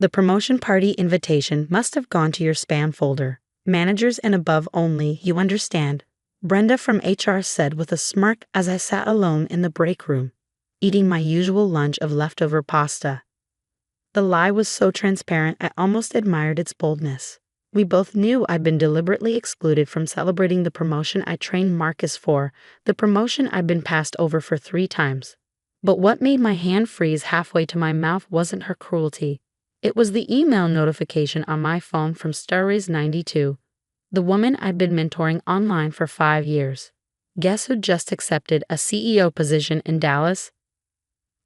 The promotion party invitation must have gone to your spam folder. Managers and above only, you understand, Brenda from HR said with a smirk as I sat alone in the break room, eating my usual lunch of leftover pasta. The lie was so transparent I almost admired its boldness. We both knew I'd been deliberately excluded from celebrating the promotion I trained Marcus for, the promotion I'd been passed over for 3 times. But what made my hand freeze halfway to my mouth wasn't her cruelty. It was the email notification on my phone from mesmerized, the woman I'd been mentoring online for 5 years. Guess who just accepted a CEO position in Dallas?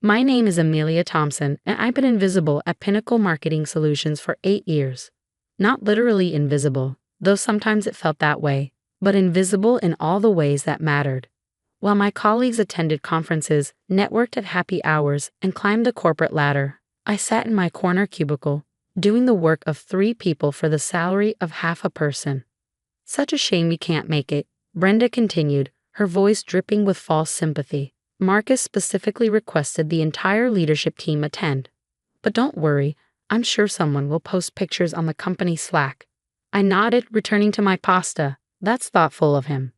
My name is Amelia Thompson, and I've been invisible at Pinnacle Marketing Solutions for 8 years. Not literally invisible, though sometimes it felt that way, but invisible in all the ways that mattered. While my colleagues attended conferences, networked at happy hours, and climbed the corporate ladder, I sat in my corner cubicle, doing the work of 3 people for the salary of half a person. Such a shame you can't make it, Brenda continued, her voice dripping with false sympathy. Marcus specifically requested the entire leadership team attend. But don't worry, I'm sure someone will post pictures on the company Slack. I nodded, returning to my pasta. That's thoughtful of him.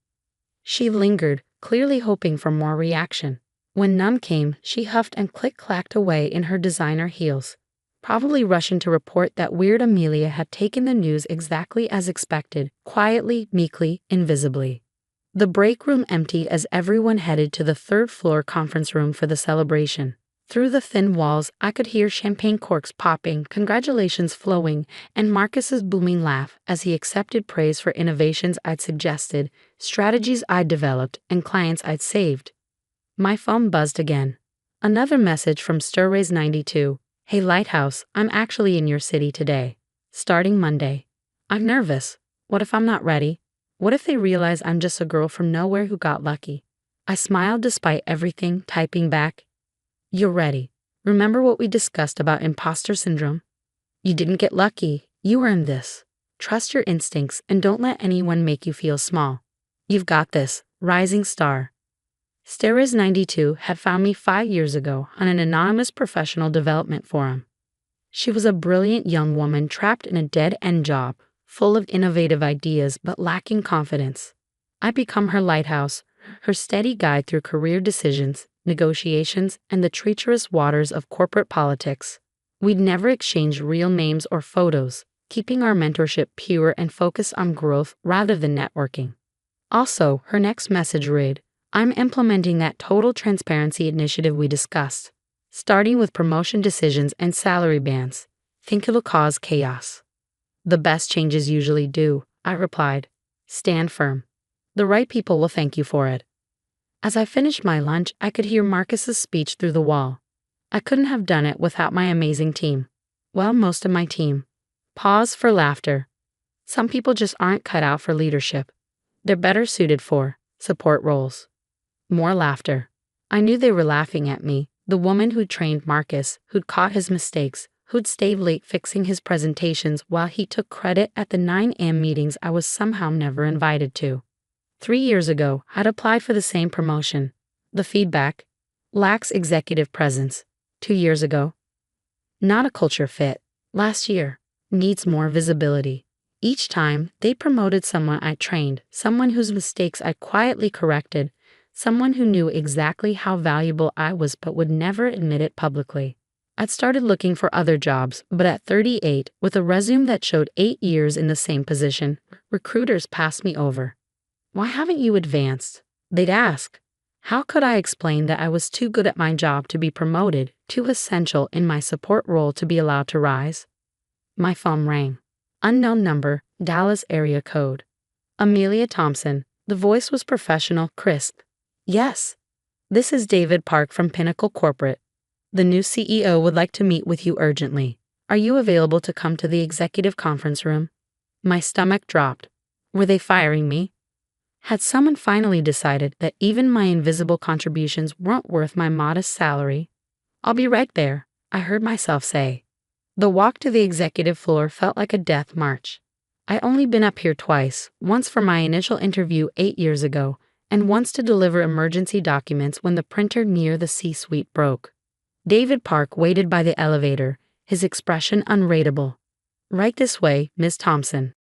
She lingered, clearly hoping for more reaction. When none came, she huffed and click-clacked away in her designer heels, probably rushing to report that weird Amelia had taken the news exactly as expected, quietly, meekly, invisibly. The break room emptied as everyone headed to the 3rd floor conference room for the celebration. Through the thin walls, I could hear champagne corks popping, congratulations flowing, and Marcus's booming laugh as he accepted praise for innovations I'd suggested, strategies I'd developed, and clients I'd saved. My phone buzzed again. Another message from mesmerized. Hey Lighthouse, I'm actually in your city today. Starting Monday. I'm nervous. What if I'm not ready? What if they realize I'm just a girl from nowhere who got lucky? I smiled despite everything, typing back, "You're ready. Remember what we discussed about imposter syndrome? You didn't get lucky. You earned this. Trust your instincts and don't let anyone make you feel small. You've got this, rising star." mesmerized had found me 5 years ago on an anonymous professional development forum. She was a brilliant young woman trapped in a dead-end job, full of innovative ideas but lacking confidence. I'd become her lighthouse, her steady guide through career decisions, negotiations, and the treacherous waters of corporate politics. We'd never exchanged real names or photos, keeping our mentorship pure and focused on growth rather than networking. Also, her next message read, "I'm implementing that total transparency initiative we discussed, starting with promotion decisions and salary bands. Think it'll cause chaos." "The best changes usually do," I replied. "Stand firm. The right people will thank you for it." As I finished my lunch, I could hear Marcus's speech through the wall. I couldn't have done it without my amazing team. Well, most of my team. Pause for laughter. Some people just aren't cut out for leadership. They're better suited for support roles. More laughter. I knew they were laughing at me, the woman who'd trained Marcus, who'd caught his mistakes, who'd stayed late fixing his presentations while he took credit at the 9 a.m. meetings I was somehow never invited to. 3 years ago, I'd applied for the same promotion. The feedback: lacks executive presence. 2 years ago, not a culture fit. Last year, needs more visibility. Each time, they promoted someone I trained, someone whose mistakes I quietly corrected, someone who knew exactly how valuable I was but would never admit it publicly. I'd started looking for other jobs, but at 38, with a resume that showed 8 years in the same position, recruiters passed me over. "Why haven't you advanced?" they'd ask. How could I explain that I was too good at my job to be promoted, too essential in my support role to be allowed to rise? My phone rang. Unknown number, Dallas area code. Amelia Thompson. The voice was professional, crisp. "Yes. This is David Park from Pinnacle Corporate. The new CEO would like to meet with you urgently. Are you available to come to the executive conference room?" My stomach dropped. Were they firing me? Had someone finally decided that even my invisible contributions weren't worth my modest salary? "I'll be right there," I heard myself say. The walk to the executive floor felt like a death march. I'd only been up here twice, once for my initial interview 8 years ago, and once to deliver emergency documents when the printer near the C-suite broke. David Park waited by the elevator, his expression unreadable. "Right this way, Miss Thompson."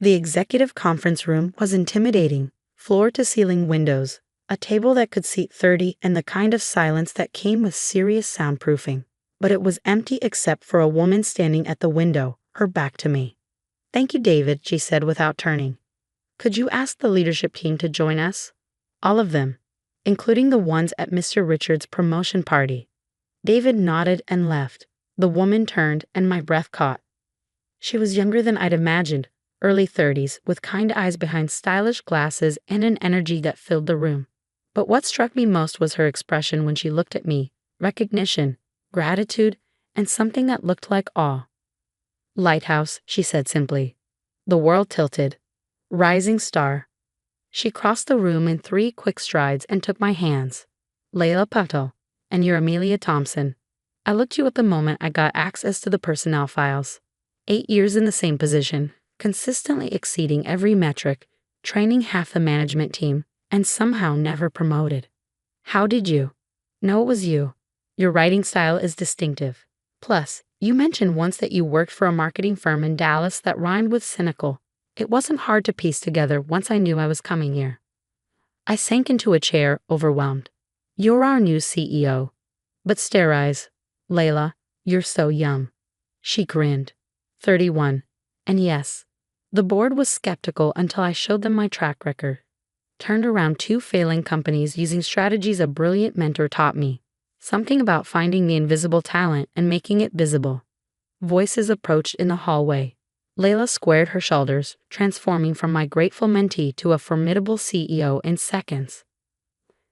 The executive conference room was intimidating, floor-to-ceiling windows, a table that could seat 30, and the kind of silence that came with serious soundproofing. But it was empty except for a woman standing at the window, her back to me. "Thank you, David," she said without turning. "Could you ask the leadership team to join us?" "All of them, including the ones at Mr. Richards' promotion party." David nodded and left. The woman turned, and my breath caught. She was younger than I'd imagined, early 30s, with kind eyes behind stylish glasses and an energy that filled the room. But what struck me most was her expression when she looked at me: recognition, gratitude, and something that looked like awe. "Lighthouse," she said simply. The world tilted. "Rising star." She crossed the room in 3 quick strides and took my hands. "Layla Patel, and you're Amelia Thompson. I looked you up the moment I got access to the personnel files. 8 years in the same position, consistently exceeding every metric, training half the management team, and somehow never promoted. How did you know it was you? Your writing style is distinctive. Plus, you mentioned once that you worked for a marketing firm in Dallas that rhymed with cynical. It wasn't hard to piece together once I knew I was coming here." I sank into a chair, overwhelmed. "You're our new CEO. But stare eyes. Layla, you're so young." She grinned. 31. And yes, the board was skeptical until I showed them my track record. Turned around 2 failing companies using strategies a brilliant mentor taught me. Something about finding the invisible talent and making it visible. Voices approached in the hallway. Layla squared her shoulders, transforming from my grateful mentee to a formidable CEO in seconds.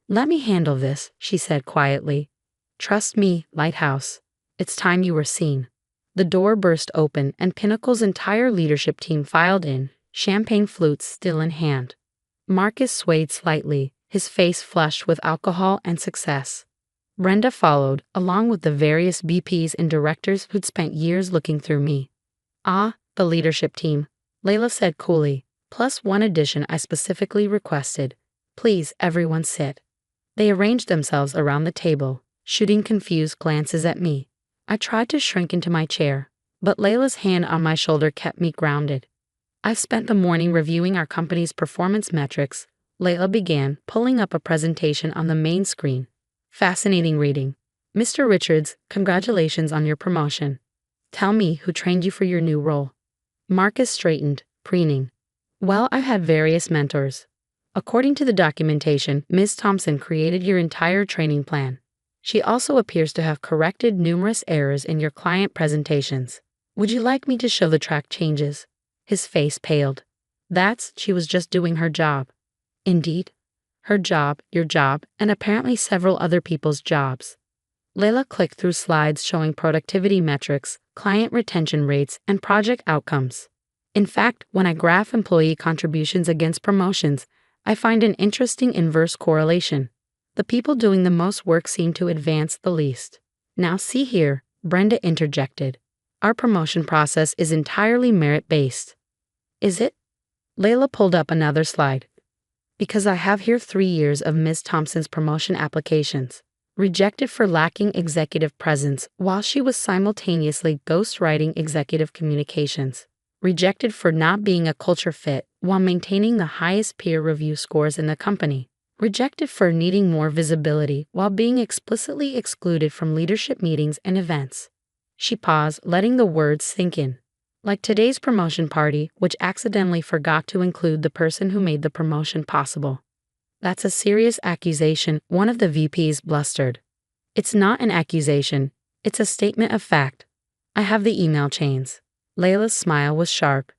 "Let me handle this," she said quietly. "Trust me, Lighthouse. It's time you were seen." The door burst open and Pinnacle's entire leadership team filed in, champagne flutes still in hand. Marcus swayed slightly, his face flushed with alcohol and success. Brenda followed, along with the various VPs and directors who'd spent years looking through me. "Ah, the leadership team," Layla said coolly, "plus 1 addition I specifically requested. Please, everyone sit." They arranged themselves around the table, shooting confused glances at me. I tried to shrink into my chair, but Layla's hand on my shoulder kept me grounded. "I've spent the morning reviewing our company's performance metrics," Layla began, pulling up a presentation on the main screen. "Fascinating reading. Mr. Richards, congratulations on your promotion. Tell me who trained you for your new role." Marcus straightened, preening. "Well, I've had various mentors. According to the documentation, Ms. Thompson created your entire training plan. She also appears to have corrected numerous errors in your client presentations. Would you like me to show the track changes?" His face paled. She was just doing her job." "Indeed. Her job, your job, and apparently several other people's jobs." Layla clicked through slides showing productivity metrics, client retention rates, and project outcomes. "In fact, when I graph employee contributions against promotions, I find an interesting inverse correlation. The people doing the most work seem to advance the least." "Now see here," Brenda interjected. "Our promotion process is entirely merit-based." "Is it?" Layla pulled up another slide. "Because I have here 3 years of Ms. Thompson's promotion applications. Rejected for lacking executive presence while she was simultaneously ghostwriting executive communications. Rejected for not being a culture fit while maintaining the highest peer review scores in the company. Rejected for needing more visibility while being explicitly excluded from leadership meetings and events." She paused, letting the words sink in. "Like today's promotion party, which accidentally forgot to include the person who made the promotion possible." "That's a serious accusation," one of the VPs blustered. "It's not an accusation. It's a statement of fact. I have the email chains." Layla's smile was sharp.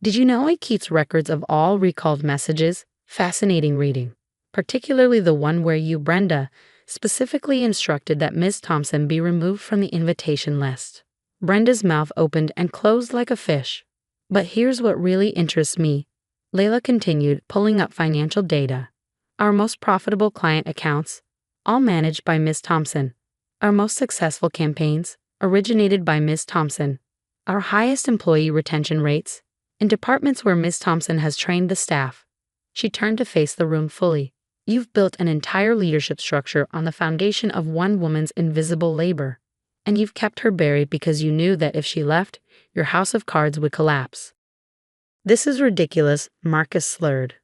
"Did you know it keeps records of all recalled messages?" Fascinating reading. "Particularly the one where you, Brenda, specifically instructed that Ms. Thompson be removed from the invitation list." Brenda's mouth opened and closed like a fish. "But here's what really interests me," Layla continued, pulling up financial data. "Our most profitable client accounts, all managed by Ms. Thompson. Our most successful campaigns, originated by Ms. Thompson. Our highest employee retention rates, in departments where Ms. Thompson has trained the staff." She turned to face the room fully. "You've built an entire leadership structure on the foundation of one woman's invisible labor. And you've kept her buried because you knew that if she left, your house of cards would collapse. This is ridiculous, Marcus slurred.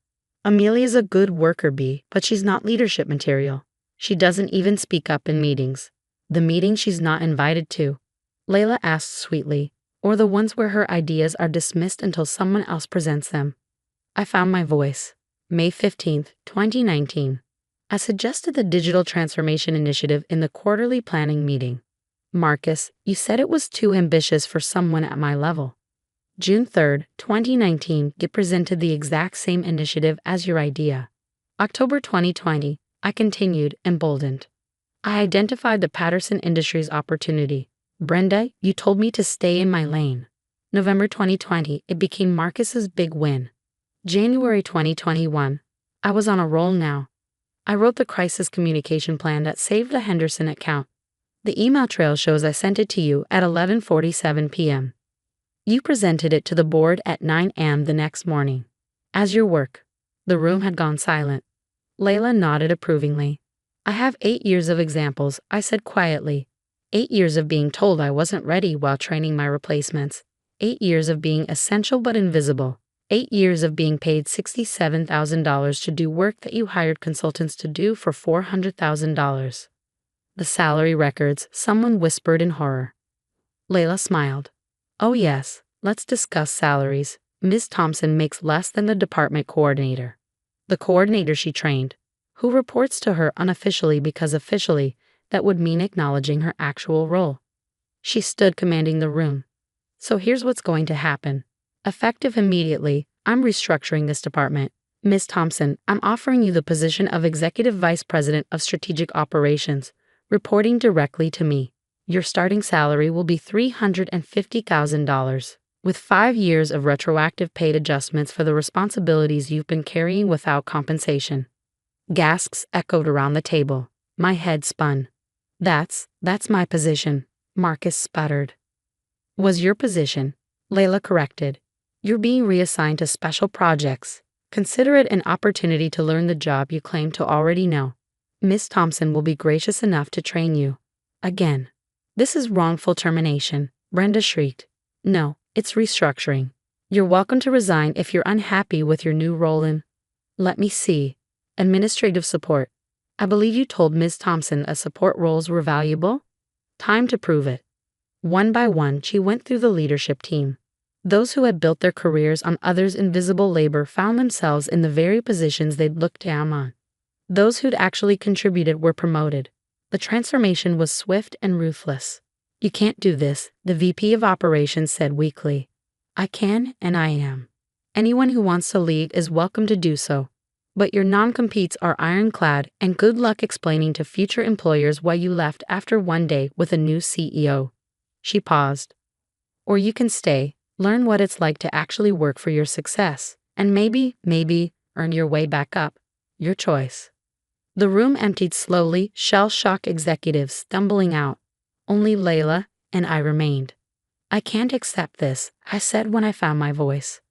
Amelia's a good worker bee, but she's not leadership material. She doesn't even speak up in meetings. The meeting she's not invited to, Layla asked sweetly, or the ones where her ideas are dismissed until someone else presents them. I found my voice. May 15th, 2019. I suggested the Digital Transformation Initiative in the quarterly planning meeting. Marcus, you said it was too ambitious for someone at my level. June 3rd, 2019, you presented the exact same initiative as your idea. October 2020, I continued, emboldened. I identified the Patterson Industries opportunity. Brenda, you told me to stay in my lane. November 2020, it became Marcus's big win. January 2021, I was on a roll now. I wrote the crisis communication plan that saved the Henderson account. The email trail shows I sent it to you at 11:47 p.m. You presented it to the board at 9 a.m. the next morning. As your work. The room had gone silent. Layla nodded approvingly. I have 8 years of examples, I said quietly. 8 years of being told I wasn't ready while training my replacements. 8 years of being essential but invisible. 8 years of being paid $67,000 to do work that you hired consultants to do for $400,000. The salary records, someone whispered in horror. Layla smiled. Oh yes, let's discuss salaries. Ms. Thompson makes less than the department coordinator. The coordinator she trained, who reports to her unofficially because officially, that would mean acknowledging her actual role. She stood commanding the room. So here's what's going to happen. Effective immediately, I'm restructuring this department. Ms. Thompson, I'm offering you the position of Executive Vice President of Strategic Operations, reporting directly to me. Your starting salary will be $350,000, with 5 years of retroactive paid adjustments for the responsibilities you've been carrying without compensation. Gasps echoed around the table. My head spun. That's my position, Marcus sputtered. Was your position, Layla corrected. You're being reassigned to special projects. Consider it an opportunity to learn the job you claim to already know. Miss Thompson will be gracious enough to train you. Again. This is wrongful termination, Brenda shrieked. No, it's restructuring. You're welcome to resign if you're unhappy with your new role in. Let me see. Administrative support. I believe you told Ms. Thompson support roles were valuable? Time to prove it. One by one, she went through the leadership team. Those who had built their careers on others' invisible labor found themselves in the very positions they'd looked down on. Those who'd actually contributed were promoted. The transformation was swift and ruthless. You can't do this, the VP of Operations said weakly. I can and I am. Anyone who wants to leave is welcome to do so. But your non-competes are ironclad, and good luck explaining to future employers why you left after one day with a new CEO. She paused. Or you can stay, learn what it's like to actually work for your success, and maybe, earn your way back up. Your choice. The room emptied slowly, shell-shocked executives stumbling out. Only Layla and I remained. I can't accept this, I said when I found my voice.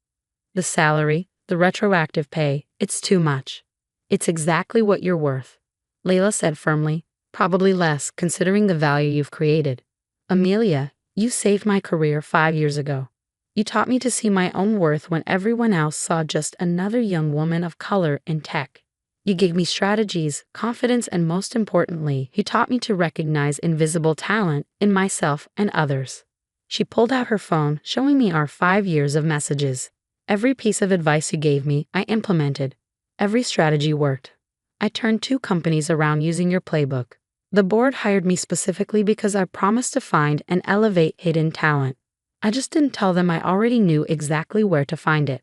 The salary, the retroactive pay, it's too much. It's exactly what you're worth, Layla said firmly, probably less considering the value you've created. Amelia, you saved my career 5 years ago. You taught me to see my own worth when everyone else saw just another young woman of color in tech. You gave me strategies, confidence, and most importantly, you taught me to recognize invisible talent in myself and others. She pulled out her phone, showing me our 5 years of messages. Every piece of advice you gave me, I implemented. Every strategy worked. I turned 2 companies around using your playbook. The board hired me specifically because I promised to find and elevate hidden talent. I just didn't tell them I already knew exactly where to find it.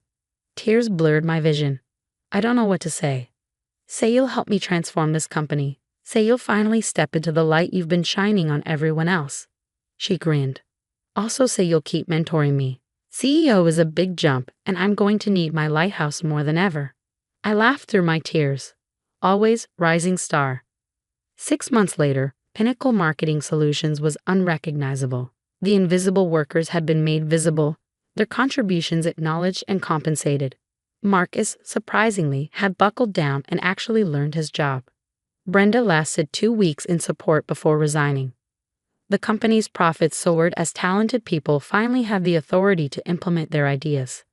Tears blurred my vision. I don't know what to say. Say you'll help me transform this company. Say you'll finally step into the light you've been shining on everyone else. She grinned. Also say you'll keep mentoring me. CEO is a big jump, and I'm going to need my lighthouse more than ever. I laughed through my tears. Always rising star. 6 months later, Pinnacle Marketing Solutions was unrecognizable. The invisible workers had been made visible, their contributions acknowledged and compensated. Marcus, surprisingly, had buckled down and actually learned his job. Brenda lasted 2 weeks in support before resigning. The company's profits soared as talented people finally had the authority to implement their ideas.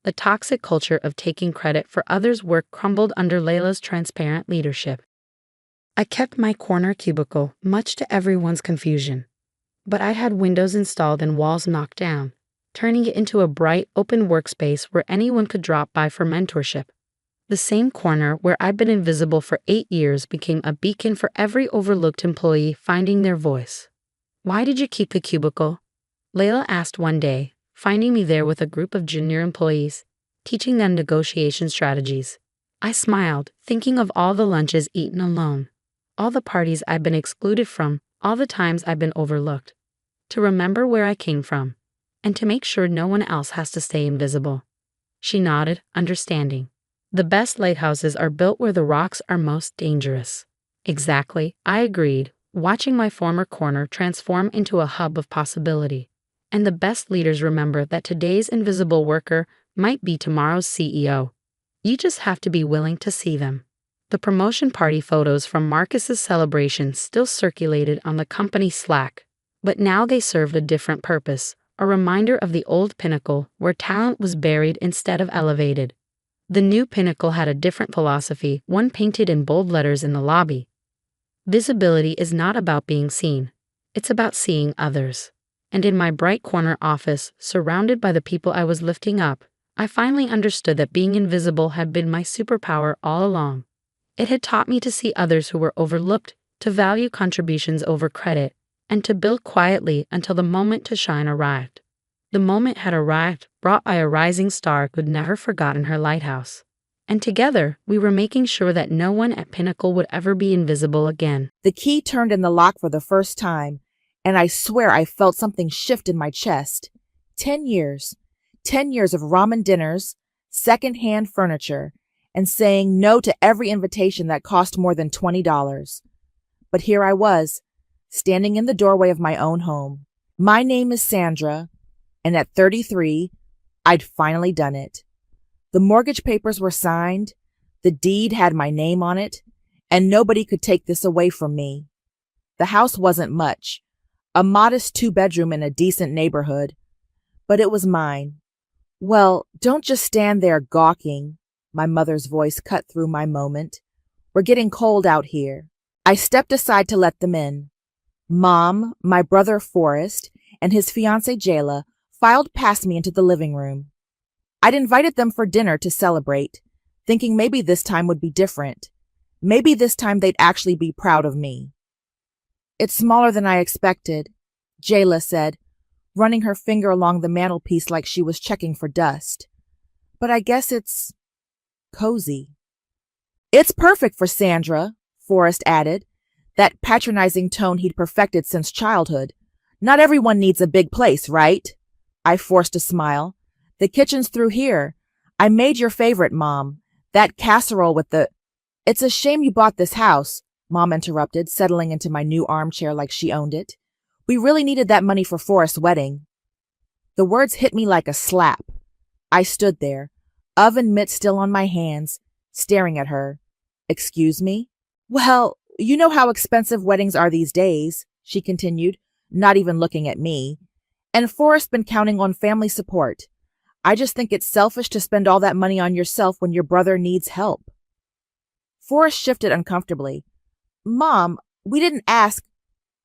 The toxic culture of taking credit for others' work crumbled under Layla's transparent leadership. I kept my corner cubicle, much to everyone's confusion. But I had windows installed and walls knocked down, turning it into a bright, open workspace where anyone could drop by for mentorship. The same corner where I'd been invisible for 8 years became a beacon for every overlooked employee finding their voice. "Why did you keep the cubicle?" Layla asked one day, finding me there with a group of junior employees, teaching them negotiation strategies. I smiled, thinking of all the lunches eaten alone, all the parties I'd been excluded from, all the times I've been overlooked. To remember where I came from, and to make sure no one else has to stay invisible. She nodded, understanding. The best lighthouses are built where the rocks are most dangerous. Exactly, I agreed, watching my former corner transform into a hub of possibility. And the best leaders remember that today's invisible worker might be tomorrow's CEO. You just have to be willing to see them. The promotion party photos from Marcus's celebration still circulated on the company Slack, but now they served a different purpose, a reminder of the old pinnacle where talent was buried instead of elevated. The new pinnacle had a different philosophy, one painted in bold letters in the lobby. Visibility is not about being seen. It's about seeing others. And in my bright corner office, surrounded by the people I was lifting up, I finally understood that being invisible had been my superpower all along. It had taught me to see others who were overlooked, to value contributions over credit, and to build quietly until the moment to shine arrived. The moment had arrived, brought by a rising star who'd never forgotten her lighthouse. And together, we were making sure that no one at Pinnacle would ever be invisible again. The key turned in the lock for the first time, and I swear I felt something shift in my chest. 10 years. 10 years of ramen dinners, second-hand furniture, and saying no to every invitation that cost more than $20. But here I was, standing in the doorway of my own home. My name is Sandra, and at 33, I'd finally done it. The mortgage papers were signed, the deed had my name on it, and nobody could take this away from me. The house wasn't much, a modest 2-bedroom in a decent neighborhood, but it was mine. Well, don't just stand there gawking, my mother's voice cut through my moment. We're getting cold out here. I stepped aside to let them in. Mom, my brother Forrest, and his fiancée Jayla filed past me into the living room. I'd invited them for dinner to celebrate, thinking maybe this time would be different. Maybe this time they'd actually be proud of me. "It's smaller than I expected," Jayla said, running her finger along the mantelpiece like she was checking for dust. "But I guess it's cozy." "It's perfect for Sandra," Forrest added, that patronizing tone he'd perfected since childhood. "Not everyone needs a big place, right?" I forced a smile. "The kitchen's through here. I made your favorite, Mom. That casserole with the—" "It's a shame you bought this house," Mom interrupted, settling into my new armchair like she owned it. "We really needed that money for Forrest's wedding." The words hit me like a slap. I stood there, oven mitt still on my hands, staring at her. "Excuse me?" "Well, you know how expensive weddings are these days," she continued, not even looking at me. "And Forrest's been counting on family support. I just think it's selfish to spend all that money on yourself when your brother needs help." Forrest shifted uncomfortably. "Mom, we didn't ask."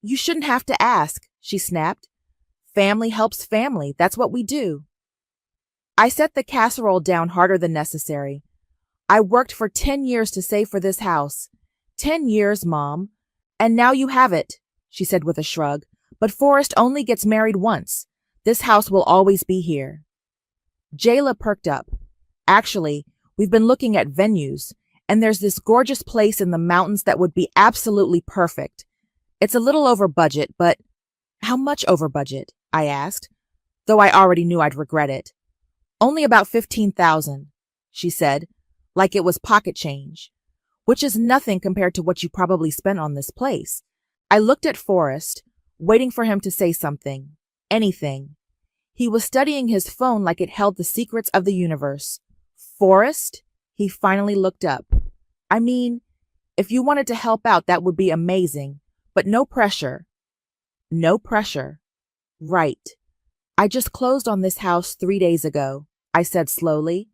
"You shouldn't have to ask," she snapped. "Family helps family. That's what we do." I set the casserole down harder than necessary. "I worked for 10 years to save for this house. 10 years, Mom. And now you have it," she said with a shrug. "But Forrest only gets married once. This house will always be here." Jayla perked up. "Actually, we've been looking at venues, and there's this gorgeous place in the mountains that would be absolutely perfect. It's a little over budget, but—" "How much over budget?" I asked, though I already knew I'd regret it. "Only about 15,000, she said, like it was pocket change, which is nothing compared to what you probably spent on this place. I looked at Forrest, waiting for him to say something, anything. He was studying his phone like it held the secrets of the universe. "Forrest?" He finally looked up. "I mean, if you wanted to help out, that would be amazing, but no pressure." No pressure. Right. I just closed on this house 3 days ago, I said slowly.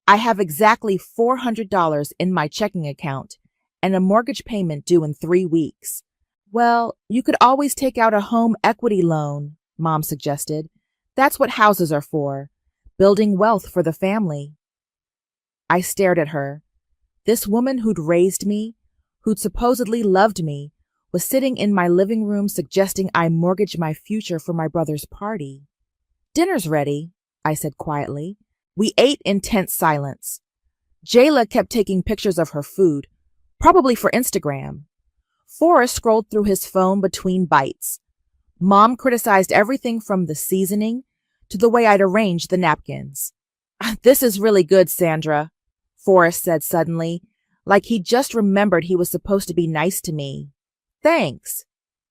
I have exactly $400 in my checking account and a mortgage payment due in 3 weeks. Well, you could always take out a home equity loan, Mom suggested. That's what houses are for, building wealth for the family. I stared at her. This woman who'd raised me, who'd supposedly loved me, was sitting in my living room suggesting I mortgage my future for my brother's party. Dinner's ready, I said quietly. We ate in tense silence. Jayla kept taking pictures of her food, probably for Instagram. Forrest scrolled through his phone between bites. Mom criticized everything from the seasoning to the way I'd arranged the napkins. This is really good, Sandra, Forrest said suddenly, like he'd just remembered he was supposed to be nice to me. Thanks.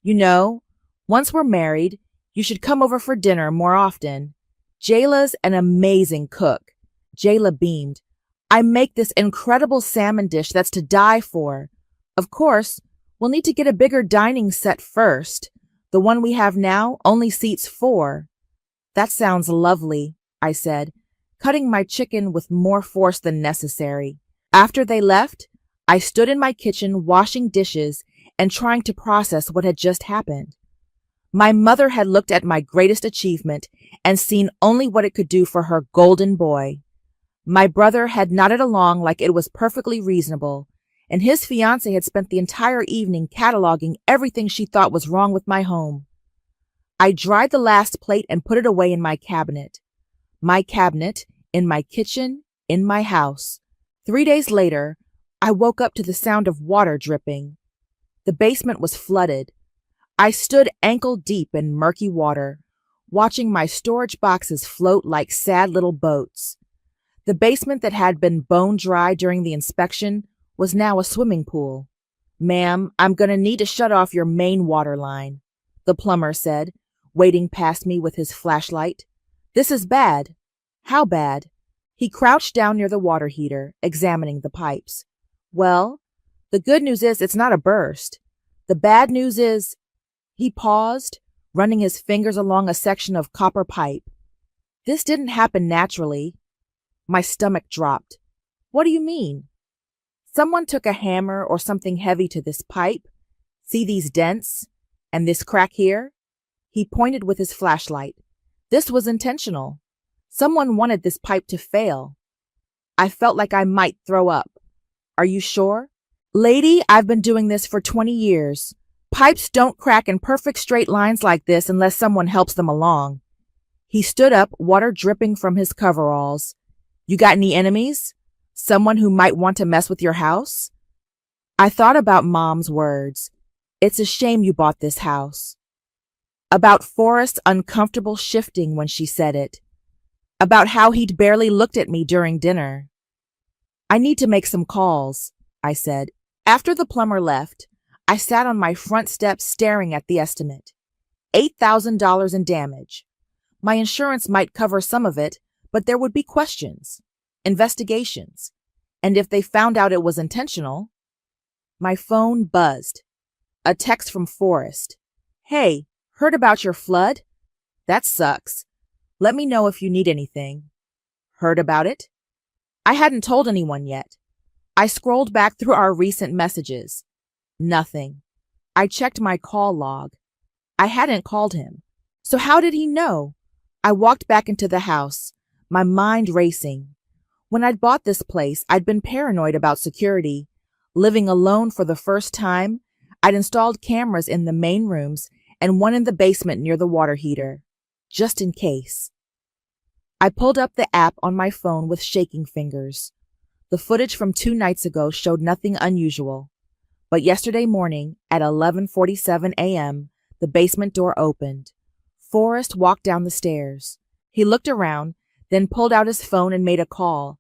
You know, once we're married, you should come over for dinner more often. Jayla's an amazing cook. Jayla beamed. I make this incredible salmon dish that's to die for. Of course, we'll need to get a bigger dining set first. The one we have now only seats 4. That sounds lovely, I said, cutting my chicken with more force than necessary. After they left, I stood in my kitchen washing dishes and trying to process what had just happened. My mother had looked at my greatest achievement and seen only what it could do for her golden boy. My brother had nodded along like it was perfectly reasonable, and his fiancée had spent the entire evening cataloging everything she thought was wrong with my home. I dried the last plate and put it away in my cabinet. My cabinet, in my kitchen, in my house. 3 days later, I woke up to the sound of water dripping. The basement was flooded. I stood ankle deep in murky water, watching my storage boxes float like sad little boats. The basement that had been bone dry during the inspection was now a swimming pool. Ma'am, I'm going to need to shut off your main water line, the plumber said, wading past me with his flashlight. This is bad. How bad? He crouched down near the water heater, examining the pipes. Well, the good news is it's not a burst. The bad news is... He paused, running his fingers along a section of copper pipe. This didn't happen naturally. My stomach dropped. What do you mean? Someone took a hammer or something heavy to this pipe. See these dents? And this crack here? He pointed with his flashlight. This was intentional. Someone wanted this pipe to fail. I felt like I might throw up. Are you sure? Lady, I've been doing this for 20 years. Pipes don't crack in perfect straight lines like this unless someone helps them along. He stood up, water dripping from his coveralls. You got any enemies? Someone who might want to mess with your house? I thought about Mom's words. It's a shame you bought this house. About Forrest's uncomfortable shifting when she said it. About how he'd barely looked at me during dinner. I need to make some calls, I said. After the plumber left, I sat on my front steps staring at the estimate. $8,000 in damage. My insurance might cover some of it, but there would be questions, investigations, and if they found out it was intentional... My phone buzzed. A text from Forrest. Hey, heard about your flood? That sucks. Let me know if you need anything. Heard about it? I hadn't told anyone yet. I scrolled back through our recent messages. Nothing. I checked my call log. I hadn't called him. So how did he know? I walked back into the house, my mind racing. When I'd bought this place, I'd been paranoid about security. Living alone for the first time, I'd installed cameras in the main rooms and one in the basement near the water heater, just in case. I pulled up the app on my phone with shaking fingers. The footage from 2 nights ago showed nothing unusual. But yesterday morning, at 11:47 a.m., the basement door opened. Forrest walked down the stairs. He looked around, then pulled out his phone and made a call.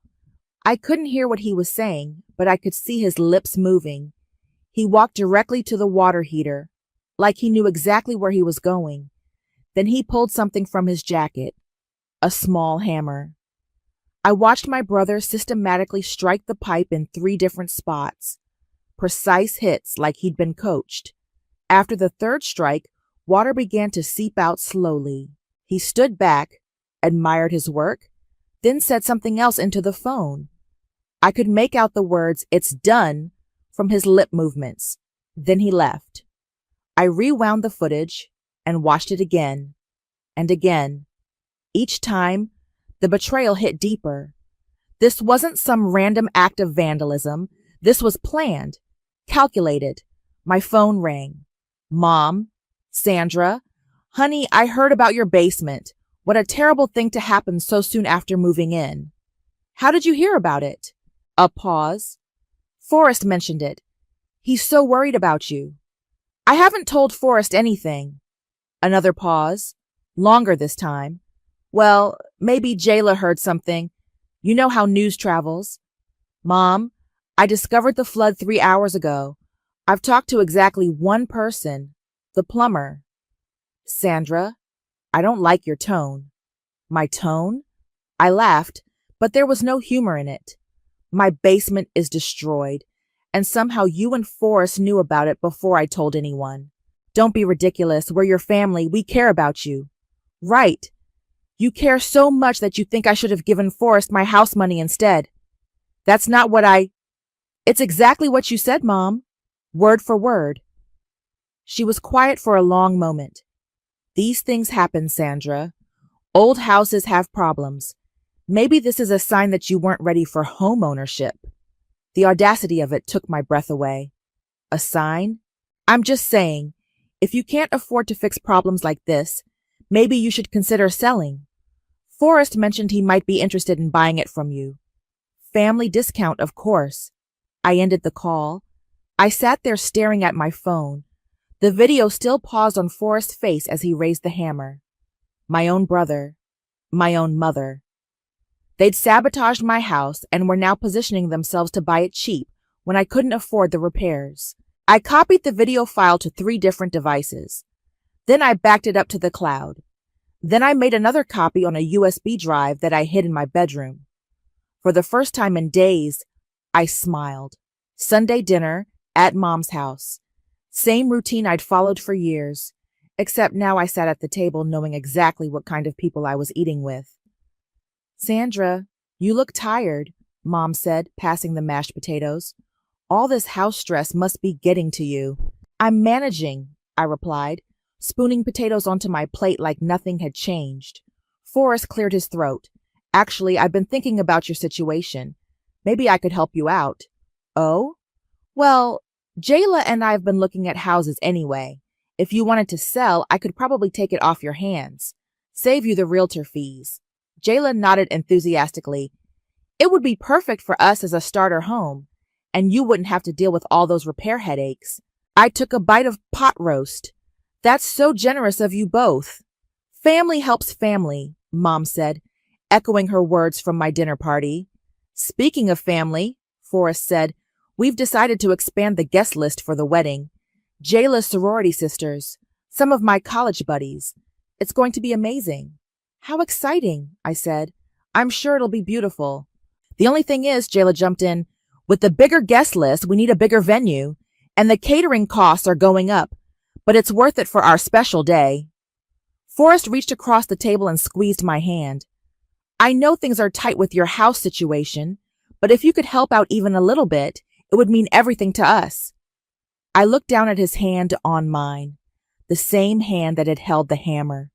I couldn't hear what he was saying, but I could see his lips moving. He walked directly to the water heater, like he knew exactly where he was going. Then he pulled something from his jacket, a small hammer. I watched my brother systematically strike the pipe in 3 different spots. Precise hits like he'd been coached. After the 3rd strike, Water began to seep out slowly. He stood back, admired his work, then said something else into the phone. I could make out the words, "It's done," from his lip movements. Then he left. I rewound the footage and watched it again and again. Each time, the betrayal hit deeper. This wasn't some random act of vandalism. This was planned, calculated. My phone rang. "Mom, Sandra, honey, I heard about your basement. What a terrible thing to happen so soon after moving in." "How did you hear about it?" A pause. "Forrest mentioned it. He's so worried about you." "I haven't told Forrest anything." Another pause. Longer this time. "Well, maybe Jayla heard something. You know how news travels." "Mom, I discovered the flood 3 hours ago. I've talked to exactly one person, the plumber." "Sandra, I don't like your tone." "My tone?" I laughed, but there was no humor in it. "My basement is destroyed, and somehow you and Forrest knew about it before I told anyone." "Don't be ridiculous. We're your family. We care about you." "Right. You care so much that you think I should have given Forrest my house money instead." "That's not what I—" "It's exactly what you said, Mom. Word for word." She was quiet for a long moment. "These things happen, Sandra. Old houses have problems. Maybe this is a sign that you weren't ready for home ownership." The audacity of it took my breath away. A sign? "I'm just saying, if you can't afford to fix problems like this, maybe you should consider selling. Forrest mentioned he might be interested in buying it from you. Family discount, of course." I ended the call. I sat there staring at my phone. The video still paused on Forrest's face as he raised the hammer. My own brother. My own mother. They'd sabotaged my house and were now positioning themselves to buy it cheap when I couldn't afford the repairs. I copied the video file to 3 different devices. Then I backed it up to the cloud. Then I made another copy on a USB drive that I hid in my bedroom. For the first time in days, I smiled. Sunday dinner at Mom's house. Same routine I'd followed for years, except now I sat at the table knowing exactly what kind of people I was eating with. "Sandra, you look tired," Mom said, passing the mashed potatoes. "All this house stress must be getting to you." "I'm managing," I replied, spooning potatoes onto my plate like nothing had changed. Forrest cleared his throat. "Actually, I've been thinking about your situation. Maybe I could help you out." "Oh? Well, Jayla and I have been looking at houses anyway. If you wanted to sell, I could probably take it off your hands. Save you the realtor fees." Jayla nodded enthusiastically. "It would be perfect for us as a starter home, and you wouldn't have to deal with all those repair headaches." I took a bite of pot roast. "That's so generous of you both." "Family helps family," Mom said, echoing her words from my dinner party. "Speaking of family," Forrest said, "we've decided to expand the guest list for the wedding. Jayla's sorority sisters, some of my college buddies. It's going to be amazing." "How exciting," I said. "I'm sure it'll be beautiful." "The only thing is," Jayla jumped in, "with the bigger guest list, we need a bigger venue, and the catering costs are going up, but it's worth it for our special day." Forrest reached across the table and squeezed my hand. "I know things are tight with your house situation, but if you could help out even a little bit, it would mean everything to us." I looked down at his hand on mine, the same hand that had held the hammer.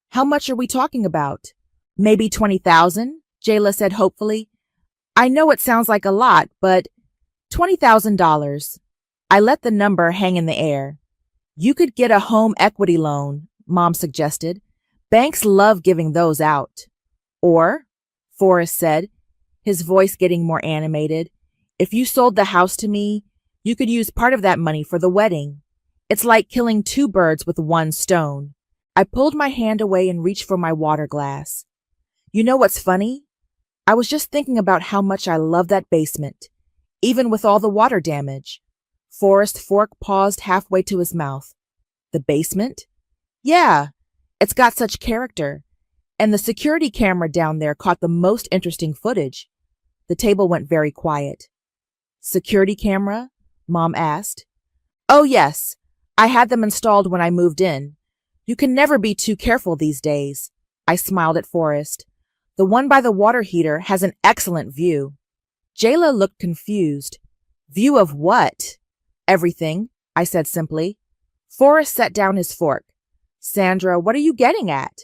"How much are we talking about?" "Maybe 20,000, Jayla said hopefully. "I know it sounds like a lot, but $20,000. I let the number hang in the air. "You could get a home equity loan," Mom suggested. "Banks love giving those out." "Or," Forrest said, his voice getting more animated, "if you sold the house to me, you could use part of that money for the wedding. It's like killing 2 birds with 1 stone." I pulled my hand away and reached for my water glass. "You know what's funny? I was just thinking about how much I love that basement, even with all the water damage." Forrest's fork paused halfway to his mouth. "The basement?" "Yeah, it's got such character. And the security camera down there caught the most interesting footage." The table went very quiet. "Security camera?" Mom asked. "Oh, yes. I had them installed when I moved in. You can never be too careful these days. I smiled at Forrest. The one by the water heater has an excellent view. Jayla looked confused. View of what? Everything, I said simply. Forrest set down his fork. Sandra, what are you getting at?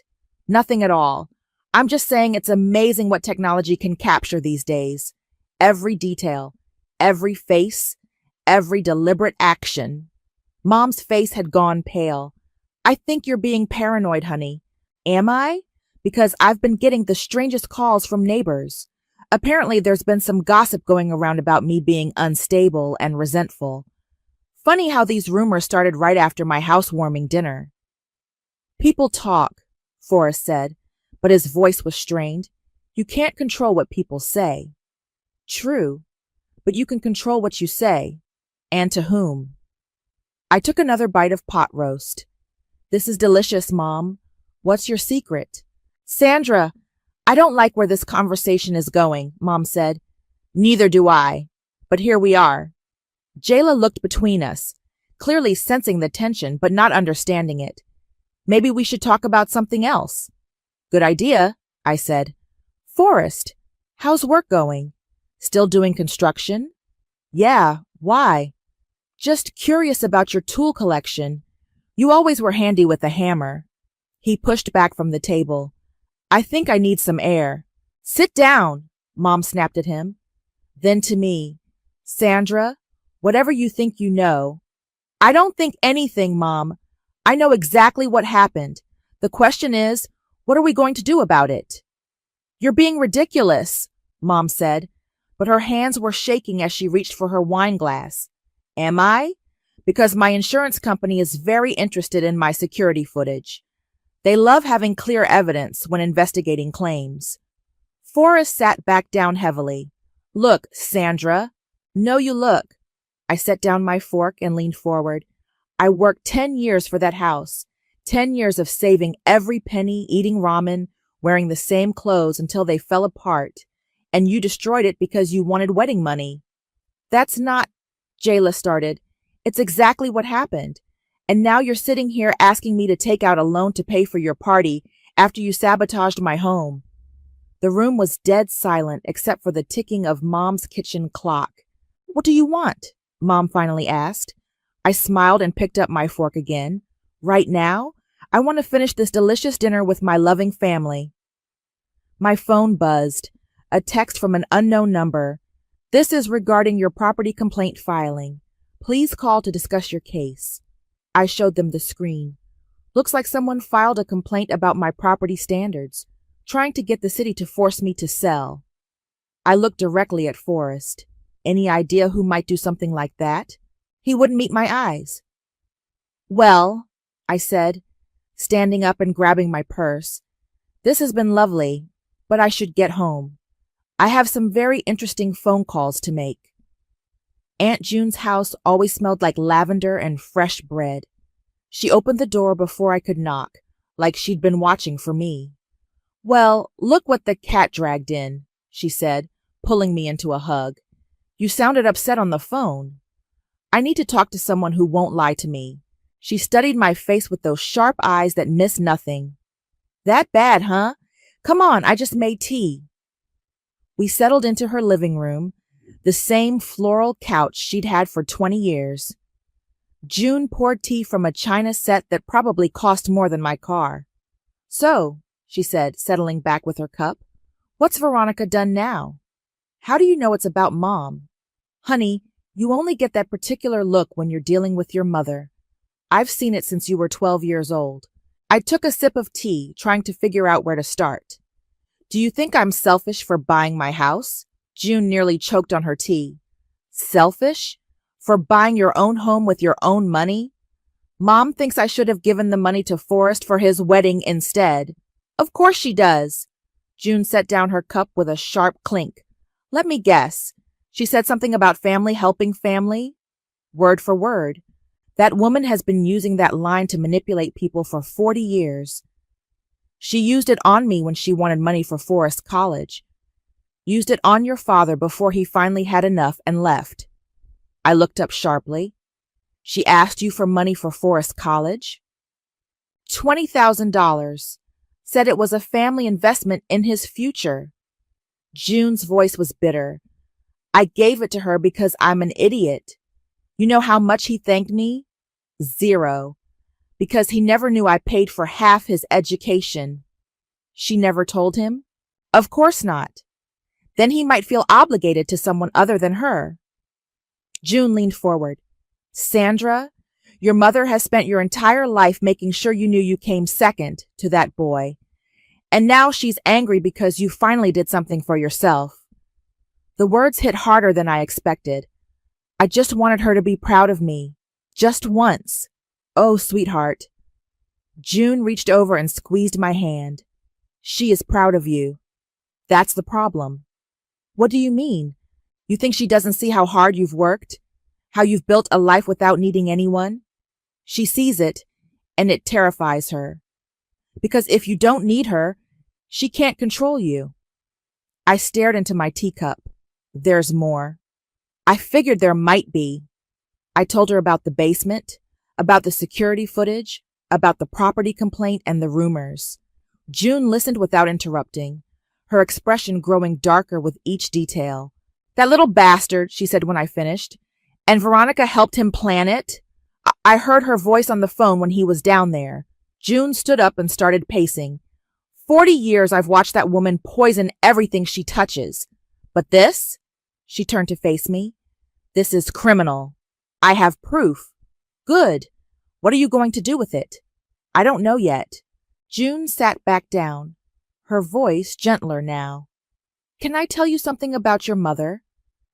Nothing at all. I'm just saying it's amazing what technology can capture these days. Every detail, every face, every deliberate action. Mom's face had gone pale. I think you're being paranoid, honey. Am I? Because I've been getting the strangest calls from neighbors. Apparently there's been some gossip going around about me being unstable and resentful. Funny how these rumors started right after my housewarming dinner. People talk, Forrest said, but his voice was strained. You can't control what people say. True, but you can control what you say, and to whom. I took another bite of pot roast. This is delicious, Mom. What's your secret? Sandra, I don't like where this conversation is going, Mom said. Neither do I, but here we are. Jayla looked between us, clearly sensing the tension but not understanding it. Maybe we should talk about something else. Good idea, I said. Forrest, how's work going? Still doing construction? Yeah, why? Just curious about your tool collection. You always were handy with a hammer. He pushed back from the table. I think I need some air. Sit down, Mom snapped at him. Then to me, Sandra, whatever you think you know. I don't think anything, Mom. I know exactly what happened. The question is, what are we going to do about it? You're being ridiculous, Mom said, but her hands were shaking as she reached for her wine glass. Am I? Because my insurance company is very interested in my security footage. They love having clear evidence when investigating claims. Forrest sat back down heavily. Look, Sandra. No, you look. I set down my fork and leaned forward. I worked 10 years for that house. 10 years of saving every penny, eating ramen, wearing the same clothes until they fell apart. And you destroyed it because you wanted wedding money. That's not, Jayla started. It's exactly what happened. And now you're sitting here asking me to take out a loan to pay for your party after you sabotaged my home. The room was dead silent except for the ticking of Mom's kitchen clock. What do you want? Mom finally asked. I smiled and picked up my fork again. Right now, I want to finish this delicious dinner with my loving family. My phone buzzed. A text from an unknown number. This is regarding your property complaint filing. Please call to discuss your case. I showed them the screen. Looks like someone filed a complaint about my property standards, trying to get the city to force me to sell. I looked directly at Forrest. Any idea who might do something like that? He wouldn't meet my eyes. Well, I said, standing up and grabbing my purse. This has been lovely, but I should get home. I have some very interesting phone calls to make. Aunt June's house always smelled like lavender and fresh bread. She opened the door before I could knock, like she'd been watching for me. Well, look what the cat dragged in, she said, pulling me into a hug. You sounded upset on the phone. I need to talk to someone who won't lie to me. She studied my face with those sharp eyes that miss nothing. That bad, huh? Come on, I just made tea. We settled into her living room, the same floral couch she'd had for 20 years. June poured tea from a china set that probably cost more than my car. So, she said, settling back with her cup, what's Veronica done now? How do you know it's about Mom? Honey, you only get that particular look when you're dealing with your mother. I've seen it since you were 12 years old. I took a sip of tea, trying to figure out where to start. Do you think I'm selfish for buying my house? June nearly choked on her tea. Selfish? For buying your own home with your own money? Mom thinks I should have given the money to Forrest for his wedding instead. Of course she does. June set down her cup with a sharp clink. Let me guess. She said something about family helping family? Word for word. That woman has been using that line to manipulate people for 40 years. She used it on me when she wanted money for Forrest College. Used it on your father before he finally had enough and left. I looked up sharply. She asked you for money for Forrest College? $20,000. Said it was a family investment in his future. June's voice was bitter. I gave it to her because I'm an idiot. You know how much he thanked me? 0. Because he never knew I paid for half his education. She never told him? Of course not. Then he might feel obligated to someone other than her. June leaned forward. Sandra, your mother has spent your entire life making sure you knew you came second to that boy. And now she's angry because you finally did something for yourself. The words hit harder than I expected. I just wanted her to be proud of me. Just once. Oh, sweetheart. June reached over and squeezed my hand. She is proud of you. That's the problem. What do you mean? You think she doesn't see how hard you've worked? How you've built a life without needing anyone? She sees it, and it terrifies her. Because if you don't need her, she can't control you. I stared into my teacup. There's more. I figured there might be. I told her about the basement, about the security footage, about the property complaint and the rumors. June listened without interrupting, her expression growing darker with each detail. That little bastard, she said when I finished. And Veronica helped him plan it? I heard her voice on the phone when he was down there. June stood up and started pacing. 40 years I've watched that woman poison everything she touches. But this? She turned to face me. This is criminal. I have proof. Good. What are you going to do with it? I don't know yet. June sat back down, her voice gentler now. Can I tell you something about your mother?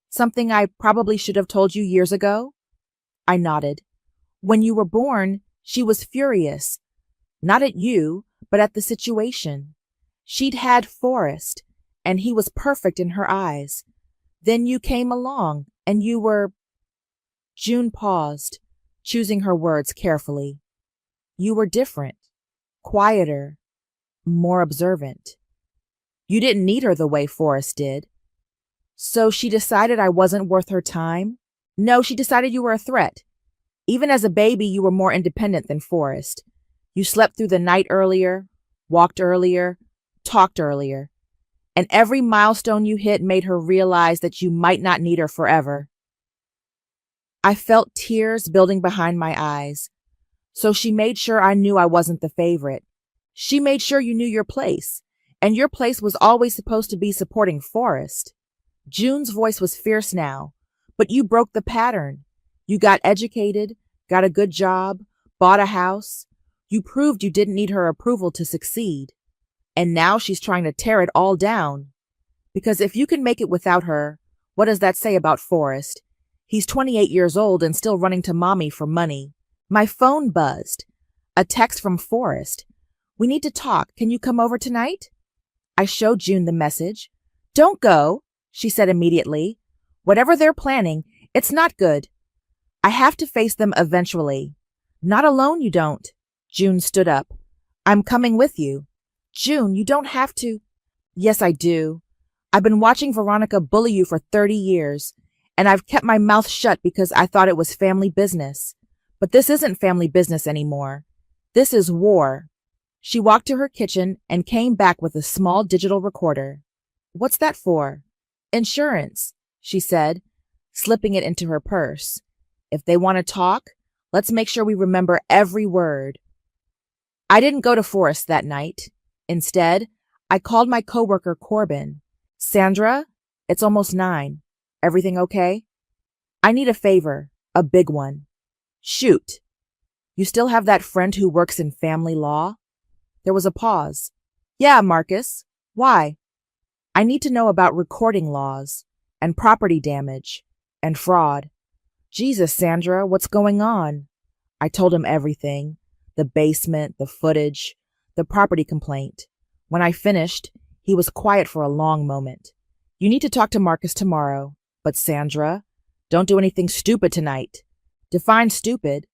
Something I probably should have told you years ago? I nodded. When you were born, she was furious. Not at you, but at the situation. She'd had Forrest, and he was perfect in her eyes. Then you came along, and you were... June paused, choosing her words carefully. You were different, quieter, more observant. You didn't need her the way Forrest did. So she decided I wasn't worth her time? No, she decided you were a threat. Even as a baby, you were more independent than Forrest. You slept through the night earlier, walked earlier, talked earlier. And every milestone you hit made her realize that you might not need her forever. I felt tears building behind my eyes. So she made sure I knew I wasn't the favorite. She made sure you knew your place, and your place was always supposed to be supporting Forrest. June's voice was fierce now, but you broke the pattern. You got educated, got a good job, bought a house. You proved you didn't need her approval to succeed. And now she's trying to tear it all down. Because if you can make it without her, what does that say about Forrest? He's 28 years old and still running to mommy for money. My phone buzzed. A text from Forrest. We need to talk. Can you come over tonight? I showed June the message. Don't go, she said immediately. Whatever they're planning, it's not good. I have to face them eventually. Not alone, you don't. June stood up. I'm coming with you. June, you don't have to. Yes, I do. I've been watching Veronica bully you for 30 years, and I've kept my mouth shut because I thought it was family business. But this isn't family business anymore. This is war. She walked to her kitchen and came back with a small digital recorder. What's that for? Insurance, she said, slipping it into her purse. If they want to talk, let's make sure we remember every word. I didn't go to Forrest that night. Instead, I called my coworker Corbin. Sandra, it's almost 9. Everything okay? I need a favor, a big one. Shoot. You still have that friend who works in family law? There was a pause. Yeah, Marcus. Why? I need to know about recording laws and property damage and fraud. Jesus, Sandra, what's going on? I told him everything. The basement, the footage, the property complaint. When I finished, he was quiet for a long moment. You need to talk to Marcus tomorrow. But Sandra, don't do anything stupid tonight. Define stupid.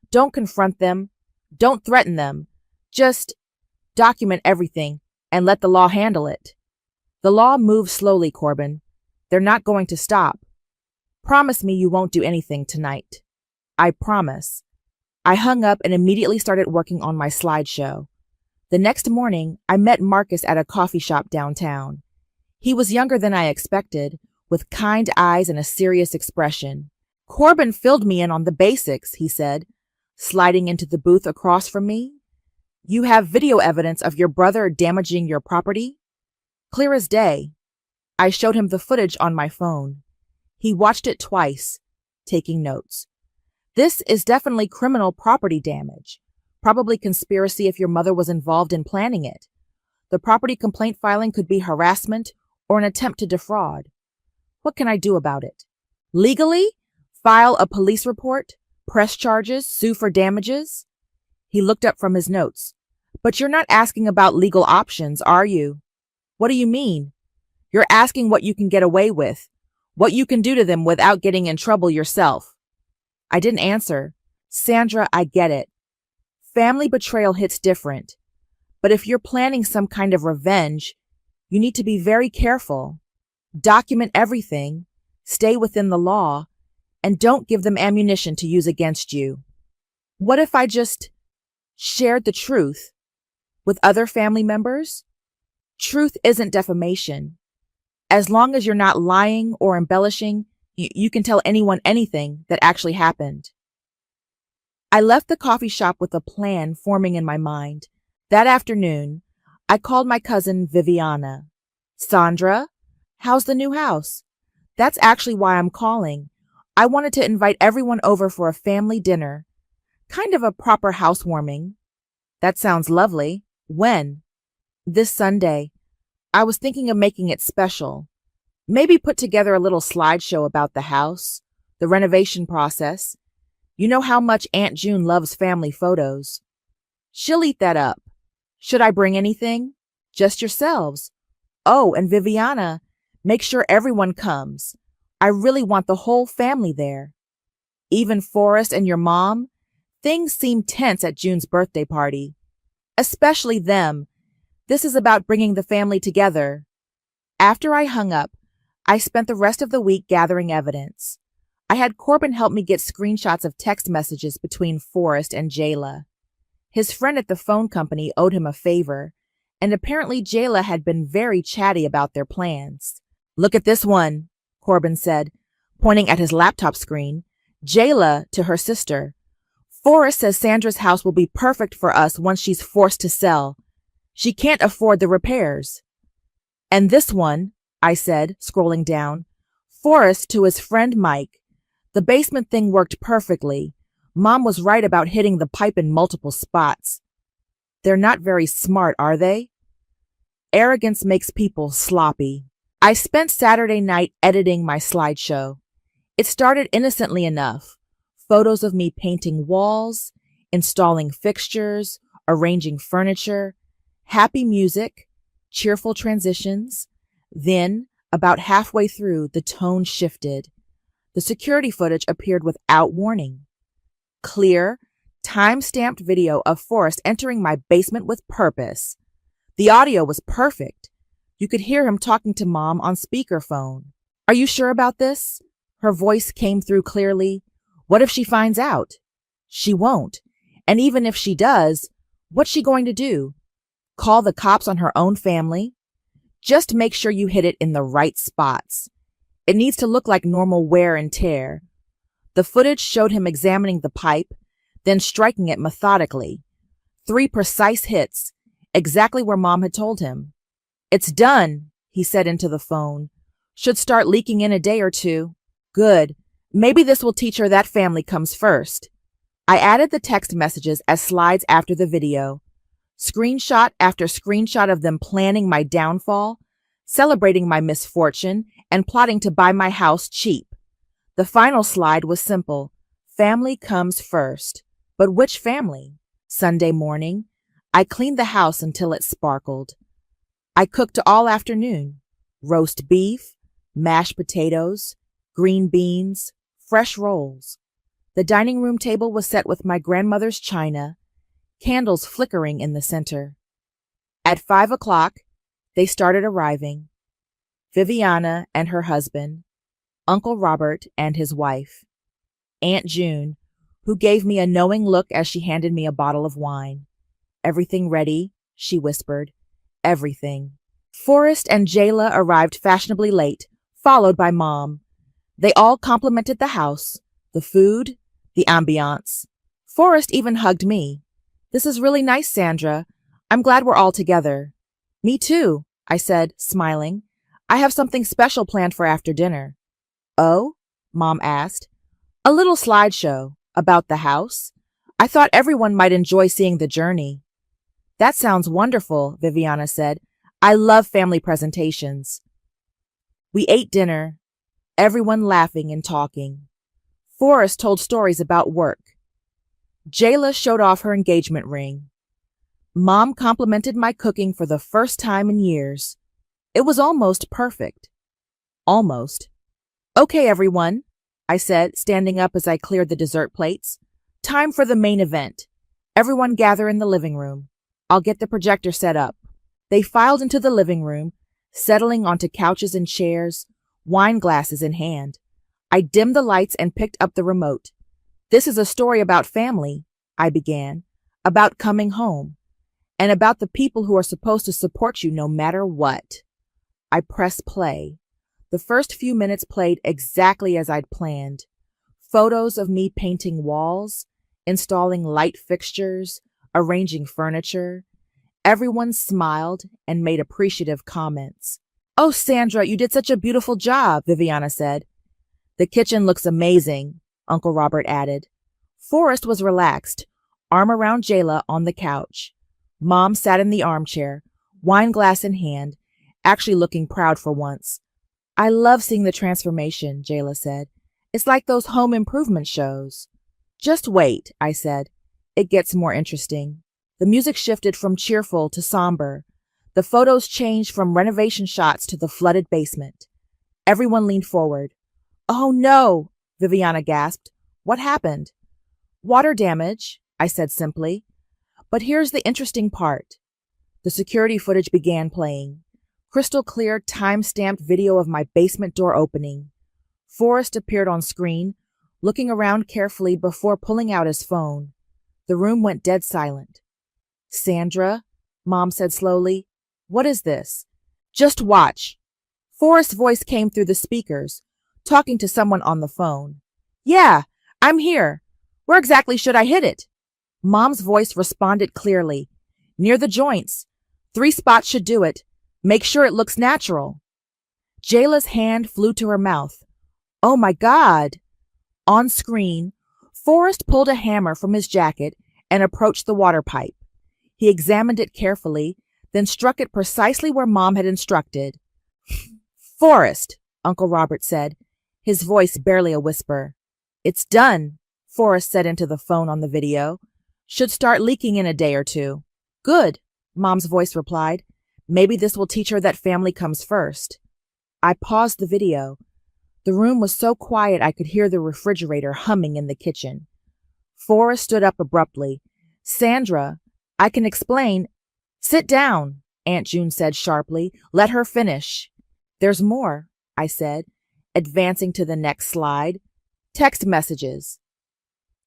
Don't confront them. Don't threaten them. Just document everything and let the law handle it. The law moves slowly, Corbin. They're not going to stop. Promise me you won't do anything tonight. I promise. I hung up and immediately started working on my slideshow. The next morning, I met Marcus at a coffee shop downtown. He was younger than I expected, with kind eyes and a serious expression. "Corbin filled me in on the basics," he said, sliding into the booth across from me. "You have video evidence of your brother damaging your property?" "Clear as day." I showed him the footage on my phone. He watched it twice, taking notes. "This is definitely criminal property damage. Probably conspiracy if your mother was involved in planning it. The property complaint filing could be harassment or an attempt to defraud. What can I do about it? Legally? File a police report? Press charges? Sue for damages?" He looked up from his notes. "But you're not asking about legal options, are you?" "What do you mean?" "You're asking what you can get away with, what you can do to them without getting in trouble yourself." I didn't answer. "Sandra, I get it. Family betrayal hits different. But if you're planning some kind of revenge, you need to be very careful. Document everything, stay within the law, and don't give them ammunition to use against you." "What if I just shared the truth with other family members?" "Truth isn't defamation. As long as you're not lying or embellishing, you can tell anyone anything that actually happened." I left the coffee shop with a plan forming in my mind. That afternoon, I called my cousin Viviana. "Sandra, how's the new house?" "That's actually why I'm calling. I wanted to invite everyone over for a family dinner. Kind of a proper housewarming." "That sounds lovely. When?" "This Sunday. I was thinking of making it special. Maybe put together a little slideshow about the house, the renovation process. You know how much Aunt June loves family photos." "She'll eat that up. Should I bring anything?" "Just yourselves. Oh, and Viviana, make sure everyone comes. I really want the whole family there." "Even Forrest and your mom?" Things seemed tense at June's birthday party. "Especially them. This is about bringing the family together." After I hung up, I spent the rest of the week gathering evidence. I had Corbin help me get screenshots of text messages between Forrest and Jayla. His friend at the phone company owed him a favor, and apparently Jayla had been very chatty about their plans. "Look at this one," Corbin said, pointing at his laptop screen. Jayla to her sister. "Forrest says Sandra's house will be perfect for us once she's forced to sell. She can't afford the repairs." "And this one," I said, scrolling down. "Forrest to his friend Mike. The basement thing worked perfectly. Mom was right about hitting the pipe in multiple spots." "They're not very smart, are they?" "Arrogance makes people sloppy." I spent Saturday night editing my slideshow. It started innocently enough. Photos of me painting walls, installing fixtures, arranging furniture, happy music, cheerful transitions. Then, about halfway through, the tone shifted. The security footage appeared without warning. Clear, time-stamped video of Forrest entering my basement with purpose. The audio was perfect. You could hear him talking to Mom on speakerphone. "Are you sure about this?" Her voice came through clearly. "What if she finds out?" "She won't. And even if she does, what's she going to do? Call the cops on her own family? Just make sure you hit it in the right spots. It needs to look like normal wear and tear." The footage showed him examining the pipe, then striking it methodically. 3 precise hits, exactly where Mom had told him. "It's done," he said into the phone. "Should start leaking in a day or two." "Good. Maybe this will teach her that family comes first." I added the text messages as slides after the video. Screenshot after screenshot of them planning my downfall, celebrating my misfortune, and plotting to buy my house cheap. The final slide was simple. Family comes first. But which family? Sunday morning, I cleaned the house until it sparkled. I cooked all afternoon. Roast beef, mashed potatoes, green beans, fresh rolls. The dining room table was set with my grandmother's china, candles flickering in the center. At 5 o'clock, they started arriving. Viviana and her husband, Uncle Robert and his wife, Aunt June, who gave me a knowing look as she handed me a bottle of wine. "Everything ready?" she whispered. "Everything." Forrest and Jayla arrived fashionably late, followed by Mom. They all complimented the house, the food, the ambiance. Forrest even hugged me. "This is really nice, Sandra. I'm glad we're all together." "Me too," I said, smiling. "I have something special planned for after dinner." "Oh?" Mom asked. "A little slideshow about the house. I thought everyone might enjoy seeing the journey." "That sounds wonderful," Viviana said. "I love family presentations." We ate dinner, everyone laughing and talking. Forrest told stories about work. Jayla showed off her engagement ring. Mom complimented my cooking for the first time in years. It was almost perfect. Almost. "Okay, everyone," I said, standing up as I cleared the dessert plates. "Time for the main event. Everyone gather in the living room. I'll get the projector set up." They filed into the living room, settling onto couches and chairs, wine glasses in hand. I dimmed the lights and picked up the remote. "This is a story about family," I began, "about coming home, and about the people who are supposed to support you no matter what." I pressed play. The first few minutes played exactly as I'd planned. Photos of me painting walls, installing light fixtures, arranging furniture. Everyone smiled and made appreciative comments. "Oh, Sandra, you did such a beautiful job," Viviana said. "The kitchen looks amazing," Uncle Robert added. Forrest was relaxed, arm around Jayla on the couch. Mom sat in the armchair, wine glass in hand, actually looking proud for once. "I love seeing the transformation," Jayla said. "It's like those home improvement shows." "Just wait," I said. "It gets more interesting." The music shifted from cheerful to somber. The photos changed from renovation shots to the flooded basement. Everyone leaned forward. "Oh no," Viviana gasped. "What happened?" "Water damage," I said simply. But here's the interesting part. The security footage began playing. Crystal clear, time-stamped video of my basement door opening. Forrest appeared on screen, looking around carefully before pulling out his phone. The room went dead silent. "Sandra," Mom said slowly, "what is this?" "Just watch." Forrest's voice came through the speakers, talking to someone on the phone. "Yeah, I'm here. Where exactly should I hit it?" Mom's voice responded clearly. "Near the joints. 3 spots should do it. Make sure it looks natural." Jayla's hand flew to her mouth. "Oh my God!" On screen, Forrest pulled a hammer from his jacket and approached the water pipe. He examined it carefully, then struck it precisely where Mom had instructed. "Forrest," Uncle Robert said, his voice barely a whisper. "It's done," Forrest said into the phone on the video. "Should start leaking in a day or 2. "Good," Mom's voice replied. "Maybe this will teach her that family comes first." I paused the video. The room was so quiet I could hear the refrigerator humming in the kitchen. Forrest stood up abruptly. "Sandra, I can explain." "Sit down," Aunt June said sharply. "Let her finish." "There's more," I said, advancing to the next slide. Text messages.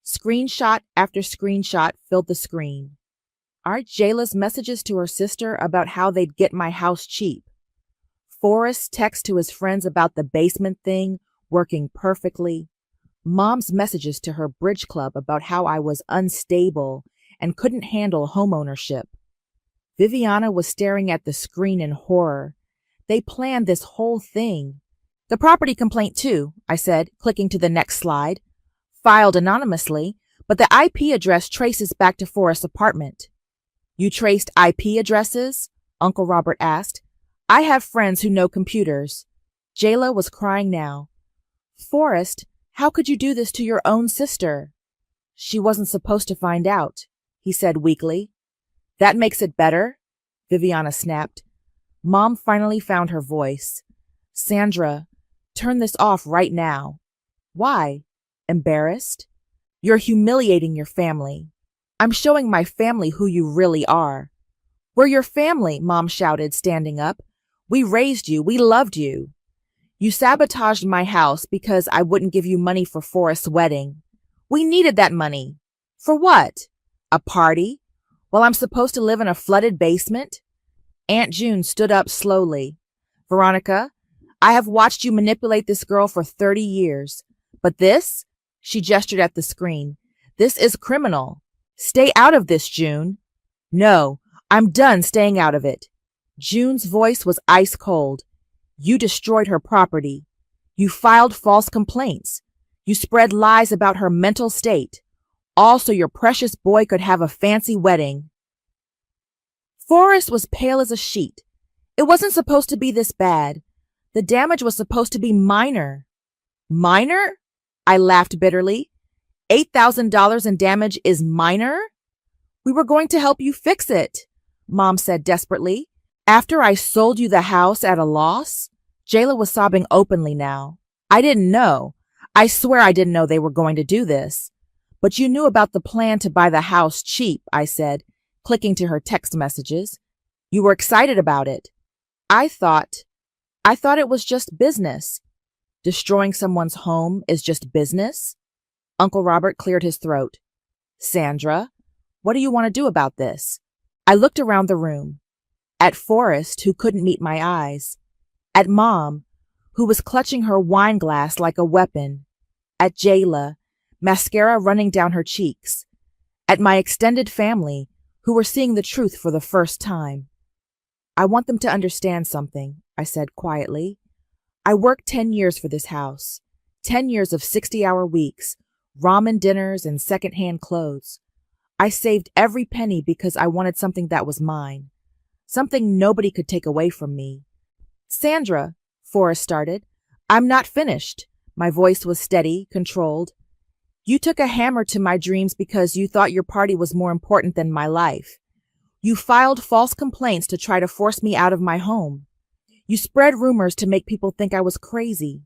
Screenshot after screenshot filled the screen. Aren't Jayla's messages to her sister about how they'd get my house cheap? Forrest's text to his friends about the basement thing working perfectly. Mom's messages to her bridge club about how I was unstable and couldn't handle homeownership. Viviana was staring at the screen in horror. They planned this whole thing. "The property complaint too," I said, clicking to the next slide. "Filed anonymously, but the IP address traces back to Forrest's apartment." "You traced IP addresses?" Uncle Robert asked. "I have friends who know computers." Jayla was crying now. "Forrest, how could you do this to your own sister?" "She wasn't supposed to find out," he said weakly. "That makes it better?" Viviana snapped. Mom finally found her voice. "Sandra, turn this off right now." "Why? Embarrassed?" "You're humiliating your family." "I'm showing my family who you really are." "We're your family," Mom shouted, standing up. "We raised you. We loved you. You sabotaged my house because I wouldn't give you money for Forrest's wedding. We needed that money. For what? A party? While I'm supposed to live in a flooded basement? Aunt June stood up slowly. Veronica, I have watched you manipulate this girl for 30 years. But this? She gestured at the screen. This is criminal. Stay out of this, June. No, I'm done staying out of it. June's voice was ice cold. You destroyed her property. You filed false complaints. You spread lies about her mental state. All so your precious boy could have a fancy wedding. Forrest was pale as a sheet. It wasn't supposed to be this bad. The damage was supposed to be minor. Minor? I laughed bitterly. $8,000 in damage is minor? We were going to help you fix it, Mom said desperately. After I sold you the house at a loss? Jayla was sobbing openly now. I didn't know. I swear I didn't know they were going to do this. But you knew about the plan to buy the house cheap, I said, clicking to her text messages. You were excited about it. I thought it was just business. Destroying someone's home is just business? Uncle Robert cleared his throat. Sandra, what do you want to do about this? I looked around the room. At Forrest, who couldn't meet my eyes. At Mom, who was clutching her wine glass like a weapon. At Jayla, mascara running down her cheeks. At my extended family, who were seeing the truth for the first time. I want them to understand something, I said quietly. I worked 10 years for this house. 10 years of 60-hour weeks, ramen dinners, and second-hand clothes. I saved every penny because I wanted something that was mine. Something nobody could take away from me. Sandra, Forrest started. I'm not finished. My voice was steady, controlled. You took a hammer to my dreams because you thought your party was more important than my life. You filed false complaints to try to force me out of my home. You spread rumors to make people think I was crazy.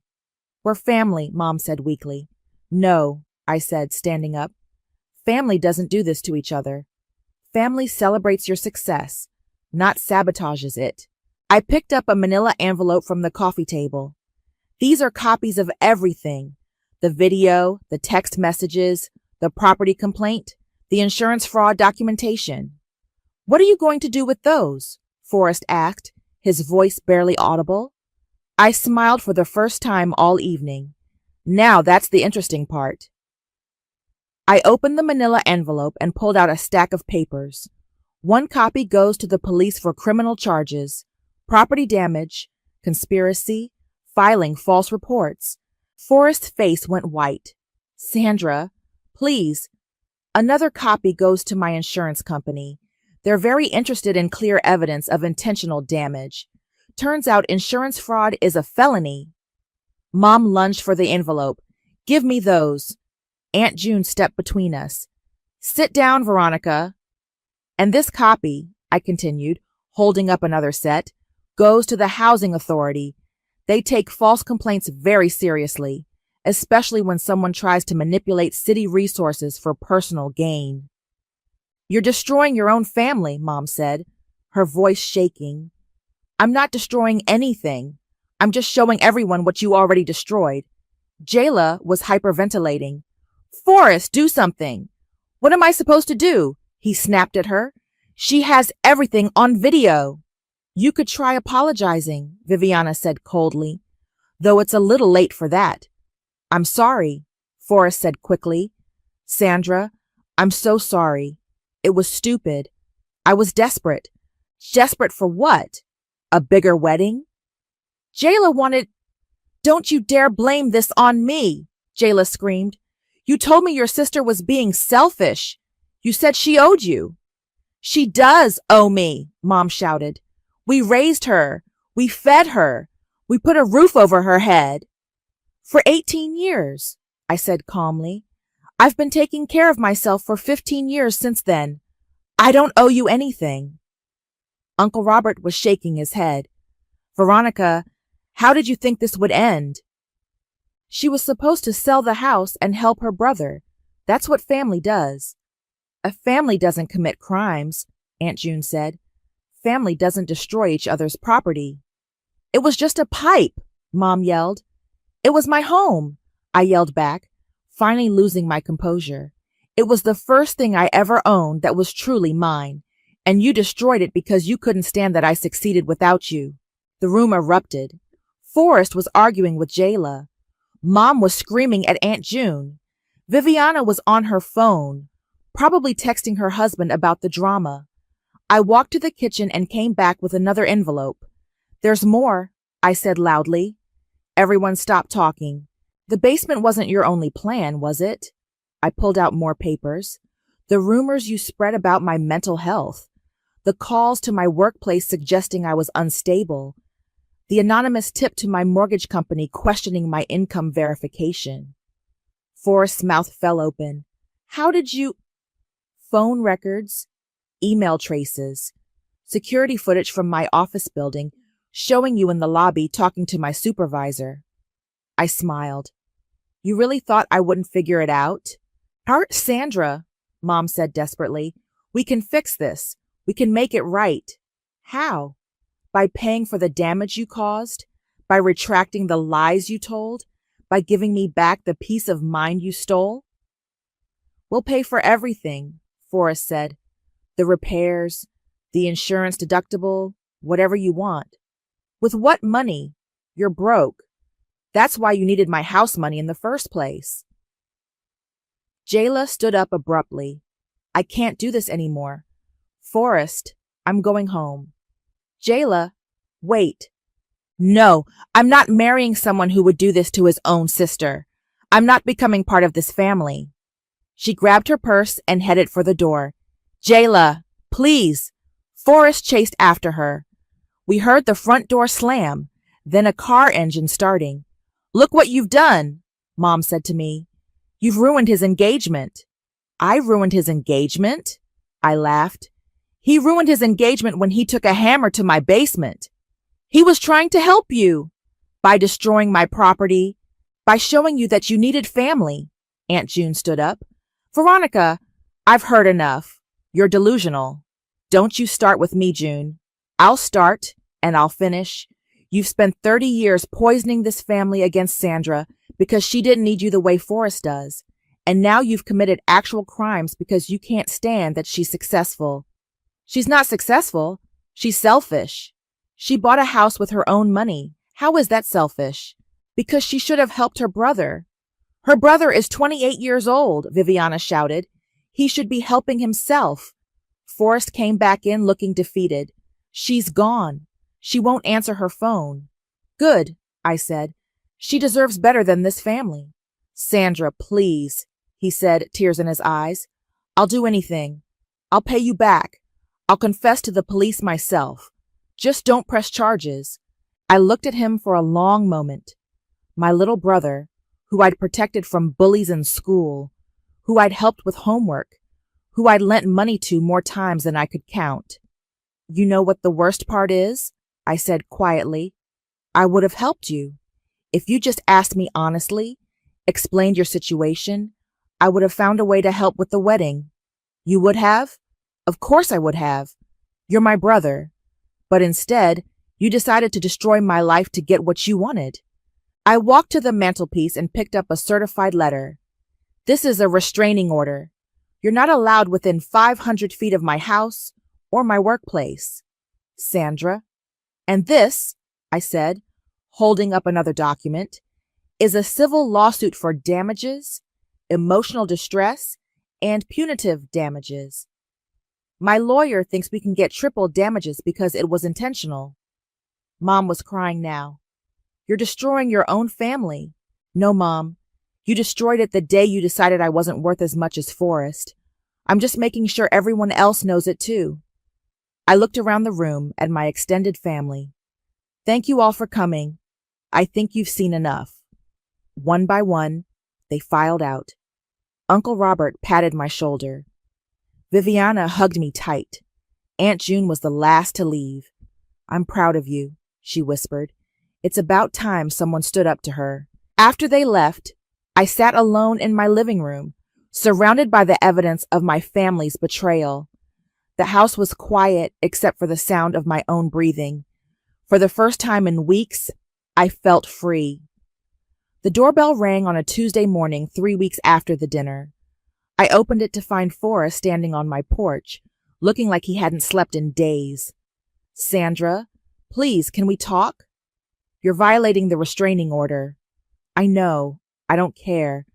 We're family, Mom said weakly. No, I said, standing up. Family doesn't do this to each other. Family celebrates your success, not sabotages it. I picked up a manila envelope from the coffee table. These are copies of everything. The video, the text messages, the property complaint, the insurance fraud documentation. What are you going to do with those? Forrest asked, his voice barely audible. I smiled for the first time all evening. Now that's the interesting part. I opened the manila envelope and pulled out a stack of papers. One copy goes to the police for criminal charges, property damage, conspiracy, filing false reports. Forrest's face went white. Sandra, please. Another copy goes to my insurance company. They're very interested in clear evidence of intentional damage. Turns out insurance fraud is a felony. Mom lunged for the envelope. Give me those. Aunt June stepped between us. Sit down, Veronica. And this copy, I continued, holding up another set, goes to the housing authority. They take false complaints very seriously, especially when someone tries to manipulate city resources for personal gain. You're destroying your own family, Mom said, her voice shaking. I'm not destroying anything. I'm just showing everyone what you already destroyed. Jayla was hyperventilating. Forrest, do something. What am I supposed to do? He snapped at her. She has everything on video. You could try apologizing, Viviana said coldly, though it's a little late for that. I'm sorry, Forrest said quickly. Sandra, I'm so sorry. It was stupid. I was desperate. Desperate for what? A bigger wedding? Jayla wanted... Don't you dare blame this on me, Jayla screamed. You told me your sister was being selfish. You said she owed you. She does owe me, Mom shouted. We raised her. We fed her. We put a roof over her head. For 18 years, I said calmly. I've been taking care of myself for 15 years since then. I don't owe you anything. Uncle Robert was shaking his head. Veronica, how did you think this would end? She was supposed to sell the house and help her brother. That's what family does. A family doesn't commit crimes, Aunt June said. Family doesn't destroy each other's property. It was just a pipe, Mom yelled. It was my home, I yelled back. finally losing my composure. It was the first thing I ever owned that was truly mine, and you destroyed it because you couldn't stand that I succeeded without you. The room erupted. Forrest was arguing with Jayla. Mom was screaming at Aunt June. Viviana was on her phone, probably texting her husband about the drama. I walked to the kitchen and came back with another envelope. "There's more," I said loudly. Everyone stopped talking. "The basement wasn't your only plan, was it?" I pulled out more papers. "The rumors you spread about my mental health. The calls to my workplace suggesting I was unstable. The anonymous tip to my mortgage company questioning my income verification." Forrest's mouth fell open. "How did you—" "Phone records, email traces, security footage from my office building showing you in the lobby talking to my supervisor." I smiled. "You really thought I wouldn't figure it out?" Sandra," Mom said desperately, "we can fix this. We can make it right." "How?" "By paying for the damage you caused, by retracting the lies you told, by giving me back the peace of mind you stole." "We'll pay for everything," Forrest said. "The repairs, the insurance deductible, whatever you want." "With what money? You're broke. That's why you needed my house money in the first place." Jayla stood up abruptly. "I can't do this anymore. Forrest, I'm going home." "Jayla, wait." "No, I'm not marrying someone who would do this to his own sister. I'm not becoming part of this family." She grabbed her purse and headed for the door. "Jayla, please." Forrest chased after her. We heard the front door slam, then a car engine starting. "Look what you've done," Mom said to me. "You've ruined his engagement." "I ruined his engagement?" I laughed. "He ruined his engagement when he took a hammer to my basement. He was trying to help you by destroying my property, by showing you that you needed family." Aunt June stood up. "Veronica, I've heard enough. You're delusional." "Don't you start with me, June. I'll start and I'll finish. You've spent 30 years poisoning this family against Sandra because she didn't need you the way Forrest does. And now you've committed actual crimes because you can't stand that she's successful." "She's not successful. She's selfish. She bought a house with her own money. How is that selfish?" "Because she should have helped her brother." "Her brother is 28 years old," Viviana shouted. "He should be helping himself." Forrest came back in looking defeated. "She's gone. She won't answer her phone." "Good," I said. "She deserves better than this family." "Sandra, please," he said, tears in his eyes. "I'll do anything. I'll pay you back. I'll confess to the police myself. Just don't press charges." I looked at him for a long moment. My little brother, who I'd protected from bullies in school, who I'd helped with homework, who I'd lent money to more times than I could count. "You know what the worst part is?" I said quietly. "I would have helped you. If you just asked me honestly, explained your situation, I would have found a way to help with the wedding." "You would have?" "Of course I would have. You're my brother. But instead, you decided to destroy my life to get what you wanted." I walked to the mantelpiece and picked up a certified letter. "This is a restraining order. You're not allowed within 500 feet of my house or my workplace. Sandra." "And this," I said, holding up another document, "is a civil lawsuit for damages, emotional distress, and punitive damages. My lawyer thinks we can get triple damages because it was intentional." Mom was crying now. "You're destroying your own family." "No, Mom. You destroyed it the day you decided I wasn't worth as much as Forrest. I'm just making sure everyone else knows it too." I looked around the room at my extended family. "Thank you all for coming. I think you've seen enough." One by one, they filed out. Uncle Robert patted my shoulder. Viviana hugged me tight. Aunt June was the last to leave. "I'm proud of you," she whispered. It's about time someone stood up to her. After they left, I sat alone in my living room, surrounded by the evidence of my family's betrayal. The house was quiet except for the sound of my own breathing. For the first time in weeks, I felt free. The doorbell rang on a Tuesday morning 3 weeks after the dinner. I opened it to find Forrest standing on my porch, looking like he hadn't slept in days. "Sandra, please, can we talk?" "You're violating the restraining order." "I know. I don't care.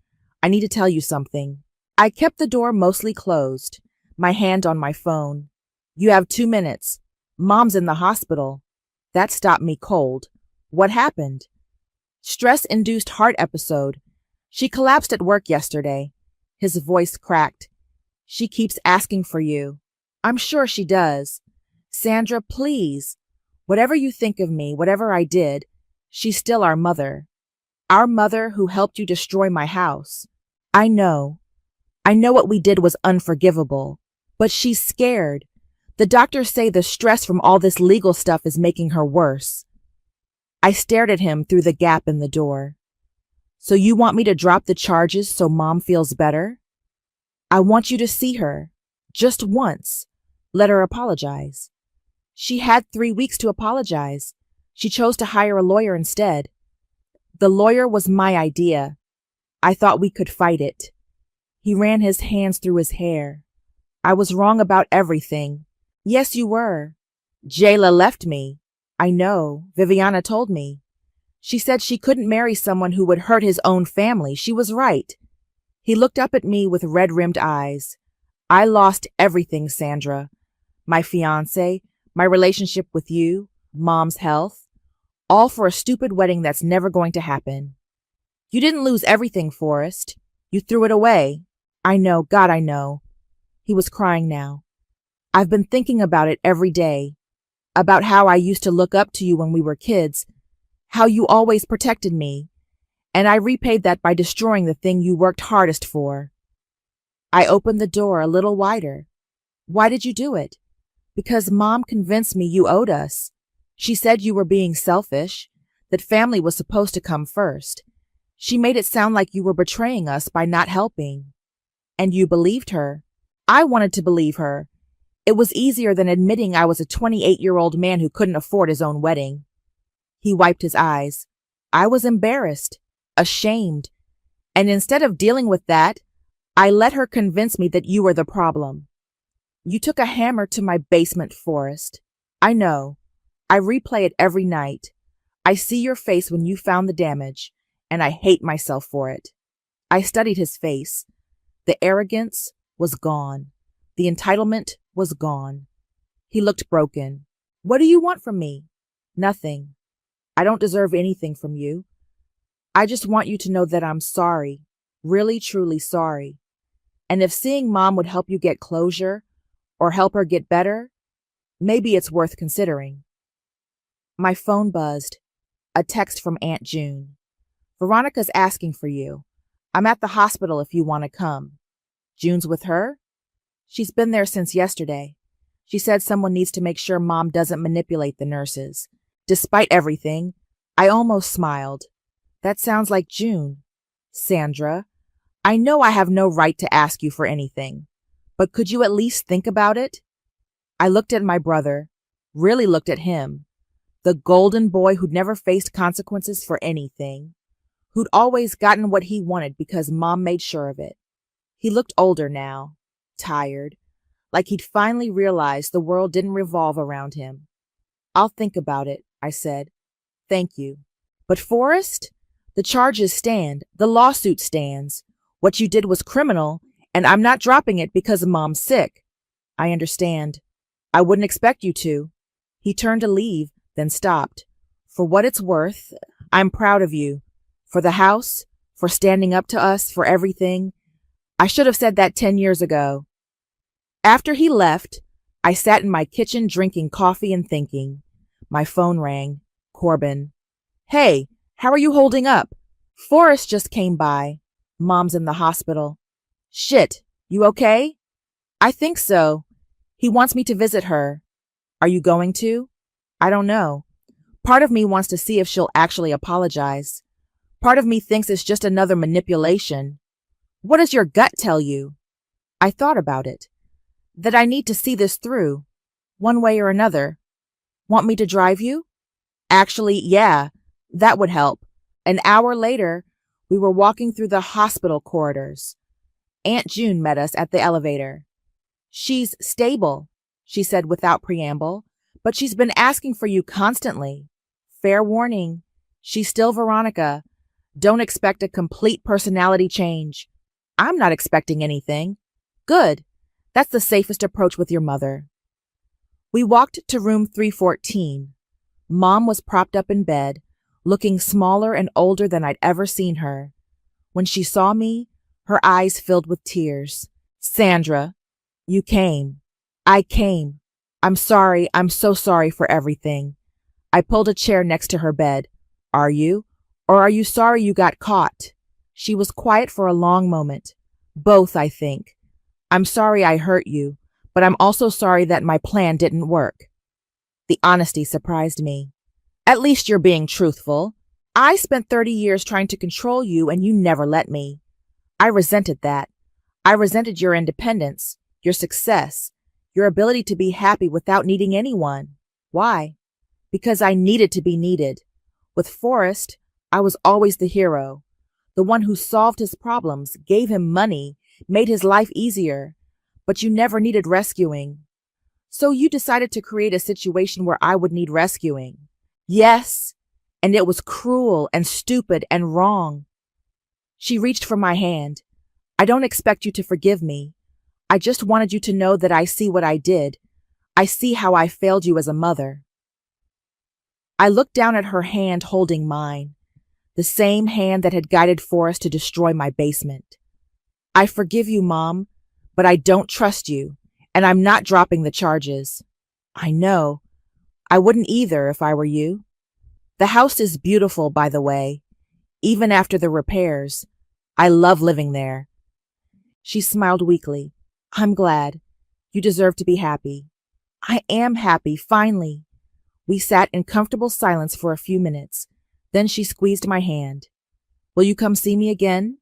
I need to tell you something." I kept the door mostly closed, my hand on my phone. "You have 2 minutes. Mom's in the hospital." That stopped me cold. "What happened?" "Stress-induced heart episode. She collapsed at work yesterday." His voice cracked. "She keeps asking for you." "I'm sure she does." "Sandra, please. Whatever you think of me, whatever I did, she's still our mother. Our mother who helped you destroy my house. I know. I know what we did was unforgivable. But she's scared. The doctors say the stress from all this legal stuff is making her worse." I stared at him through the gap in the door. "So you want me to drop the charges so Mom feels better?" "I want you to see her. Just once. Let her apologize." "She had 3 weeks to apologize. She chose to hire a lawyer instead." "The lawyer was my idea. I thought we could fight it." He ran his hands through his hair. "I was wrong about everything." "Yes, you were." "Jayla left me." "I know. Viviana told me. She said she couldn't marry someone who would hurt his own family. She was right." He looked up at me with red-rimmed eyes. "I lost everything, Sandra. My fiancé, my relationship with you, Mom's health, all for a stupid wedding that's never going to happen." "You didn't lose everything, Forrest. You threw it away." "I know, God, I know." He was crying now. "I've been thinking about it every day, about how I used to look up to you when we were kids, how you always protected me, and I repaid that by destroying the thing you worked hardest for." I opened the door a little wider. "Why did you do it?" "Because Mom convinced me you owed us. She said you were being selfish, that family was supposed to come first. She made it sound like you were betraying us by not helping. And you believed her. I wanted to believe her. It was easier than admitting I was a 28-year-old man who couldn't afford his own wedding." He wiped his eyes. "I was embarrassed, ashamed. And instead of dealing with that, I let her convince me that you were the problem." "You took a hammer to my basement, Forrest." "I know. I replay it every night. I see your face when you found the damage, and I hate myself for it." I studied his face. The arrogance was gone. The entitlement was gone. He looked broken. "What do you want from me?" "Nothing. I don't deserve anything from you. I just want you to know that I'm sorry, really, truly sorry. And if seeing Mom would help you get closure or help her get better, maybe it's worth considering." My phone buzzed. A text from Aunt June. "Veronica's asking for you. I'm at the hospital if you want to come." "June's with her?" "She's been there since yesterday. She said someone needs to make sure Mom doesn't manipulate the nurses." Despite everything, I almost smiled. That sounds like June. "Sandra, I know I have no right to ask you for anything, but could you at least think about it?" I looked at my brother, really looked at him, the golden boy who'd never faced consequences for anything, who'd always gotten what he wanted because Mom made sure of it. He looked older now, tired, like he'd finally realized the world didn't revolve around him. "I'll think about it," I said. "Thank you." "But Forrest, the charges stand. The lawsuit stands. What you did was criminal, and I'm not dropping it because Mom's sick." "I understand. I wouldn't expect you to." He turned to leave, then stopped. "For what it's worth, I'm proud of you. For the house, for standing up to us, for everything. I should have said that 10 years ago." After he left, I sat in my kitchen drinking coffee and thinking. My phone rang. Corbin. "Hey, how are you holding up? Forrest just came by. Mom's in the hospital." "Shit, you okay?" "I think so. He wants me to visit her." "Are you going to?" "I don't know. Part of me wants to see if she'll actually apologize. Part of me thinks it's just another manipulation. What does your gut tell you?" I thought about it. That I need to see this through, one way or another. "Want me to drive you?" "Actually, yeah, that would help. An hour later, We were walking through the hospital corridors. Aunt June met us at the elevator. "She's stable," she said without preamble, "but she's been asking for you constantly. Fair warning, she's still Veronica. Don't expect a complete personality change." "I'm not expecting anything." "Good. That's the safest approach with your mother." We walked to room 314. Mom was propped up in bed, looking smaller and older than I'd ever seen her. When she saw me, her eyes filled with tears. "Sandra, you came." "I came. I'm sorry. I'm so sorry for everything." I pulled a chair next to her bed. "Are you? Or are you sorry you got caught?" She was quiet for a long moment. "Both, I think. I'm sorry I hurt you, but I'm also sorry that my plan didn't work." The honesty surprised me. "At least you're being truthful. I spent 30 years trying to control you and you never let me. I resented that. I resented your independence, your success, your ability to be happy without needing anyone. Why? Because I needed to be needed. With Forrest, I was always the hero, the one who solved his problems, gave him money, made his life easier. But you never needed rescuing. So you decided to create a situation where I would need rescuing. Yes, and it was cruel and stupid and wrong." She reached for my hand. "I don't expect you to forgive me. I just wanted you to know that I see what I did. I see how I failed you as a mother." I looked down at her hand holding mine, the same hand that had guided Forrest to destroy my basement. "I forgive you, Mom, but I don't trust you, and I'm not dropping the charges." "I know. I wouldn't either if I were you. The house is beautiful, by the way, even after the repairs. I love living there." She smiled weakly. "I'm glad. You deserve to be happy." "I am happy, finally." We sat in comfortable silence for a few minutes. Then she squeezed my hand. "Will you come see me again?"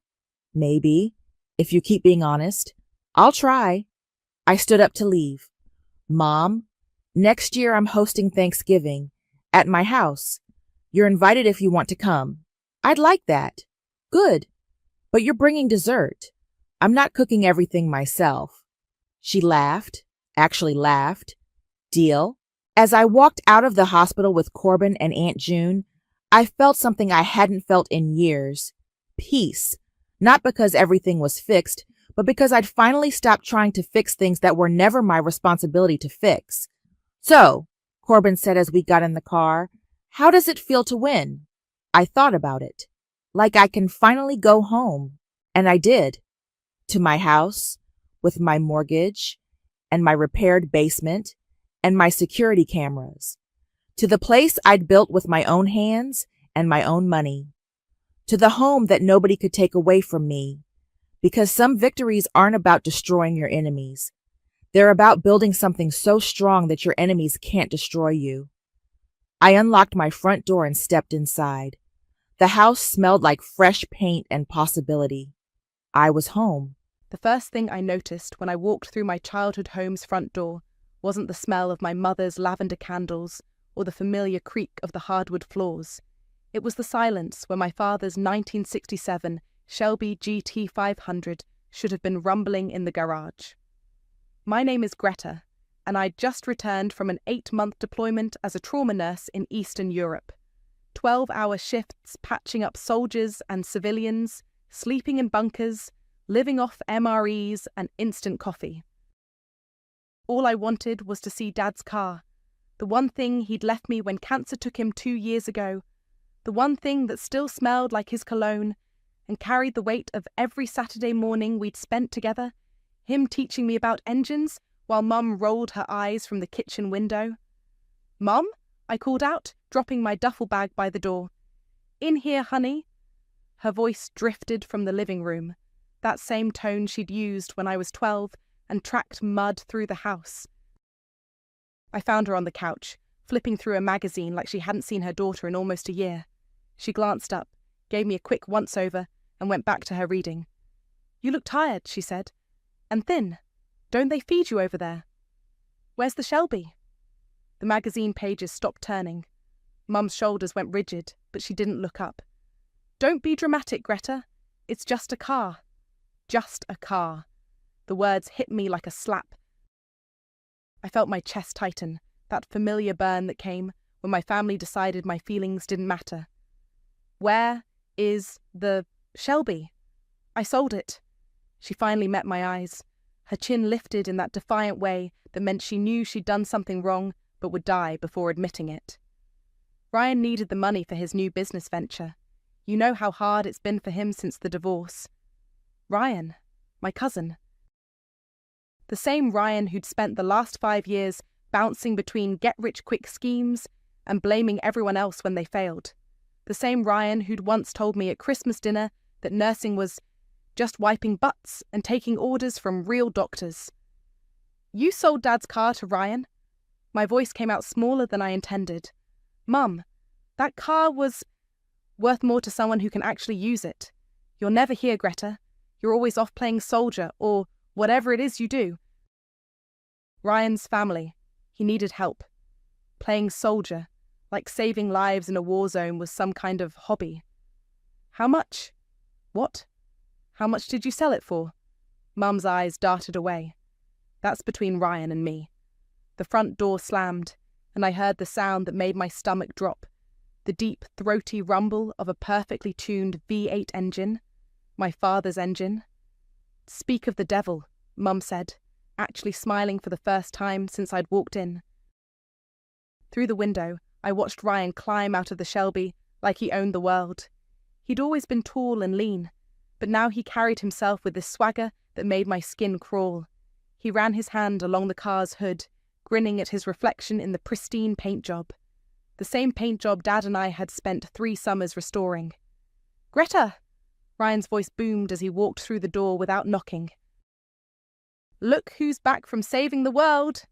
"Maybe, if you keep being honest." "I'll try." I stood up to leave. "Mom, next year I'm hosting Thanksgiving at my house. You're invited if you want to come." "I'd like that." "Good. But you're bringing dessert. I'm not cooking everything myself." She laughed, actually laughed. "Deal?" As I walked out of the hospital with Corbin and Aunt June, I felt something I hadn't felt in years. Peace. Not because everything was fixed, but because I'd finally stopped trying to fix things that were never my responsibility to fix. "So," Corbin said as we got in the car, "how does it feel to win?" I thought about it. Like I can finally go home. And I did. To my house, with my mortgage, and my repaired basement, and my security cameras. To the place I'd built with my own hands and my own money. To the home that nobody could take away from me. Because some victories aren't about destroying your enemies. They're about building something so strong that your enemies can't destroy you. I unlocked my front door and stepped inside. The house smelled like fresh paint and possibility. I was home. The first thing I noticed when I walked through my childhood home's front door wasn't the smell of my mother's lavender candles or the familiar creak of the hardwood floors. It was the silence where my father's 1967 Shelby GT 500 should have been rumbling in the garage. My name is Greta, and I'd just returned from an 8-month deployment as a trauma nurse in Eastern Europe. 12-hour shifts patching up soldiers and civilians, sleeping in bunkers, living off MREs and instant coffee. All I wanted was to see Dad's car, the one thing he'd left me when cancer took him 2 years ago, the one thing that still smelled like his cologne and carried the weight of every Saturday morning we'd spent together, him teaching me about engines while Mum rolled her eyes from the kitchen window. "Mum?" I called out, dropping my duffel bag by the door. "In here, honey." Her voice drifted from the living room, that same tone she'd used when I was 12 and tracked mud through the house. I found her on the couch, flipping through a magazine like she hadn't seen her daughter in almost a year. She glanced up, gave me a quick once-over, and went back to her reading. "You look tired," she said. "And thin. Don't they feed you over there?" "Where's the Shelby?" The magazine pages stopped turning. Mum's shoulders went rigid, but she didn't look up. "Don't be dramatic, Greta. It's just a car. Just a car. The words hit me like a slap. I felt my chest tighten, that familiar burn that came when my family decided my feelings didn't matter. Where is the Shelby? I sold it. She finally met my eyes. Her chin lifted in that defiant way that meant she knew she'd done something wrong but would die before admitting it. Ryan needed the money for his new business venture. You know how hard it's been for him since the divorce. Ryan, my cousin. The same Ryan who'd spent the last 5 years bouncing between get-rich-quick schemes and blaming everyone else when they failed. The same Ryan who'd once told me at Christmas dinner that nursing was just wiping butts and taking orders from real doctors. You sold Dad's car to Ryan? My voice came out smaller than I intended. Mum, that car was worth more to someone who can actually use it. You're never here, Greta. You're always off playing soldier or whatever it is you do. Ryan's family. He needed help. Playing soldier, like saving lives in a war zone, was some kind of hobby. How much? What? How much did you sell it for? Mum's eyes darted away. That's between Ryan and me. The front door slammed, and I heard the sound that made my stomach drop. The deep, throaty rumble of a perfectly tuned V8 engine. My father's engine. Speak of the devil, Mum said, actually smiling for the first time since I'd walked in. Through the window, I watched Ryan climb out of the Shelby like he owned the world. He'd always been tall and lean, but now he carried himself with this swagger that made my skin crawl. He ran his hand along the car's hood, grinning at his reflection in the pristine paint job. The same paint job Dad and I had spent 3 summers restoring. Greta! Ryan's voice boomed as he walked through the door without knocking. Look who's back from saving the world!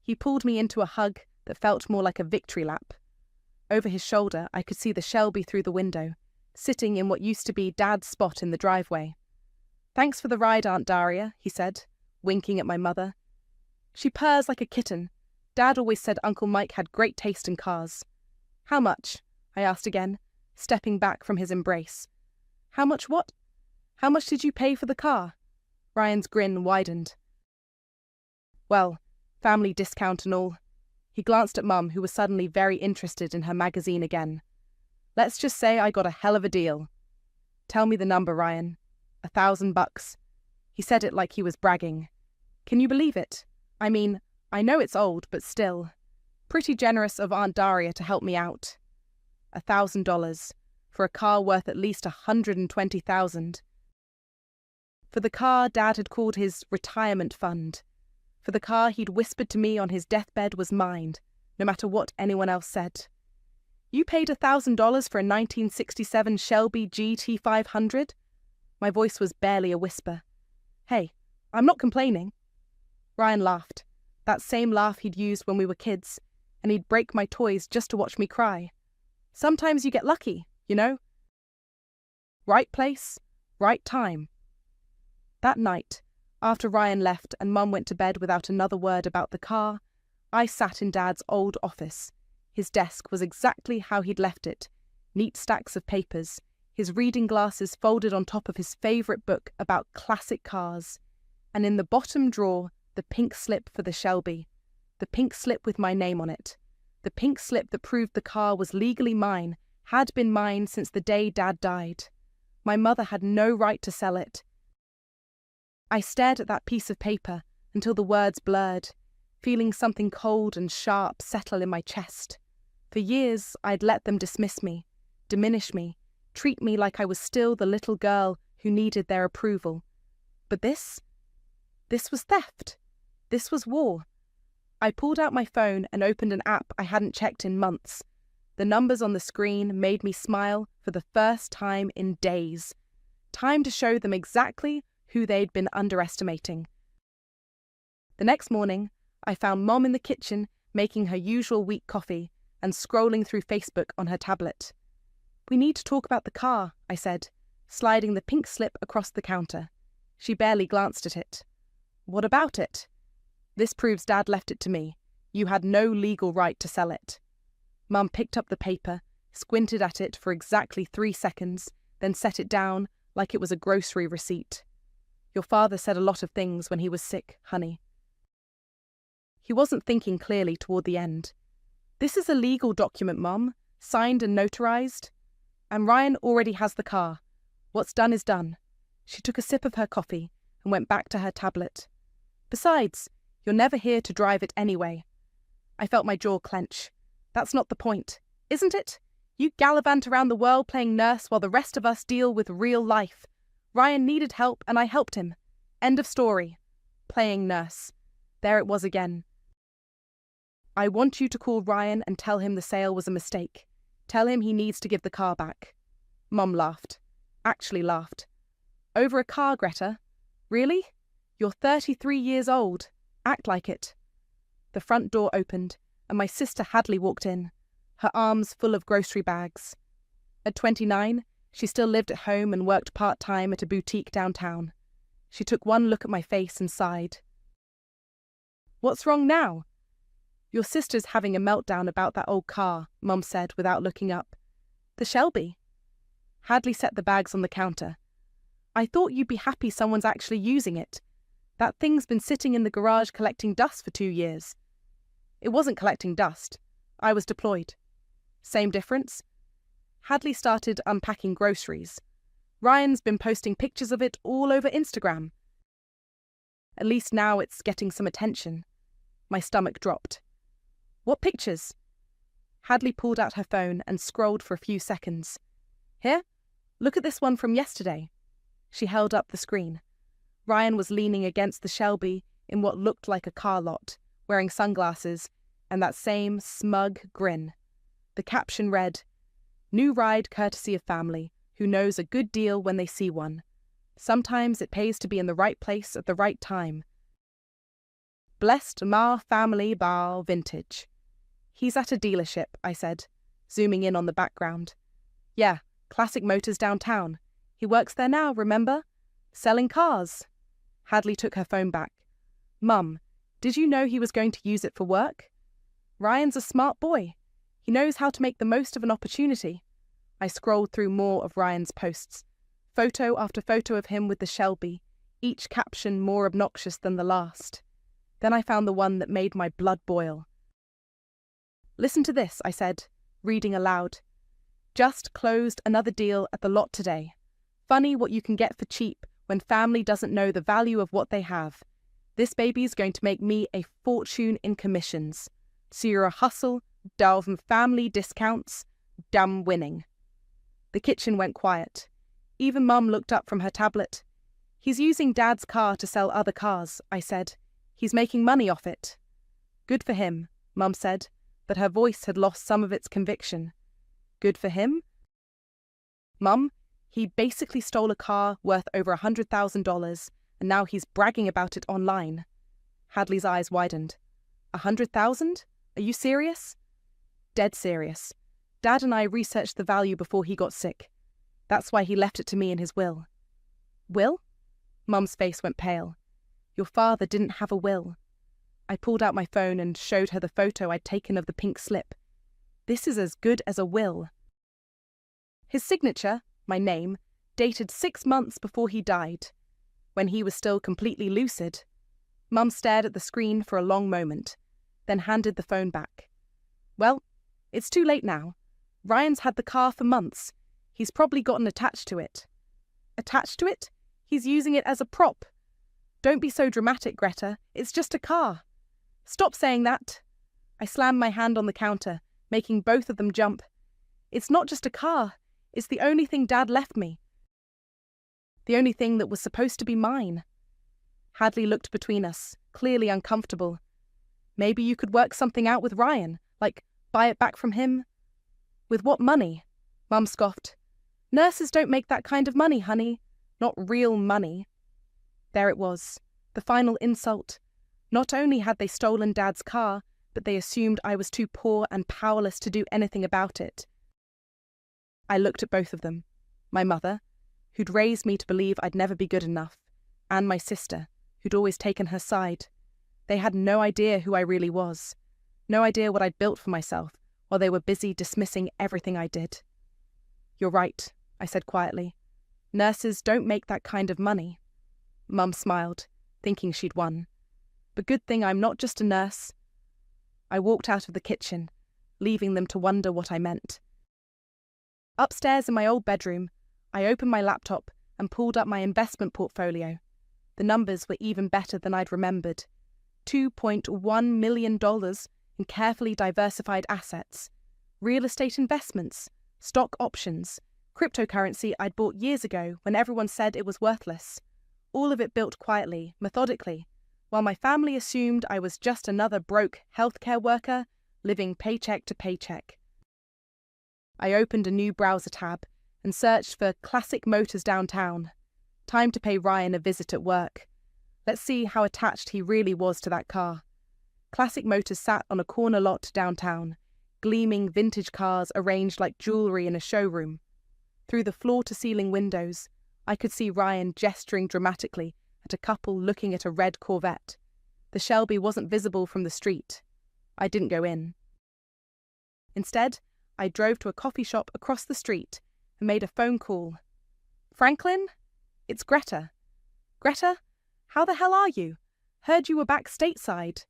He pulled me into a hug that felt more like a victory lap. Over his shoulder, I could see the Shelby through the window, sitting in what used to be Dad's spot in the driveway. Thanks for the ride, Aunt Daria, he said, winking at my mother. She purrs like a kitten. Dad always said Uncle Mike had great taste in cars. How much? I asked again, stepping back from his embrace. How much what? How much did you pay for the car? Ryan's grin widened. Well, family discount and all. He glanced at Mum, who was suddenly very interested in her magazine again. Let's just say I got a hell of a deal. Tell me the number, Ryan. $1,000. He said it like he was bragging. Can you believe it? I mean, I know it's old, but still. Pretty generous of Aunt Daria to help me out. $1,000 for a car worth at least $120,000. For the car Dad had called his retirement fund. For the car he'd whispered to me on his deathbed was mine, no matter what anyone else said. You paid $1,000 for a 1967 Shelby GT500? My voice was barely a whisper. Hey, I'm not complaining. Ryan laughed, that same laugh he'd used when we were kids, and he'd break my toys just to watch me cry. Sometimes you get lucky, you know? Right place, right time. That night, after Ryan left and Mum went to bed without another word about the car, I sat in Dad's old office. His desk was exactly how he'd left it, neat stacks of papers, his reading glasses folded on top of his favourite book about classic cars, and in the bottom drawer, the pink slip for the Shelby, the pink slip with my name on it, the pink slip that proved the car was legally mine, had been mine since the day Dad died. My mother had no right to sell it. I stared at that piece of paper until the words blurred, feeling something cold and sharp settle in my chest. For years, I'd let them dismiss me, diminish me, treat me like I was still the little girl who needed their approval. But this was theft. This was war. I pulled out my phone and opened an app I hadn't checked in months. The numbers on the screen made me smile for the first time in days. Time to show them exactly who they'd been underestimating. The next morning, I found Mom in the kitchen making her usual weak coffee and scrolling through Facebook on her tablet. We need to talk about the car, I said, sliding the pink slip across the counter. She barely glanced at it. What about it? This proves Dad left it to me. You had no legal right to sell it. Mum picked up the paper, squinted at it for exactly 3 seconds, then set it down, like it was a grocery receipt. Your father said a lot of things when he was sick, honey. He wasn't thinking clearly toward the end. This is a legal document, Mum, signed and notarized. And Ryan already has the car. What's done is done. She took a sip of her coffee and went back to her tablet. Besides, you're never here to drive it anyway. I felt my jaw clench. That's not the point, isn't it? You gallivant around the world playing nurse while the rest of us deal with real life. Ryan needed help and I helped him. End of story. Playing nurse. There it was again. I want you to call Ryan and tell him the sale was a mistake. Tell him he needs to give the car back. Mum laughed. Actually laughed. Over a car, Greta? Really? You're 33 years old. Act like it. The front door opened, and my sister Hadley walked in, her arms full of grocery bags. At 29, she still lived at home and worked part-time at a boutique downtown. She took one look at my face and sighed. What's wrong now? Your sister's having a meltdown about that old car, Mum said without looking up. The Shelby. Hadley set the bags on the counter. I thought you'd be happy someone's actually using it. That thing's been sitting in the garage collecting dust for 2 years. It wasn't collecting dust. I was deployed. Same difference? Hadley started unpacking groceries. Ryan's been posting pictures of it all over Instagram. At least now it's getting some attention. My stomach dropped. What pictures? Hadley pulled out her phone and scrolled for a few seconds. Here, look at this one from yesterday. She held up the screen. Ryan was leaning against the Shelby in what looked like a car lot, wearing sunglasses and that same smug grin. The caption read, "New ride courtesy of family, who knows a good deal when they see one. Sometimes it pays to be in the right place at the right time. Blessed Ma Family Bar Vintage." He's at a dealership, I said, zooming in on the background. Yeah, Classic Motors downtown. He works there now, remember? Selling cars. Hadley took her phone back. Mum, did you know he was going to use it for work? Ryan's a smart boy. He knows how to make the most of an opportunity. I scrolled through more of Ryan's posts. Photo after photo of him with the Shelby, each caption more obnoxious than the last. Then I found the one that made my blood boil. Listen to this, I said, reading aloud. Just closed another deal at the lot today. Funny what you can get for cheap when family doesn't know the value of what they have. This baby's going to make me a fortune in commissions. So you're a hustle, from family discounts, damn winning. The kitchen went quiet. Even Mum looked up from her tablet. He's using Dad's car to sell other cars, I said. He's making money off it. Good for him, Mum said, but her voice had lost some of its conviction. Good for him? Mum, he basically stole a car worth over $100,000, and now he's bragging about it online. Hadley's eyes widened. 100,000? Are you serious? Dead serious. Dad and I researched the value before he got sick. That's why he left it to me in his will. Will? Mum's face went pale. Your father didn't have a will. I pulled out my phone and showed her the photo I'd taken of the pink slip. This is as good as a will. His signature, my name, dated 6 months before he died, when he was still completely lucid. Mum stared at the screen for a long moment, then handed the phone back. Well, it's too late now. Ryan's had the car for months. He's probably gotten attached to it. Attached to it? He's using it as a prop. Don't be so dramatic, Greta. It's just a car. Stop saying that. I slammed my hand on the counter, making both of them jump. It's not just a car. It's the only thing Dad left me. The only thing that was supposed to be mine. Hadley looked between us, clearly uncomfortable. Maybe you could work something out with Ryan, like buy it back from him. With what money? Mum scoffed. Nurses don't make that kind of money, honey. Not real money. There it was, the final insult. Not only had they stolen Dad's car, but they assumed I was too poor and powerless to do anything about it. I looked at both of them. My mother, who'd raised me to believe I'd never be good enough, and my sister, who'd always taken her side. They had no idea who I really was, no idea what I'd built for myself, while they were busy dismissing everything I did. You're right, I said quietly. Nurses don't make that kind of money. Mum smiled, thinking she'd won. But good thing I'm not just a nurse. I walked out of the kitchen, leaving them to wonder what I meant. Upstairs in my old bedroom, I opened my laptop and pulled up my investment portfolio. The numbers were even better than I'd remembered. $2.1 million in carefully diversified assets, real estate investments, stock options, cryptocurrency I'd bought years ago when everyone said it was worthless. All of it built quietly, methodically, while my family assumed I was just another broke healthcare worker living paycheck to paycheck. I opened a new browser tab and searched for Classic Motors downtown. Time to pay Ryan a visit at work. Let's see how attached he really was to that car. Classic Motors sat on a corner lot downtown, gleaming vintage cars arranged like jewellery in a showroom. Through the floor-to-ceiling windows, I could see Ryan gesturing dramatically at a couple looking at a red Corvette. The Shelby wasn't visible from the street. I didn't go in. Instead, I drove to a coffee shop across the street and made a phone call. "Franklin? It's Greta." "Greta? How the hell are you? Heard you were back stateside."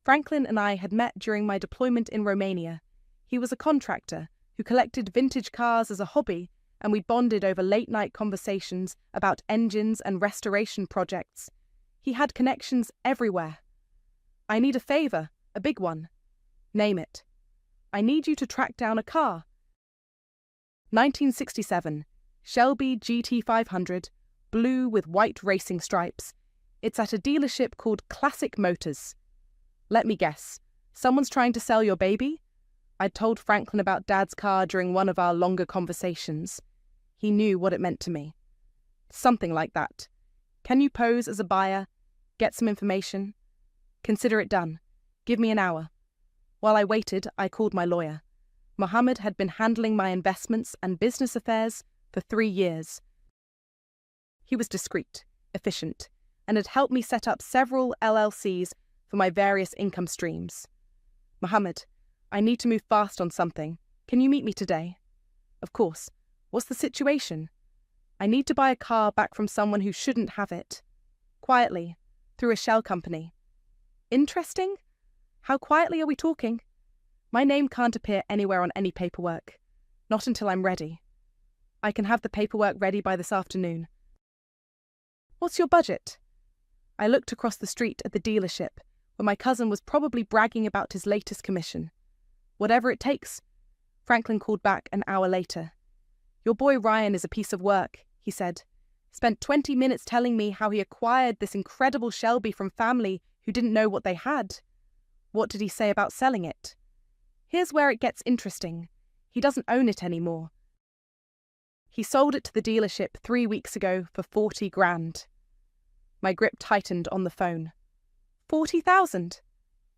Franklin and I had met during my deployment in Romania. He was a contractor who collected vintage cars as a hobby, and we bonded over late-night conversations about engines and restoration projects. He had connections everywhere. "I need a favour, a big one." "Name it." "I need you to track down a car." 1967, Shelby GT500, blue with white racing stripes. It's at a dealership called Classic Motors. Let me guess, someone's trying to sell your baby? I'd told Franklin about Dad's car during one of our longer conversations. He knew what it meant to me. "Something like that. Can you pose as a buyer? Get some information? Consider it done. Give me an hour." While I waited, I called my lawyer. Mohammed had been handling my investments and business affairs for 3 years. He was discreet, efficient, and had helped me set up several LLCs for my various income streams. "Mohammed, I need to move fast on something. Can you meet me today?" "Of course. What's the situation?" "I need to buy a car back from someone who shouldn't have it. Quietly, through a shell company." "Interesting. How quietly are we talking?" "My name can't appear anywhere on any paperwork. Not until I'm ready. I can have the paperwork ready by this afternoon." "What's your budget?" I looked across the street at the dealership, where my cousin was probably bragging about his latest commission. "Whatever it takes." Franklin called back an hour later. "Your boy Ryan is a piece of work," he said. "Spent 20 minutes telling me how he acquired this incredible Shelby from family who didn't know what they had." "What did he say about selling it?" "Here's where it gets interesting. He doesn't own it anymore. He sold it to the dealership 3 weeks ago for 40 grand. My grip tightened on the phone. 40,000?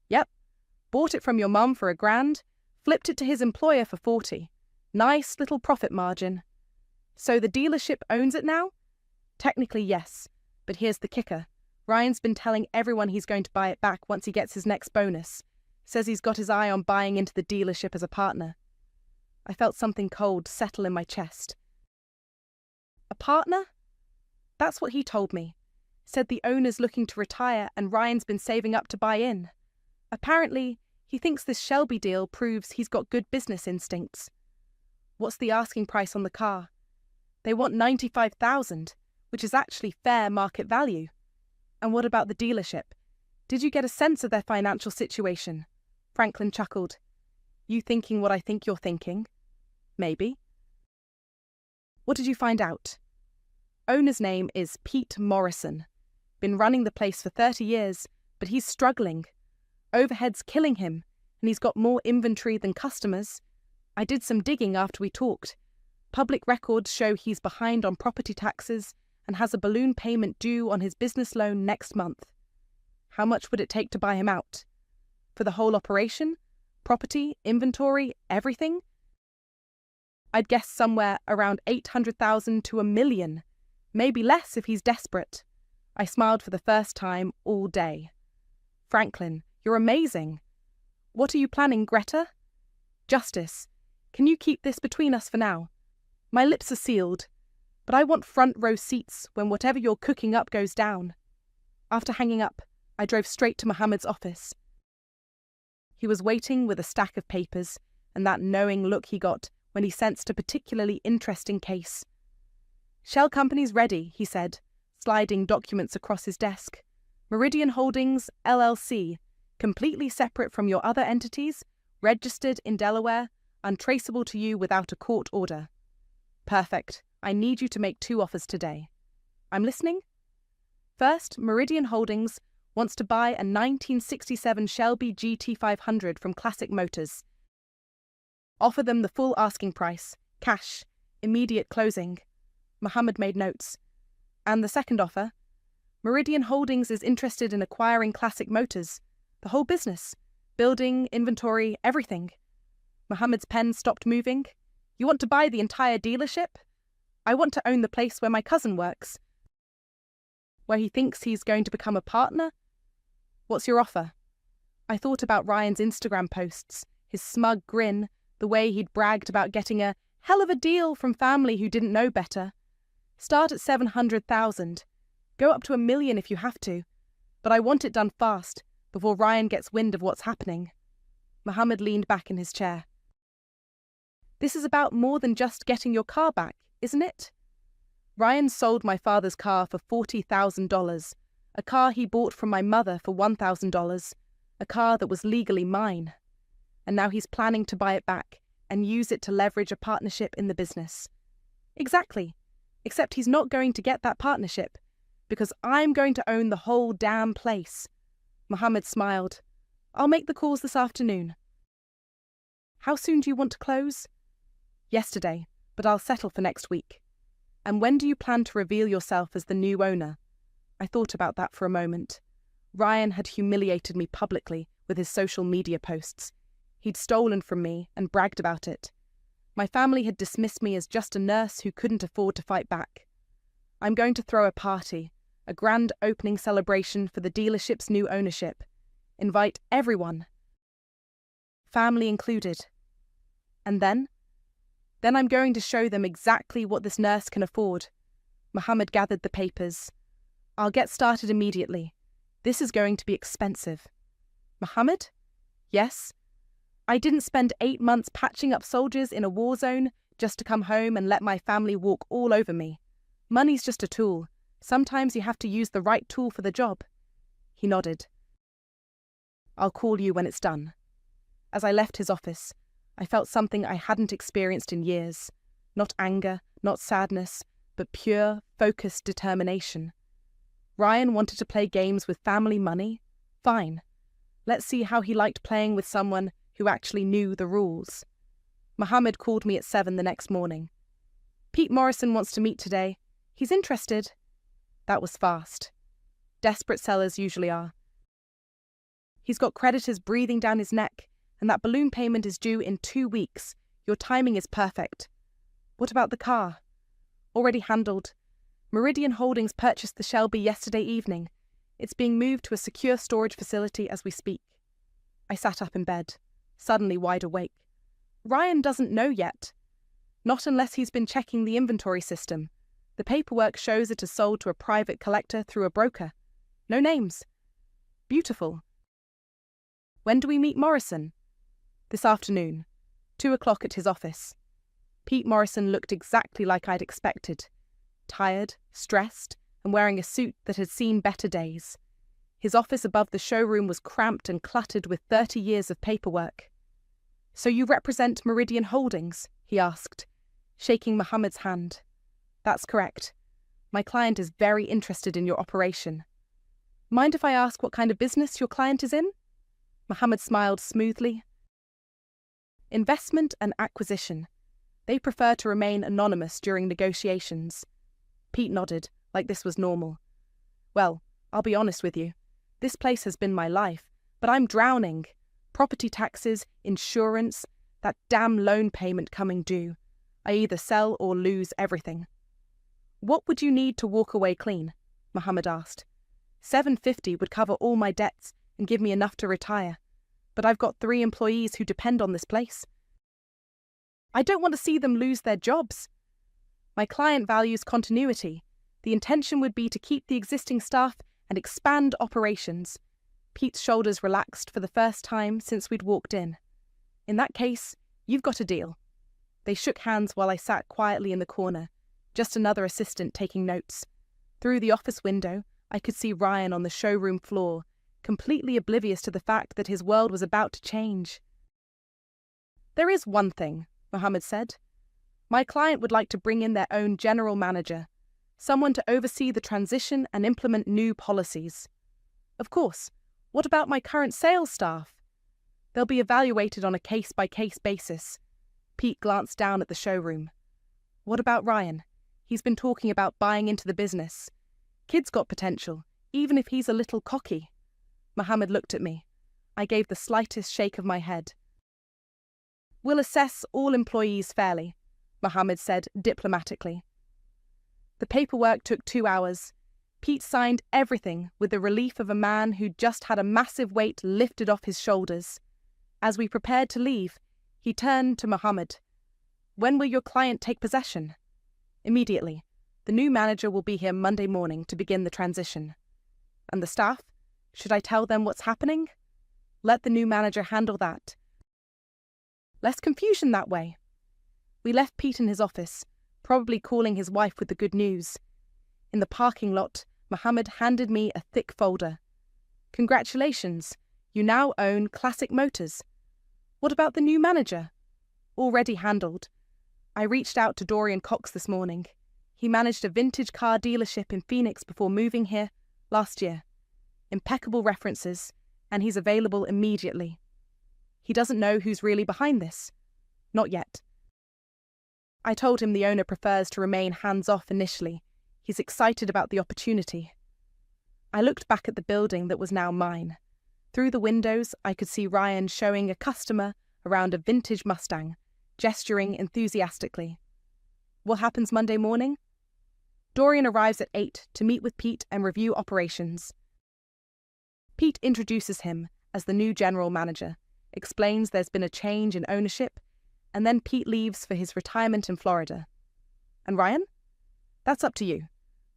Yep. Bought it from your mum for $1,000, flipped it to his employer for 40. Nice little profit margin. So the dealership owns it now? Technically, yes. But here's the kicker. Ryan's been telling everyone he's going to buy it back once he gets his next bonus. Says he's got his eye on buying into the dealership as a partner. I felt something cold settle in my chest. A partner? That's what he told me. Said the owner's looking to retire and Ryan's been saving up to buy in. Apparently, he thinks this Shelby deal proves he's got good business instincts. What's the asking price on the car? They want $95,000, which is actually fair market value. And what about the dealership? Did you get a sense of their financial situation? Franklin chuckled. You thinking what I think you're thinking? Maybe. What did you find out? Owner's name is Pete Morrison. Been running the place for 30 years, but he's struggling. Overhead's killing him, and he's got more inventory than customers. I did some digging after we talked. Public records show he's behind on property taxes and has a balloon payment due on his business loan next month. How much would it take to buy him out? For the whole operation? Property, inventory, everything? I'd guess somewhere around 800,000 to $1 million. Maybe less if he's desperate. I smiled for the first time all day. Franklin, you're amazing. What are you planning, Greta? Justice. Can you keep this between us for now? My lips are sealed. but I want front row seats when whatever you're cooking up goes down. After hanging up, I drove straight to Mohammed's office. He was waiting with a stack of papers and that knowing look he got when he sensed a particularly interesting case. "Shell company's ready," he said, sliding documents across his desk. "Meridian Holdings, LLC, completely separate from your other entities, registered in Delaware, untraceable to you without a court order. Perfect. I need you to make 2 offers today." "I'm listening." "First, Meridian Holdings wants to buy a 1967 Shelby GT500 from Classic Motors. Offer them the full asking price, cash, immediate closing." Mohammed made notes. "And the second offer? Meridian Holdings is interested in acquiring Classic Motors, the whole business, building, inventory, everything." Mohammed's pen stopped moving. "You want to buy the entire dealership? I want to own the place where my cousin works." "Where he thinks he's going to become a partner? What's your offer?" I thought about Ryan's Instagram posts, his smug grin, the way he'd bragged about getting a hell of a deal from family who didn't know better. "Start at 700,000. Go up to $1 million if you have to. But I want it done fast, before Ryan gets wind of what's happening." Mohammed leaned back in his chair. "This is about more than just getting your car back, isn't it? Ryan sold my father's car for $40,000, a car he bought from my mother for $1,000, a car that was legally mine. And now he's planning to buy it back and use it to leverage a partnership in the business." "Exactly. Except he's not going to get that partnership, because I'm going to own the whole damn place." Mohammed smiled. "I'll make the calls this afternoon." "How soon do you want to close?" "Yesterday, but I'll settle for next week." "And when do you plan to reveal yourself as the new owner?" I thought about that for a moment. Ryan had humiliated me publicly with his social media posts. He'd stolen from me and bragged about it. My family had dismissed me as just a nurse who couldn't afford to fight back. "I'm going to throw a party, a grand opening celebration for the dealership's new ownership. Invite everyone, family included. And then I'm going to show them exactly what this nurse can afford." Mohammed gathered the papers. "I'll get started immediately. This is going to be expensive." "Mohammed?" "Yes?" "I didn't spend 8 months patching up soldiers in a war zone just to come home and let my family walk all over me. Money's just a tool. Sometimes you have to use the right tool for the job." He nodded. "I'll call you when it's done." As I left his office, I felt something I hadn't experienced in years. Not anger, not sadness, but pure, focused determination. Ryan wanted to play games with family money? Fine. Let's see how he liked playing with someone who actually knew the rules. Mohammed called me at 7 the next morning. "Pete Morrison wants to meet today. He's interested." That was fast. Desperate sellers usually are. "He's got creditors breathing down his neck, and that balloon payment is due in 2 weeks. Your timing is perfect." "What about the car?" "Already handled. Meridian Holdings purchased the Shelby yesterday evening. It's being moved to a secure storage facility as we speak." I sat up in bed, suddenly wide awake. Ryan doesn't know yet. Not unless he's been checking the inventory system. The paperwork shows it is sold to a private collector through a broker. No names. Beautiful. "When do we meet Morrison?" "This afternoon. 2 o'clock at his office." Pete Morrison looked exactly like I'd expected. Tired, stressed, and wearing a suit that had seen better days. His office above the showroom was cramped and cluttered with 30 years of paperwork. "So you represent Meridian Holdings?" he asked, shaking Mohammed's hand. "That's correct. My client is very interested in your operation." "Mind if I ask what kind of business your client is in?" Mohammed smiled smoothly. "Investment and acquisition. They prefer to remain anonymous during negotiations." Pete nodded, like this was normal. "Well, I'll be honest with you. This place has been my life, but I'm drowning. Property taxes, insurance, that damn loan payment coming due. I either sell or lose everything." "What would you need to walk away clean?" Mohammed asked. $750 would cover all my debts and give me enough to retire. But I've got 3 employees who depend on this place. I don't want to see them lose their jobs." My client values continuity. The intention would be to keep the existing staff and expand operations. Pete's shoulders relaxed for the first time since we'd walked in. In that case, you've got a deal. They shook hands while I sat quietly in the corner, just another assistant taking notes. Through the office window, I could see Ryan on the showroom floor, completely oblivious to the fact that his world was about to change. "There is one thing," Mohammed said. "My client would like to bring in their own general manager, someone to oversee the transition and implement new policies. Of course, what about my current sales staff? They'll be evaluated on a case-by-case basis." Pete glanced down at the showroom. "What about Ryan? He's been talking about buying into the business. Kid's got potential, even if he's a little cocky." Mohammed looked at me. I gave the slightest shake of my head. "We'll assess all employees fairly," Mohammed said diplomatically. The paperwork took 2 hours. Pete signed everything with the relief of a man who'd just had a massive weight lifted off his shoulders. As we prepared to leave, he turned to Mohammed. "When will your client take possession?" "Immediately. The new manager will be here Monday morning to begin the transition." "And the staff? Should I tell them what's happening?" "Let the new manager handle that. Less confusion that way." We left Pete in his office, probably calling his wife with the good news. In the parking lot, Mohammed handed me a thick folder. "Congratulations, you now own Classic Motors." "What about the new manager?" "Already handled. I reached out to Dorian Cox this morning. He managed a vintage car dealership in Phoenix before moving here last year. Impeccable references, and he's available immediately. He doesn't know who's really behind this. Not yet. I told him the owner prefers to remain hands-off initially. He's excited about the opportunity." I looked back at the building that was now mine. Through the windows, I could see Ryan showing a customer around a vintage Mustang, gesturing enthusiastically. "What happens Monday morning?" "Dorian arrives at 8 to meet with Pete and review operations. Pete introduces him as the new general manager, explains there's been a change in ownership, and then Pete leaves for his retirement in Florida." "And Ryan?" "That's up to you.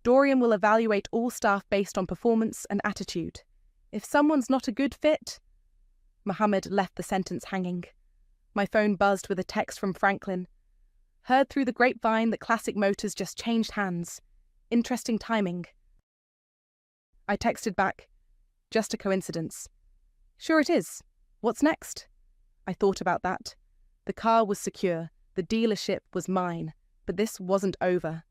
Dorian will evaluate all staff based on performance and attitude. If someone's not a good fit..." Mohammed left the sentence hanging. My phone buzzed with a text from Franklin. "Heard through the grapevine that Classic Motors just changed hands. Interesting timing." I texted back, "Just a coincidence." "Sure it is. What's next?" I thought about that. The car was secure, the dealership was mine, but this wasn't over.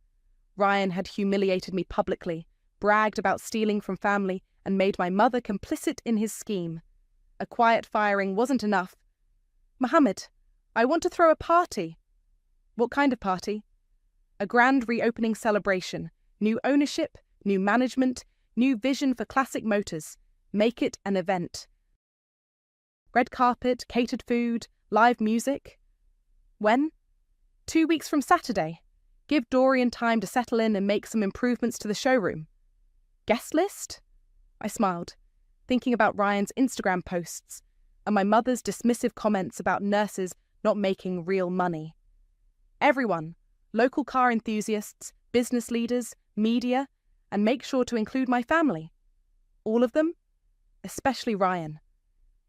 Ryan had humiliated me publicly, bragged about stealing from family, and made my mother complicit in his scheme. A quiet firing wasn't enough. "Mohammed, I want to throw a party." "What kind of party?" "A grand reopening celebration. New ownership, new management, new vision for Classic Motors. Make it an event. Red carpet, catered food, live music." "When?" 2 weeks from Saturday. Give Dorian time to settle in and make some improvements to the showroom." "Guest list?" I smiled, thinking about Ryan's Instagram posts and my mother's dismissive comments about nurses not making real money. "Everyone, local car enthusiasts, business leaders, media, and make sure to include my family." "All of them?" "Especially Ryan.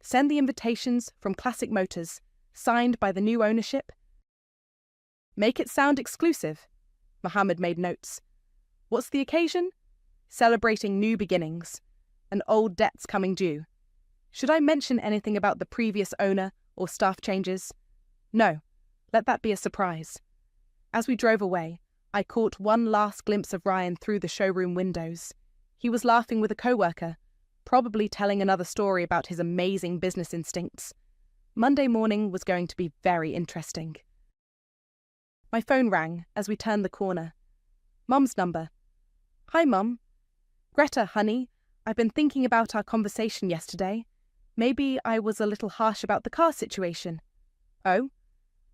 Send the invitations from Classic Motors, signed by the new ownership." "Make it sound exclusive." Mohammed made notes. "What's the occasion?" "Celebrating new beginnings, and old debts coming due." "Should I mention anything about the previous owner or staff changes?" "No, let that be a surprise." As we drove away, I caught one last glimpse of Ryan through the showroom windows. He was laughing with a coworker, probably telling another story about his amazing business instincts. Monday morning was going to be very interesting. My phone rang as we turned the corner. Mum's number. "Hi, Mum." "Greta, honey, I've been thinking about our conversation yesterday. Maybe I was a little harsh about the car situation." "Oh?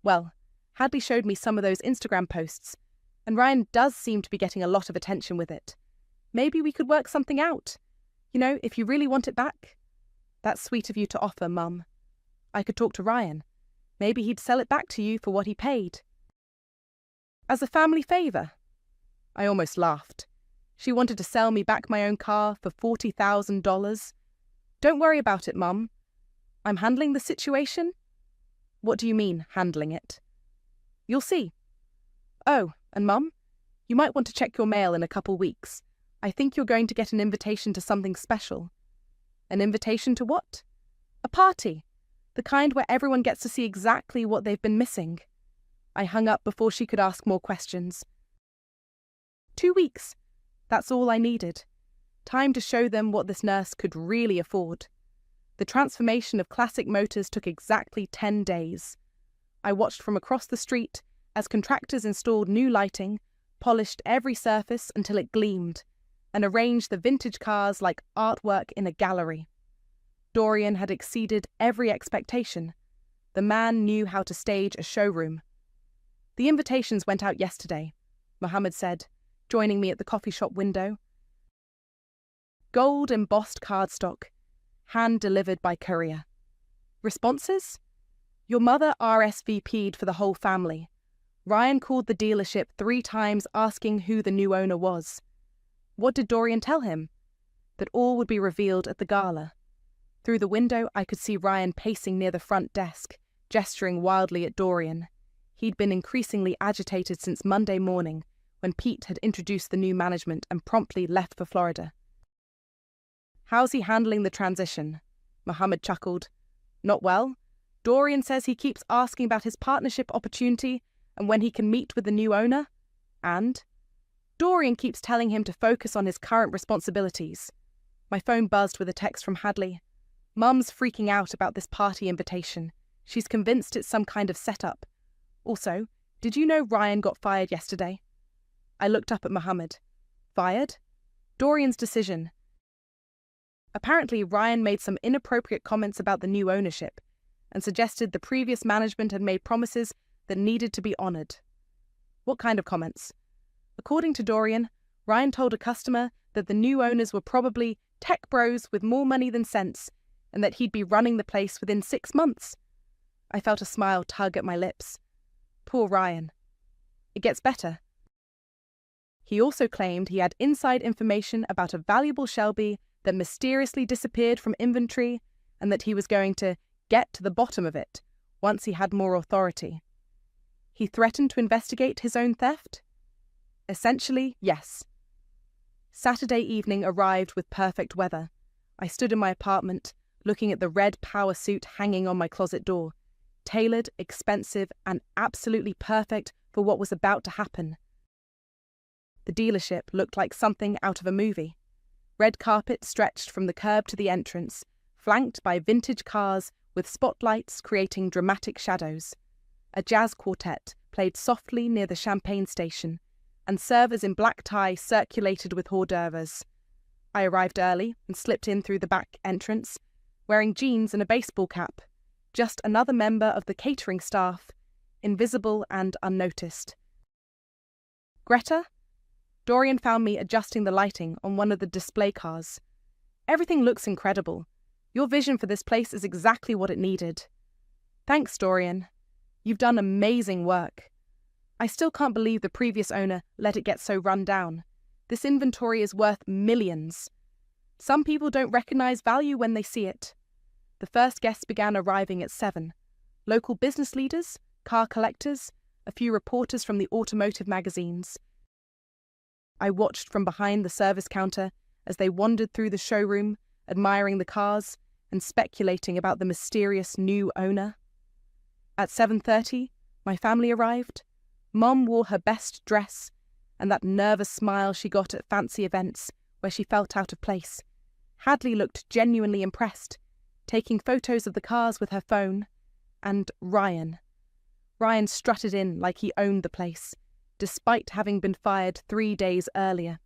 Well, Hadley showed me some of those Instagram posts, and Ryan does seem to be getting a lot of attention with it. Maybe we could work something out. You know, if you really want it back." "That's sweet of you to offer, Mum. I could talk to Ryan. Maybe he'd sell it back to you for what he paid." As a family favour. I almost laughed. She wanted to sell me back my own car for $40,000. Don't worry about it, Mum. I'm handling the situation. What do you mean, handling it? You'll see. Oh, and Mum, you might want to check your mail in a couple weeks. I think you're going to get an invitation to something special. An invitation to what? A party. The kind where everyone gets to see exactly what they've been missing. I hung up before she could ask more questions. 2 weeks. That's all I needed. Time to show them what this nurse could really afford. The transformation of classic motors took exactly 10 days. I watched from across the street as contractors installed new lighting, polished every surface until it gleamed, and arranged the vintage cars like artwork in a gallery. Dorian had exceeded every expectation. The man knew how to stage a showroom. The invitations went out yesterday, Mohammed said, joining me at the coffee shop window. Gold embossed cardstock, hand-delivered by courier. Responses? Your mother RSVP'd for the whole family. Ryan called the dealership 3 times asking who the new owner was. What did Dorian tell him? That all would be revealed at the gala. Through the window, I could see Ryan pacing near the front desk, gesturing wildly at Dorian. He'd been increasingly agitated since Monday morning, when Pete had introduced the new management and promptly left for Florida. How's he handling the transition? Mohammed chuckled. Not well. Dorian says he keeps asking about his partnership opportunity and when he can meet with the new owner. And Dorian keeps telling him to focus on his current responsibilities. My phone buzzed with a text from Hadley. Mum's freaking out about this party invitation. She's convinced it's some kind of setup. Also, did you know Ryan got fired yesterday? I looked up at Mohammed. Fired? Dorian's decision. Apparently, Ryan made some inappropriate comments about the new ownership and suggested the previous management had made promises that needed to be honoured. What kind of comments? According to Dorian, Ryan told a customer that the new owners were probably tech bros with more money than sense and that he'd be running the place within 6 months. I felt a smile tug at my lips. Poor Ryan. It gets better. He also claimed he had inside information about a valuable Shelby that mysteriously disappeared from inventory and that he was going to get to the bottom of it once he had more authority. He threatened to investigate his own theft? Essentially, yes. Saturday evening arrived with perfect weather. I stood in my apartment, looking at the red power suit hanging on my closet door, tailored, expensive, and absolutely perfect for what was about to happen. The dealership looked like something out of a movie. Red carpet stretched from the curb to the entrance, flanked by vintage cars with spotlights creating dramatic shadows. A jazz quartet played softly near the champagne station, and servers in black tie circulated with hors d'oeuvres. I arrived early and slipped in through the back entrance, wearing jeans and a baseball cap, just another member of the catering staff, invisible and unnoticed. Greta? Dorian found me adjusting the lighting on one of the display cars. Everything looks incredible. Your vision for this place is exactly what it needed. Thanks, Dorian. You've done amazing work. I still can't believe the previous owner let it get so run down. This inventory is worth millions. Some people don't recognize value when they see it. The first guests began arriving at 7. Local business leaders, car collectors, a few reporters from the automotive magazines. I watched from behind the service counter as they wandered through the showroom, admiring the cars and speculating about the mysterious new owner. At 7:30, my family arrived. Mum wore her best dress and that nervous smile she got at fancy events where she felt out of place. Hadley looked genuinely impressed, taking photos of the cars with her phone. And Ryan. Ryan strutted in like he owned the place, despite having been fired 3 days earlier.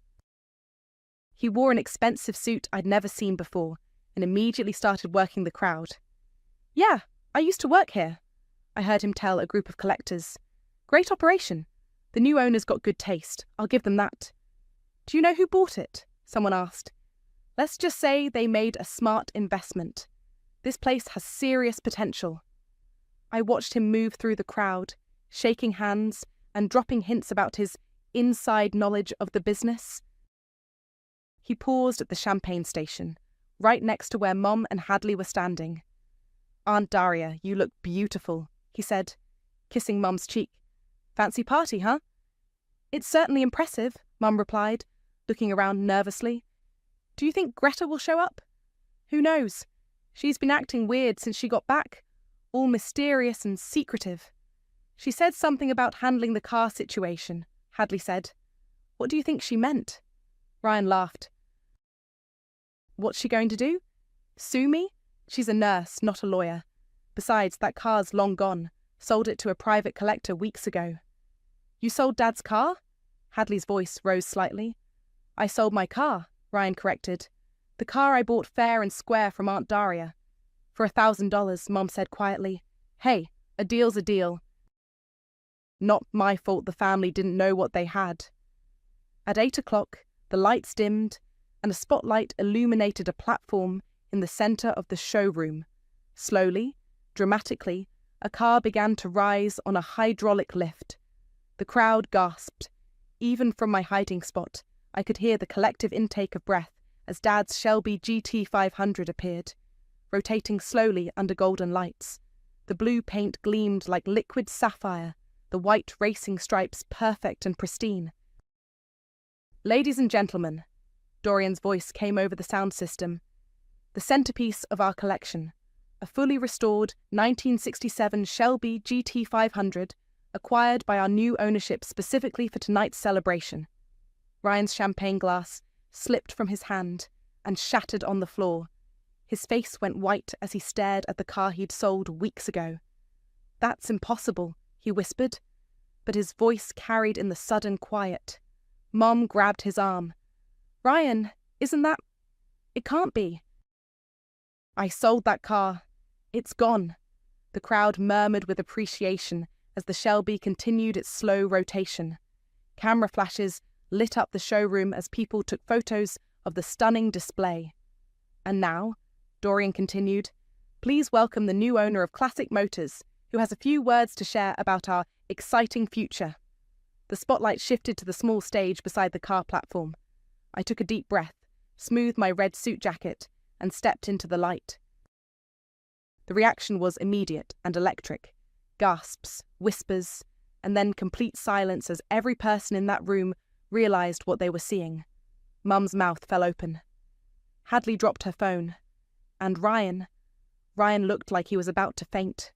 He wore an expensive suit I'd never seen before and immediately started working the crowd. Yeah, I used to work here, I heard him tell a group of collectors. Great operation. The new owners got good taste, I'll give them that. Do you know who bought it? Someone asked. Let's just say they made a smart investment. This place has serious potential. I watched him move through the crowd, shaking hands and dropping hints about his inside knowledge of the business. He paused at the champagne station, right next to where Mom and Hadley were standing. "Aunt Daria, you look beautiful," he said, kissing Mum's cheek. "Fancy party, huh?" "It's certainly impressive," Mum replied, looking around nervously. "Do you think Greta will show up?" "Who knows? She's been acting weird since she got back, all mysterious and secretive." "She said something about handling the car situation," Hadley said. "What do you think she meant?" Ryan laughed. "What's she going to do? Sue me? She's a nurse, not a lawyer. Besides, that car's long gone. Sold it to a private collector weeks ago." "You sold Dad's car?" Hadley's voice rose slightly. "I sold my car," Ryan corrected. "The car I bought fair and square from Aunt Daria. For $1,000, Mom said quietly. Hey, a deal's a deal. Not my fault the family didn't know what they had." At 8 o'clock, the lights dimmed, and a spotlight illuminated a platform in the center of the showroom. Slowly, dramatically, a car began to rise on a hydraulic lift. The crowd gasped. Even from my hiding spot, I could hear the collective intake of breath as Dad's Shelby GT500 appeared, rotating slowly under golden lights. The blue paint gleamed like liquid sapphire, the white racing stripes perfect and pristine. "Ladies and gentlemen," Dorian's voice came over the sound system, "the centerpiece of our collection, a fully restored 1967 Shelby GT500 acquired by our new ownership specifically for tonight's celebration." Ryan's champagne glass slipped from his hand and shattered on the floor. His face went white as he stared at the car he'd sold weeks ago. "That's impossible," he whispered, but his voice carried in the sudden quiet. Mom grabbed his arm. "Ryan, isn't that... It can't be." "I sold that car. It's gone." The crowd murmured with appreciation as the Shelby continued its slow rotation. Camera flashes lit up the showroom as people took photos of the stunning display. "And now," Dorian continued, "please welcome the new owner of Classic Motors, who has a few words to share about our exciting future." The spotlight shifted to the small stage beside the car platform. I took a deep breath, smoothed my red suit jacket, and stepped into the light. The reaction was immediate and electric. Gasps, whispers, and then complete silence as every person in that room realized what they were seeing. Mum's mouth fell open. Hadley dropped her phone. And Ryan looked like he was about to faint.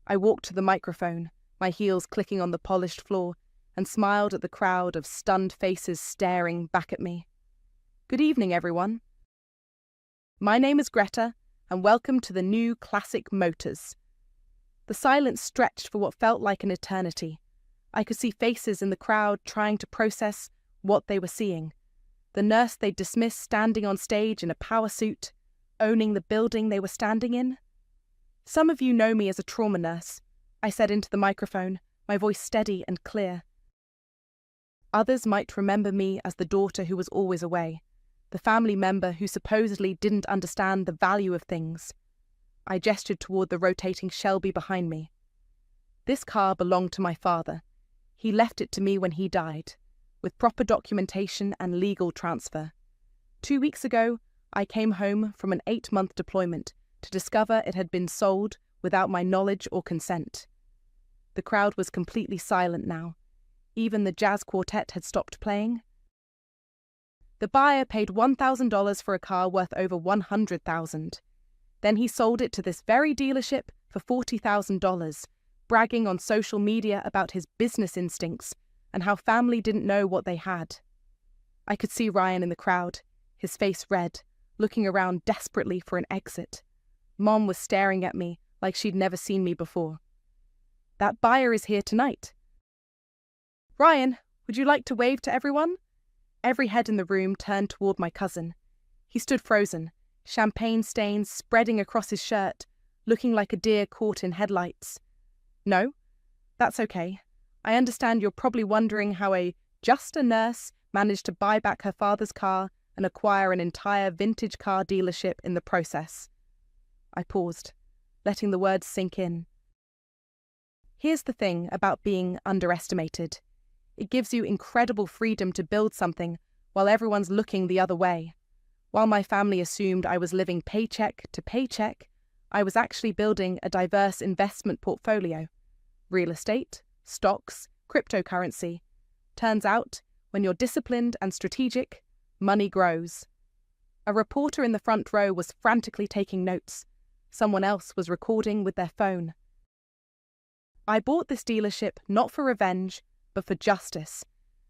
I walked to the microphone, my heels clicking on the polished floor, and smiled at the crowd of stunned faces staring back at me. "Good evening, everyone. My name is Greta, and welcome to the new Classic Motors." The silence stretched for what felt like an eternity. I could see faces in the crowd trying to process what they were seeing. The nurse they'd dismissed standing on stage in a power suit, owning the building they were standing in. "Some of you know me as a trauma nurse," I said into the microphone, my voice steady and clear. "Others might remember me as the daughter who was always away, the family member who supposedly didn't understand the value of things." I gestured toward the rotating Shelby behind me. "This car belonged to my father. He left it to me when he died, with proper documentation and legal transfer. 2 weeks ago, I came home from an 8-month deployment to discover it had been sold without my knowledge or consent." The crowd was completely silent now. Even the jazz quartet had stopped playing. "The buyer paid $1,000 for a car worth over $100,000. Then he sold it to this very dealership for $40,000, bragging on social media about his business instincts and how family didn't know what they had." I could see Ryan in the crowd, his face red, looking around desperately for an exit. Mom was staring at me like she'd never seen me before. "That buyer is here tonight. Ryan, would you like to wave to everyone?" Every head in the room turned toward my cousin. He stood frozen, champagne stains spreading across his shirt, looking like a deer caught in headlights. "No, that's okay. I understand you're probably wondering how just a nurse managed to buy back her father's car and acquire an entire vintage car dealership in the process." I paused, letting the words sink in. Here's the thing about being underestimated. It gives you incredible freedom to build something while everyone's looking the other way. While my family assumed I was living paycheck to paycheck, I was actually building a diverse investment portfolio. Real estate, stocks, cryptocurrency. Turns out, when you're disciplined and strategic, money grows. A reporter in the front row was frantically taking notes. Someone else was recording with their phone. I bought this dealership not for revenge, but for justice,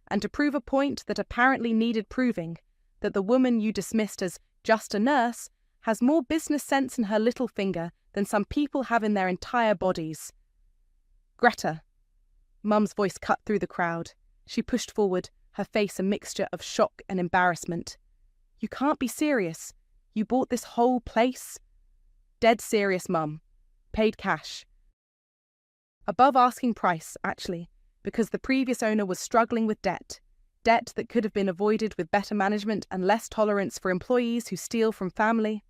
and to prove a point that apparently needed proving, that the woman you dismissed as just a nurse has more business sense in her little finger than some people have in their entire bodies. Greta. Mum's voice cut through the crowd. She pushed forward, her face a mixture of shock and embarrassment. You can't be serious. You bought this whole place? Dead serious, Mum. Paid cash. Above asking price, actually, because the previous owner was struggling with debt. Debt that could have been avoided with better management and less tolerance for employees who steal from family.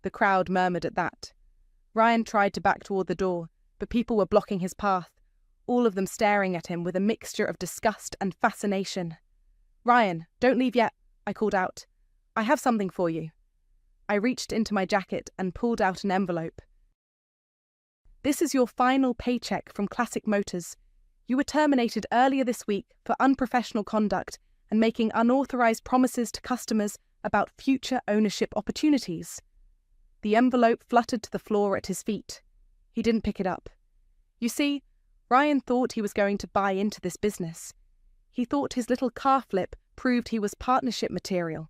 The crowd murmured at that. Ryan tried to back toward the door, but people were blocking his path, all of them staring at him with a mixture of disgust and fascination. Ryan, don't leave yet, I called out. I have something for you. I reached into my jacket and pulled out an envelope. This is your final paycheck from Classic Motors. You were terminated earlier this week for unprofessional conduct and making unauthorized promises to customers about future ownership opportunities. The envelope fluttered to the floor at his feet. He didn't pick it up. You see, Ryan thought he was going to buy into this business. He thought his little car flip proved he was partnership material.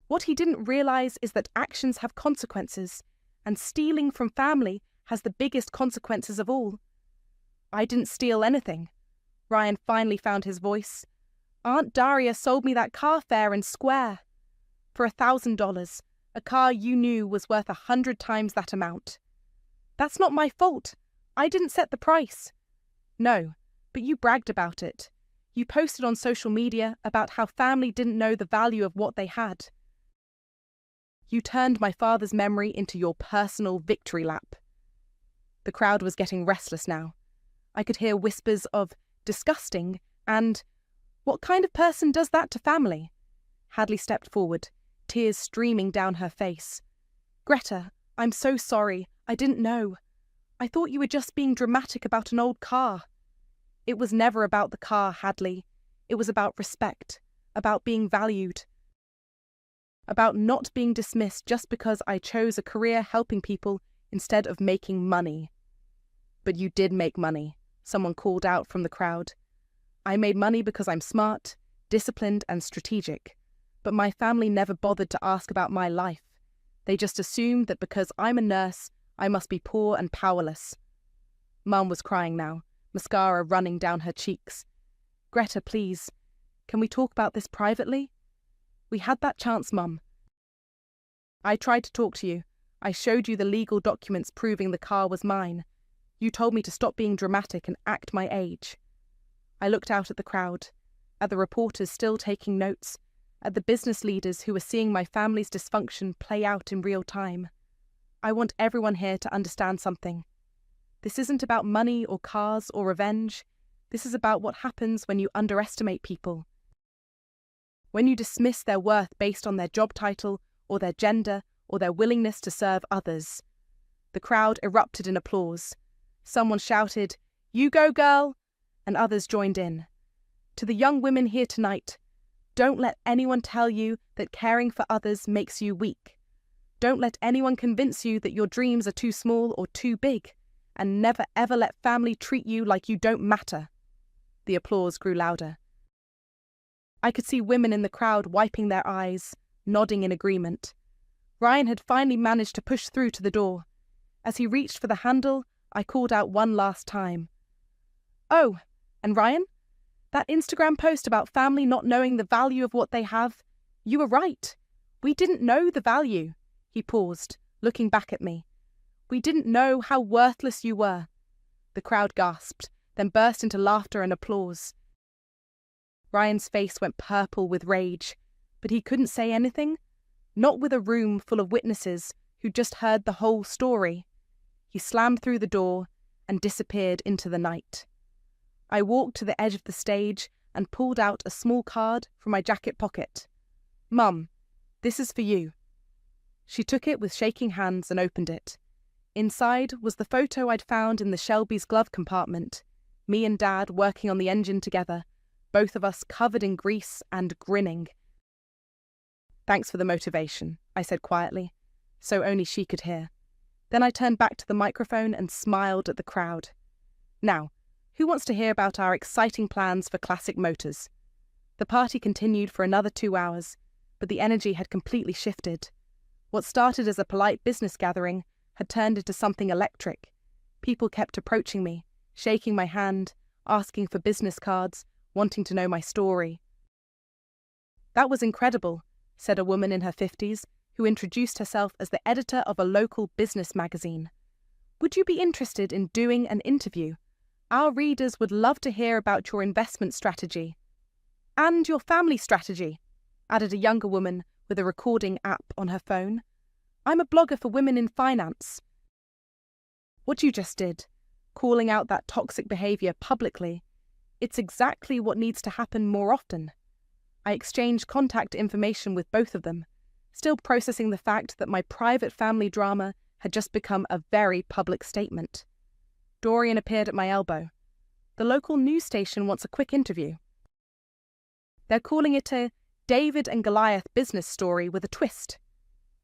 What he didn't realize is that actions have consequences, and stealing from family has the biggest consequences of all. I didn't steal anything. Ryan finally found his voice. Aunt Daria sold me that car fair and square. For $1,000, a car you knew was worth 100 times that amount. That's not my fault. I didn't set the price. No, but you bragged about it. You posted on social media about how family didn't know the value of what they had. You turned my father's memory into your personal victory lap. The crowd was getting restless now. I could hear whispers of disgusting and what kind of person does that to family? Hadley stepped forward, tears streaming down her face. Greta, I'm so sorry. I didn't know. I thought you were just being dramatic about an old car. It was never about the car, Hadley. It was about respect, about being valued, about not being dismissed just because I chose a career helping people instead of making money. But you did make money, someone called out from the crowd. I made money because I'm smart, disciplined and strategic. But my family never bothered to ask about my life. They just assumed that because I'm a nurse, I must be poor and powerless. Mum was crying now, mascara running down her cheeks. Greta, please, can we talk about this privately? We had that chance, Mum. I tried to talk to you. I showed you the legal documents proving the car was mine. You told me to stop being dramatic and act my age. I looked out at the crowd, at the reporters still taking notes, at the business leaders who were seeing my family's dysfunction play out in real time. I want everyone here to understand something. This isn't about money or cars or revenge. This is about what happens when you underestimate people. When you dismiss their worth based on their job title or their gender or their willingness to serve others. The crowd erupted in applause. Someone shouted, "You go, girl!" and others joined in. To the young women here tonight, don't let anyone tell you that caring for others makes you weak. Don't let anyone convince you that your dreams are too small or too big, and never ever let family treat you like you don't matter. The applause grew louder. I could see women in the crowd wiping their eyes, nodding in agreement. Ryan had finally managed to push through to the door. As he reached for the handle, I called out one last time. Oh, and Ryan? That Instagram post about family not knowing the value of what they have, you were right. We didn't know the value. He paused, looking back at me. We didn't know how worthless you were. The crowd gasped, then burst into laughter and applause. Ryan's face went purple with rage, but he couldn't say anything, not with a room full of witnesses who just heard the whole story. He slammed through the door, and disappeared into the night. I walked to the edge of the stage and pulled out a small card from my jacket pocket. "Mum, this is for you." She took it with shaking hands and opened it. Inside was the photo I'd found in the Shelby's glove compartment, me and Dad working on the engine together, both of us covered in grease and grinning. "Thanks for the motivation," I said quietly, so only she could hear. Then I turned back to the microphone and smiled at the crowd. "Now, who wants to hear about our exciting plans for Classic Motors?" The party continued for another 2 hours, but the energy had completely shifted. What started as a polite business gathering had turned into something electric. People kept approaching me, shaking my hand, asking for business cards, wanting to know my story. "That was incredible," said a woman in her 50s, who introduced herself as the editor of a local business magazine. "Would you be interested in doing an interview? Our readers would love to hear about your investment strategy." "And your family strategy," added a younger woman with a recording app on her phone. "I'm a blogger for women in finance." "What you just did, calling out that toxic behaviour publicly, it's exactly what needs to happen more often." I exchanged contact information with both of them, still processing the fact that my private family drama had just become a very public statement. Dorian appeared at my elbow. "The local news station wants a quick interview. They're calling it a David and Goliath business story with a twist."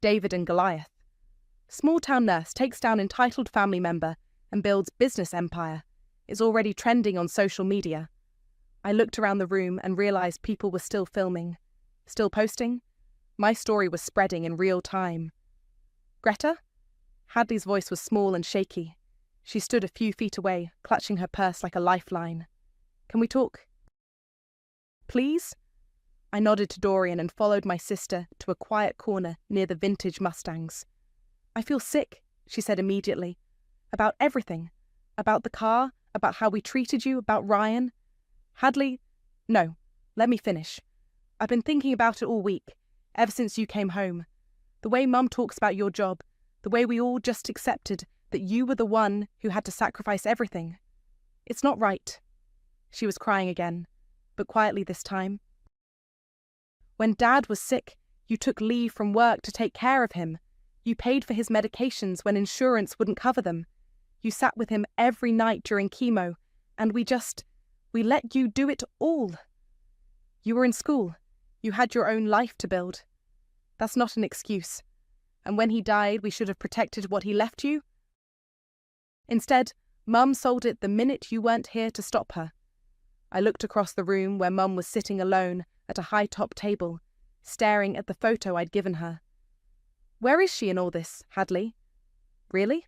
David and Goliath. Small-town nurse takes down entitled family member and builds business empire. It's already trending on social media. I looked around the room and realised people were still filming. Still posting? My story was spreading in real time. "Greta?" Hadley's voice was small and shaky. She stood a few feet away, clutching her purse like a lifeline. "Can we talk?" "Please?" I nodded to Dorian and followed my sister to a quiet corner near the vintage Mustangs. "I feel sick," she said immediately. "About everything. About the car, about how we treated you, about Ryan." "Hadley, no, let me finish. I've been thinking about it all week, ever since you came home. The way Mum talks about your job, the way we all just accepted that you were the one who had to sacrifice everything. It's not right." She was crying again, but quietly this time. "When Dad was sick, you took leave from work to take care of him. You paid for his medications when insurance wouldn't cover them. You sat with him every night during chemo, and we let you do it all. You were in school. You had your own life to build. That's not an excuse. And when he died, we should have protected what he left you. Instead, Mum sold it the minute you weren't here to stop her." I looked across the room where Mum was sitting alone at a high-top table, staring at the photo I'd given her. "Where is she in all this, Hadley?" "Really?"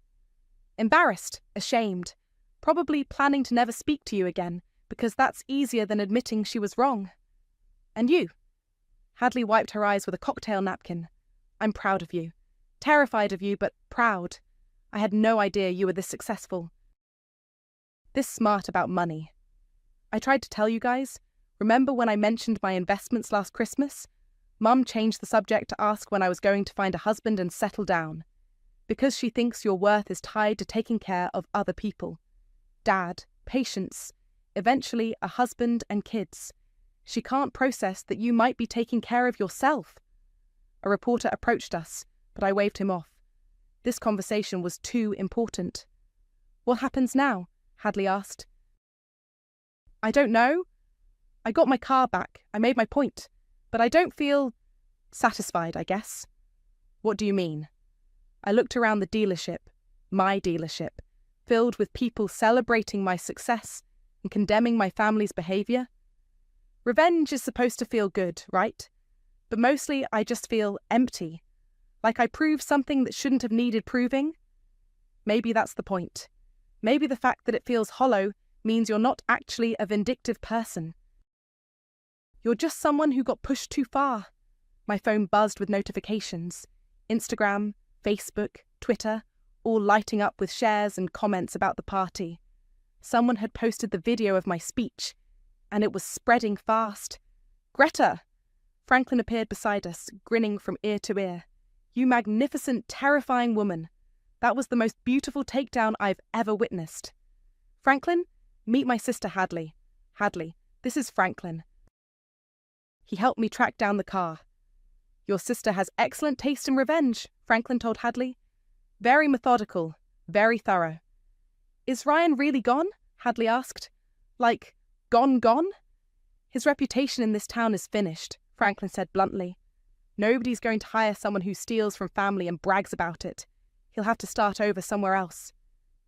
"Embarrassed, ashamed, probably planning to never speak to you again, because that's easier than admitting she was wrong." "And you?" Hadley wiped her eyes with a cocktail napkin. "I'm proud of you. Terrified of you, but proud. I had no idea you were this successful. This smart about money. I tried to tell you guys. Remember when I mentioned my investments last Christmas? Mum changed the subject to ask when I was going to find a husband and settle down. Because she thinks your worth is tied to taking care of other people. Dad, patience, eventually a husband and kids. She can't process that you might be taking care of yourself." A reporter approached us, but I waved him off. This conversation was too important. "What happens now?" Hadley asked. "I don't know. I got my car back. I made my point. But I don't feel satisfied, I guess." "What do you mean?" I looked around the dealership, my dealership, filled with people celebrating my success and condemning my family's behaviour. Revenge is supposed to feel good, right? But mostly I just feel empty. Like I proved something that shouldn't have needed proving. Maybe that's the point. Maybe the fact that it feels hollow means you're not actually a vindictive person. You're just someone who got pushed too far. My phone buzzed with notifications. Instagram, Facebook, Twitter, all lighting up with shares and comments about the party. Someone had posted the video of my speech, and it was spreading fast. "Greta!" Franklin appeared beside us, grinning from ear to ear. "You magnificent, terrifying woman. That was the most beautiful takedown I've ever witnessed." Franklin, meet my sister Hadley. Hadley, this is Franklin. He helped me track down the car. Your sister has excellent taste in revenge, Franklin told Hadley. Very methodical, very thorough. Is Ryan really gone? Hadley asked. Like, gone? His reputation in this town is finished, Franklin said bluntly. Nobody's going to hire someone who steals from family and brags about it. He'll have to start over somewhere else.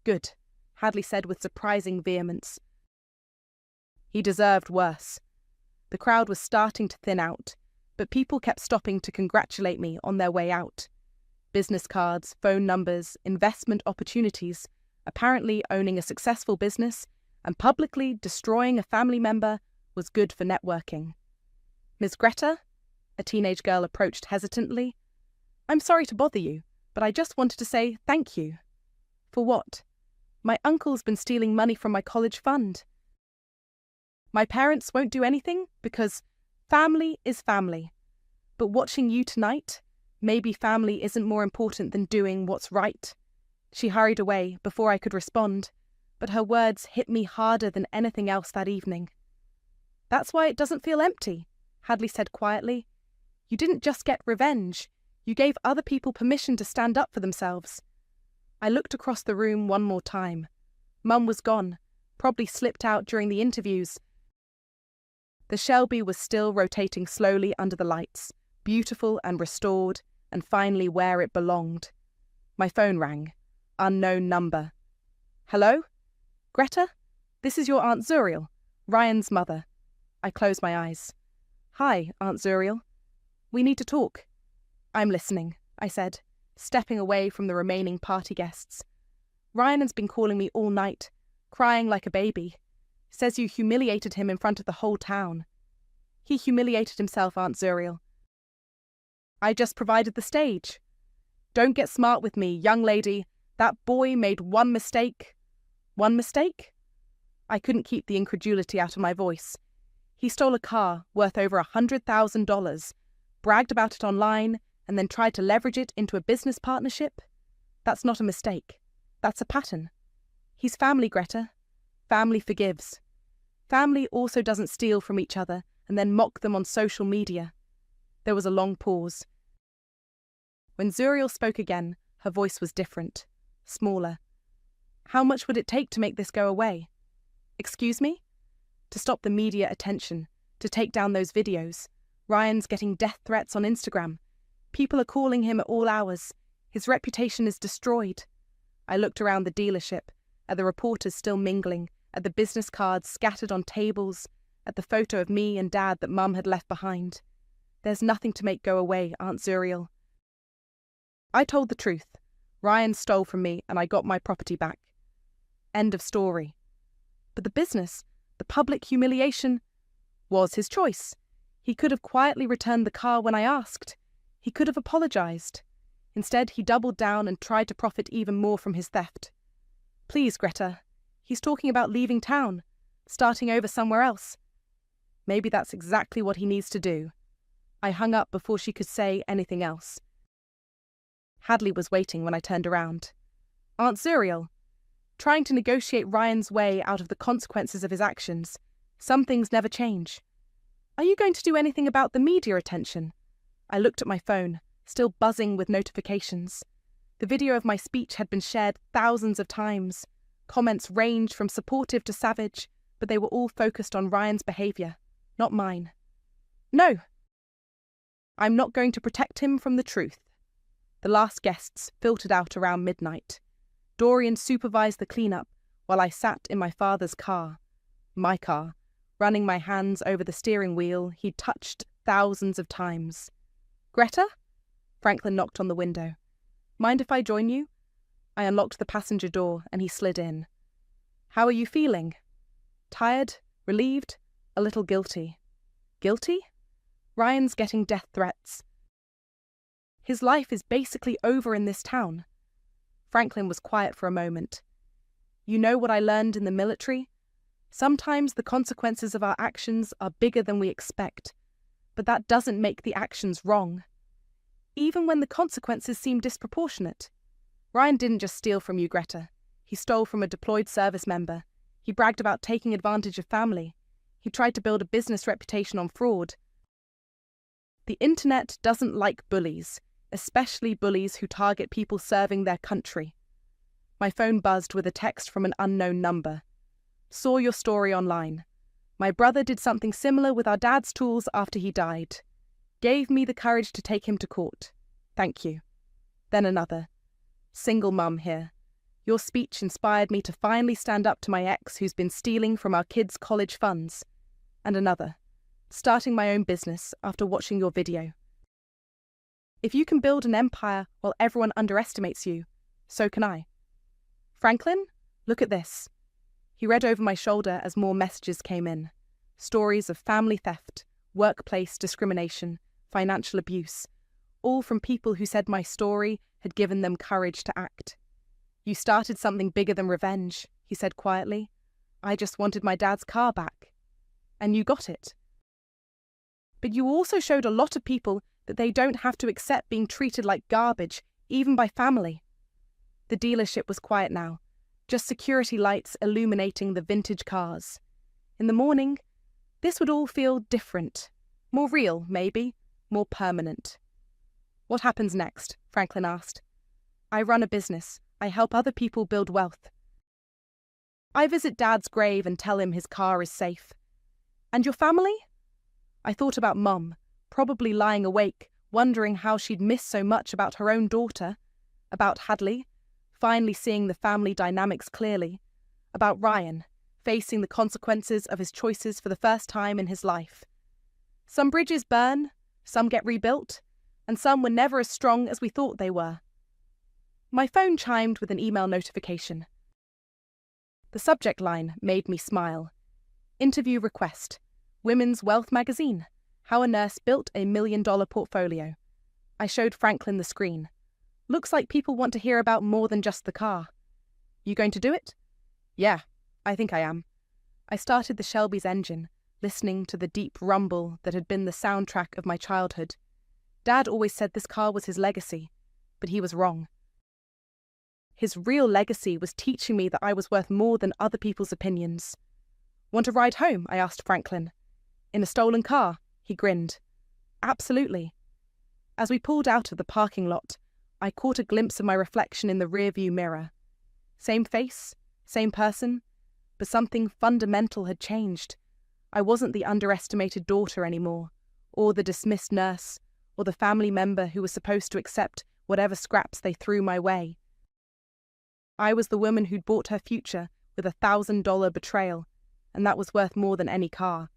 Good, Hadley said with surprising vehemence. He deserved worse. The crowd was starting to thin out, but people kept stopping to congratulate me on their way out. Business cards, phone numbers, investment opportunities, apparently owning a successful business and publicly destroying a family member was good for networking. Ms. Greta? A teenage girl approached hesitantly. I'm sorry to bother you, but I just wanted to say thank you. For what? My uncle's been stealing money from my college fund. My parents won't do anything because family is family. But watching you tonight, maybe family isn't more important than doing what's right. She hurried away before I could respond, but her words hit me harder than anything else that evening. That's why it doesn't feel empty, Hadley said quietly. You didn't just get revenge, you gave other people permission to stand up for themselves. I looked across the room one more time. Mum was gone, probably slipped out during the interviews. The Shelby was still rotating slowly under the lights, beautiful and restored, and finally where it belonged. My phone rang. Unknown number. Hello? Greta? This is your Aunt Zuriel, Ryan's mother. I closed my eyes. Hi, Aunt Zuriel. We need to talk. I'm listening, I said, stepping away from the remaining party guests. Ryan has been calling me all night, crying like a baby. Says you humiliated him in front of the whole town. He humiliated himself, Aunt Zuriel. I just provided the stage. Don't get smart with me, young lady. That boy made one mistake. One mistake? I couldn't keep the incredulity out of my voice. He stole a car worth over $100,000, bragged about it online, and then tried to leverage it into a business partnership. That's not a mistake. That's a pattern. He's family, Greta. Family forgives. Family also doesn't steal from each other and then mock them on social media. There was a long pause. When Zuriel spoke again, her voice was different, smaller. How much would it take to make this go away? Excuse me? To stop the media attention, to take down those videos. Ryan's getting death threats on Instagram. People are calling him at all hours. His reputation is destroyed. I looked around the dealership, at the reporters still mingling, at the business cards scattered on tables, at the photo of me and Dad that Mum had left behind. There's nothing to make go away, Aunt Zuriel. I told the truth. Ryan stole from me and I got my property back. End of story. But the business, the public humiliation, was his choice. He could have quietly returned the car when I asked. He could have apologized. Instead, he doubled down and tried to profit even more from his theft. Please, Greta. He's talking about leaving town, starting over somewhere else. Maybe that's exactly what he needs to do. I hung up before she could say anything else. Hadley was waiting when I turned around. Aunt Zuriel, trying to negotiate Ryan's way out of the consequences of his actions. Some things never change. Are you going to do anything about the media attention? I looked at my phone, still buzzing with notifications. The video of my speech had been shared thousands of times. Comments ranged from supportive to savage, but they were all focused on Ryan's behaviour, not mine. No. I'm not going to protect him from the truth. The last guests filtered out around midnight. Dorian supervised the cleanup while I sat in my father's car, my car, running my hands over the steering wheel he'd touched thousands of times. Greta? Franklin knocked on the window. Mind if I join you? I unlocked the passenger door and he slid in. How are you feeling? Tired? Relieved? A little guilty. Guilty? Ryan's getting death threats. His life is basically over in this town. Franklin was quiet for a moment. You know what I learned in the military? Sometimes the consequences of our actions are bigger than we expect, but that doesn't make the actions wrong. Even when the consequences seem disproportionate. Ryan didn't just steal from you, Greta. He stole from a deployed service member. He bragged about taking advantage of family. He tried to build a business reputation on fraud. The internet doesn't like bullies, especially bullies who target people serving their country. My phone buzzed with a text from an unknown number. Saw your story online. My brother did something similar with our dad's tools after he died. Gave me the courage to take him to court. Thank you. Then another. Single mum here. Your speech inspired me to finally stand up to my ex who's been stealing from our kids' college funds. And another. Starting my own business after watching your video. If you can build an empire while everyone underestimates you, so can I. Franklin, look at this. He read over my shoulder as more messages came in. Stories of family theft, workplace discrimination, financial abuse, all from people who said my story had given them courage to act. You started something bigger than revenge, he said quietly. I just wanted my dad's car back. And you got it. But you also showed a lot of people that they don't have to accept being treated like garbage, even by family. The dealership was quiet now, just security lights illuminating the vintage cars. In the morning, this would all feel different. More real, maybe, more permanent. What happens next? Franklin asked. I run a business. I help other people build wealth. I visit Dad's grave and tell him his car is safe. And your family? I thought about Mum, probably lying awake, wondering how she'd missed so much about her own daughter, about Hadley, finally seeing the family dynamics clearly, about Ryan, facing the consequences of his choices for the first time in his life. Some bridges burn, some get rebuilt, and some were never as strong as we thought they were. My phone chimed with an email notification. The subject line made me smile. Interview request. Women's Wealth magazine. How a nurse built a $1 million portfolio. I showed Franklin the screen. Looks like people want to hear about more than just the car. You going to do it? Yeah, I think I am. I started the Shelby's engine, listening to the deep rumble that had been the soundtrack of my childhood. Dad always said this car was his legacy, but he was wrong. His real legacy was teaching me that I was worth more than other people's opinions. Want a ride home? I asked Franklin. In a stolen car? He grinned. Absolutely. As we pulled out of the parking lot, I caught a glimpse of my reflection in the rearview mirror. Same face, same person, but something fundamental had changed. I wasn't the underestimated daughter anymore, or the dismissed nurse, or the family member who was supposed to accept whatever scraps they threw my way. I was the woman who'd bought her future with $1,000 betrayal, and that was worth more than any car.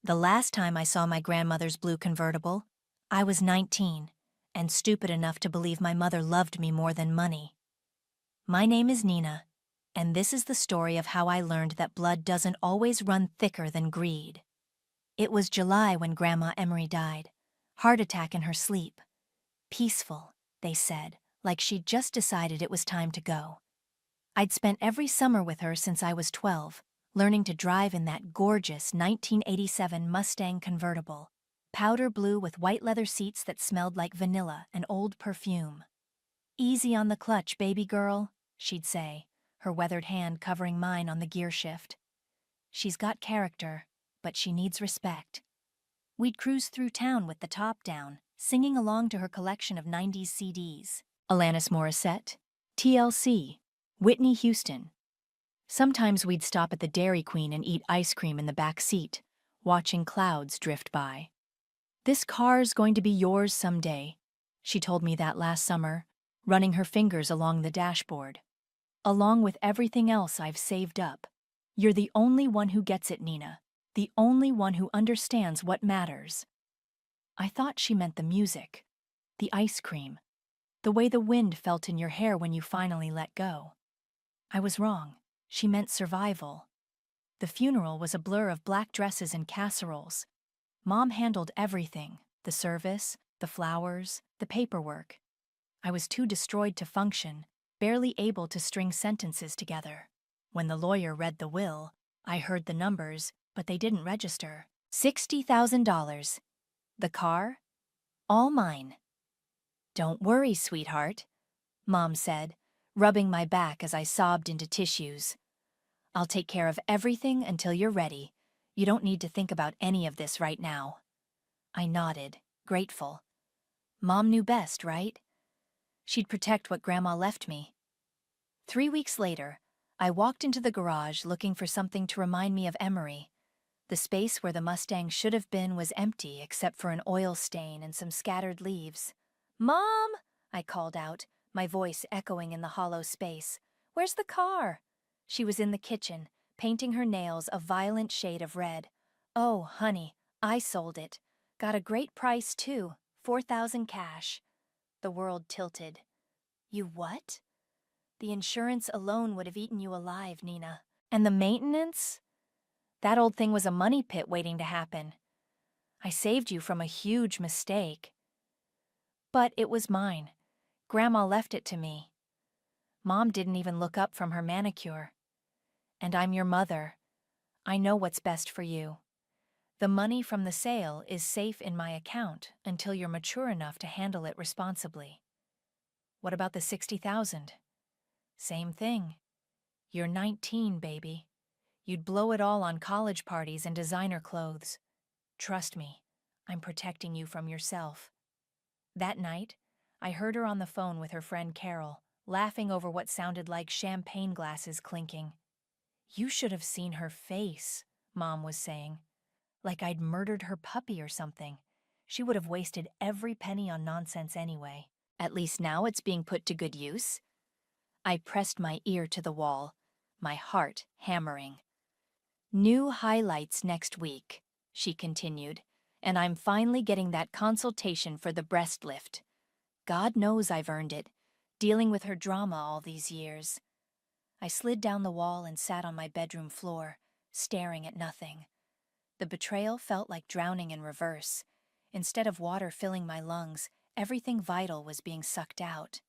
The last time I saw my grandmother's blue convertible, I was 19, and stupid enough to believe my mother loved me more than money. My name is Nina, and this is the story of how I learned that blood doesn't always run thicker than greed. It was July when Grandma Emery died, heart attack in her sleep. Peaceful, they said, like she'd just decided it was time to go. I'd spent every summer with her since I was 12, learning to drive in that gorgeous 1987 Mustang convertible, powder blue with white leather seats that smelled like vanilla and old perfume. Easy on the clutch, baby girl, she'd say, her weathered hand covering mine on the gear shift. She's got character, but she needs respect. We'd cruise through town with the top down, singing along to her collection of 90s CDs. Alanis Morissette, TLC, Whitney Houston. Sometimes we'd stop at the Dairy Queen and eat ice cream in the back seat, watching clouds drift by. This car's going to be yours someday, she told me that last summer, running her fingers along the dashboard. Along with everything else I've saved up. You're the only one who gets it, Nina. The only one who understands what matters. I thought she meant the music, the ice cream, the way the wind felt in your hair when you finally let go. I was wrong. She meant survival. The funeral was a blur of black dresses and casseroles. Mom handled everything, the service, the flowers, the paperwork. I was too destroyed to function, barely able to string sentences together. When the lawyer read the will, I heard the numbers, but they didn't register. $60,000. The car? All mine. Don't worry, sweetheart, Mom said, rubbing my back as I sobbed into tissues. I'll take care of everything until you're ready. You don't need to think about any of this right now. I nodded, grateful. Mom knew best, right? She'd protect what Grandma left me. 3 weeks later, I walked into the garage looking for something to remind me of Emery. The space where the Mustang should have been was empty except for an oil stain and some scattered leaves. "Mom!" I called out, my voice echoing in the hollow space. "Where's the car?" She was in the kitchen, painting her nails a violent shade of red. "Oh, honey, I sold it. Got a great price, too, 4,000 cash." The world tilted. "You what?" "The insurance alone would have eaten you alive, Nina. And the maintenance? That old thing was a money pit waiting to happen. I saved you from a huge mistake." But it was mine. Grandma left it to me. Mom didn't even look up from her manicure. And I'm your mother. I know what's best for you. The money from the sale is safe in my account until you're mature enough to handle it responsibly. What about the 60,000? Same thing. You're 19, baby. You'd blow it all on college parties and designer clothes. Trust me, I'm protecting you from yourself. That night, I heard her on the phone with her friend Carol, laughing over what sounded like champagne glasses clinking. "You should have seen her face," Mom was saying. "Like I'd murdered her puppy or something. She would have wasted every penny on nonsense anyway. At least now it's being put to good use." I pressed my ear to the wall, my heart hammering. "New highlights next week," she continued, "and I'm finally getting that consultation for the breast lift. God knows I've earned it, dealing with her drama all these years." I slid down the wall and sat on my bedroom floor, staring at nothing. The betrayal felt like drowning in reverse. Instead of water filling my lungs, everything vital was being sucked out.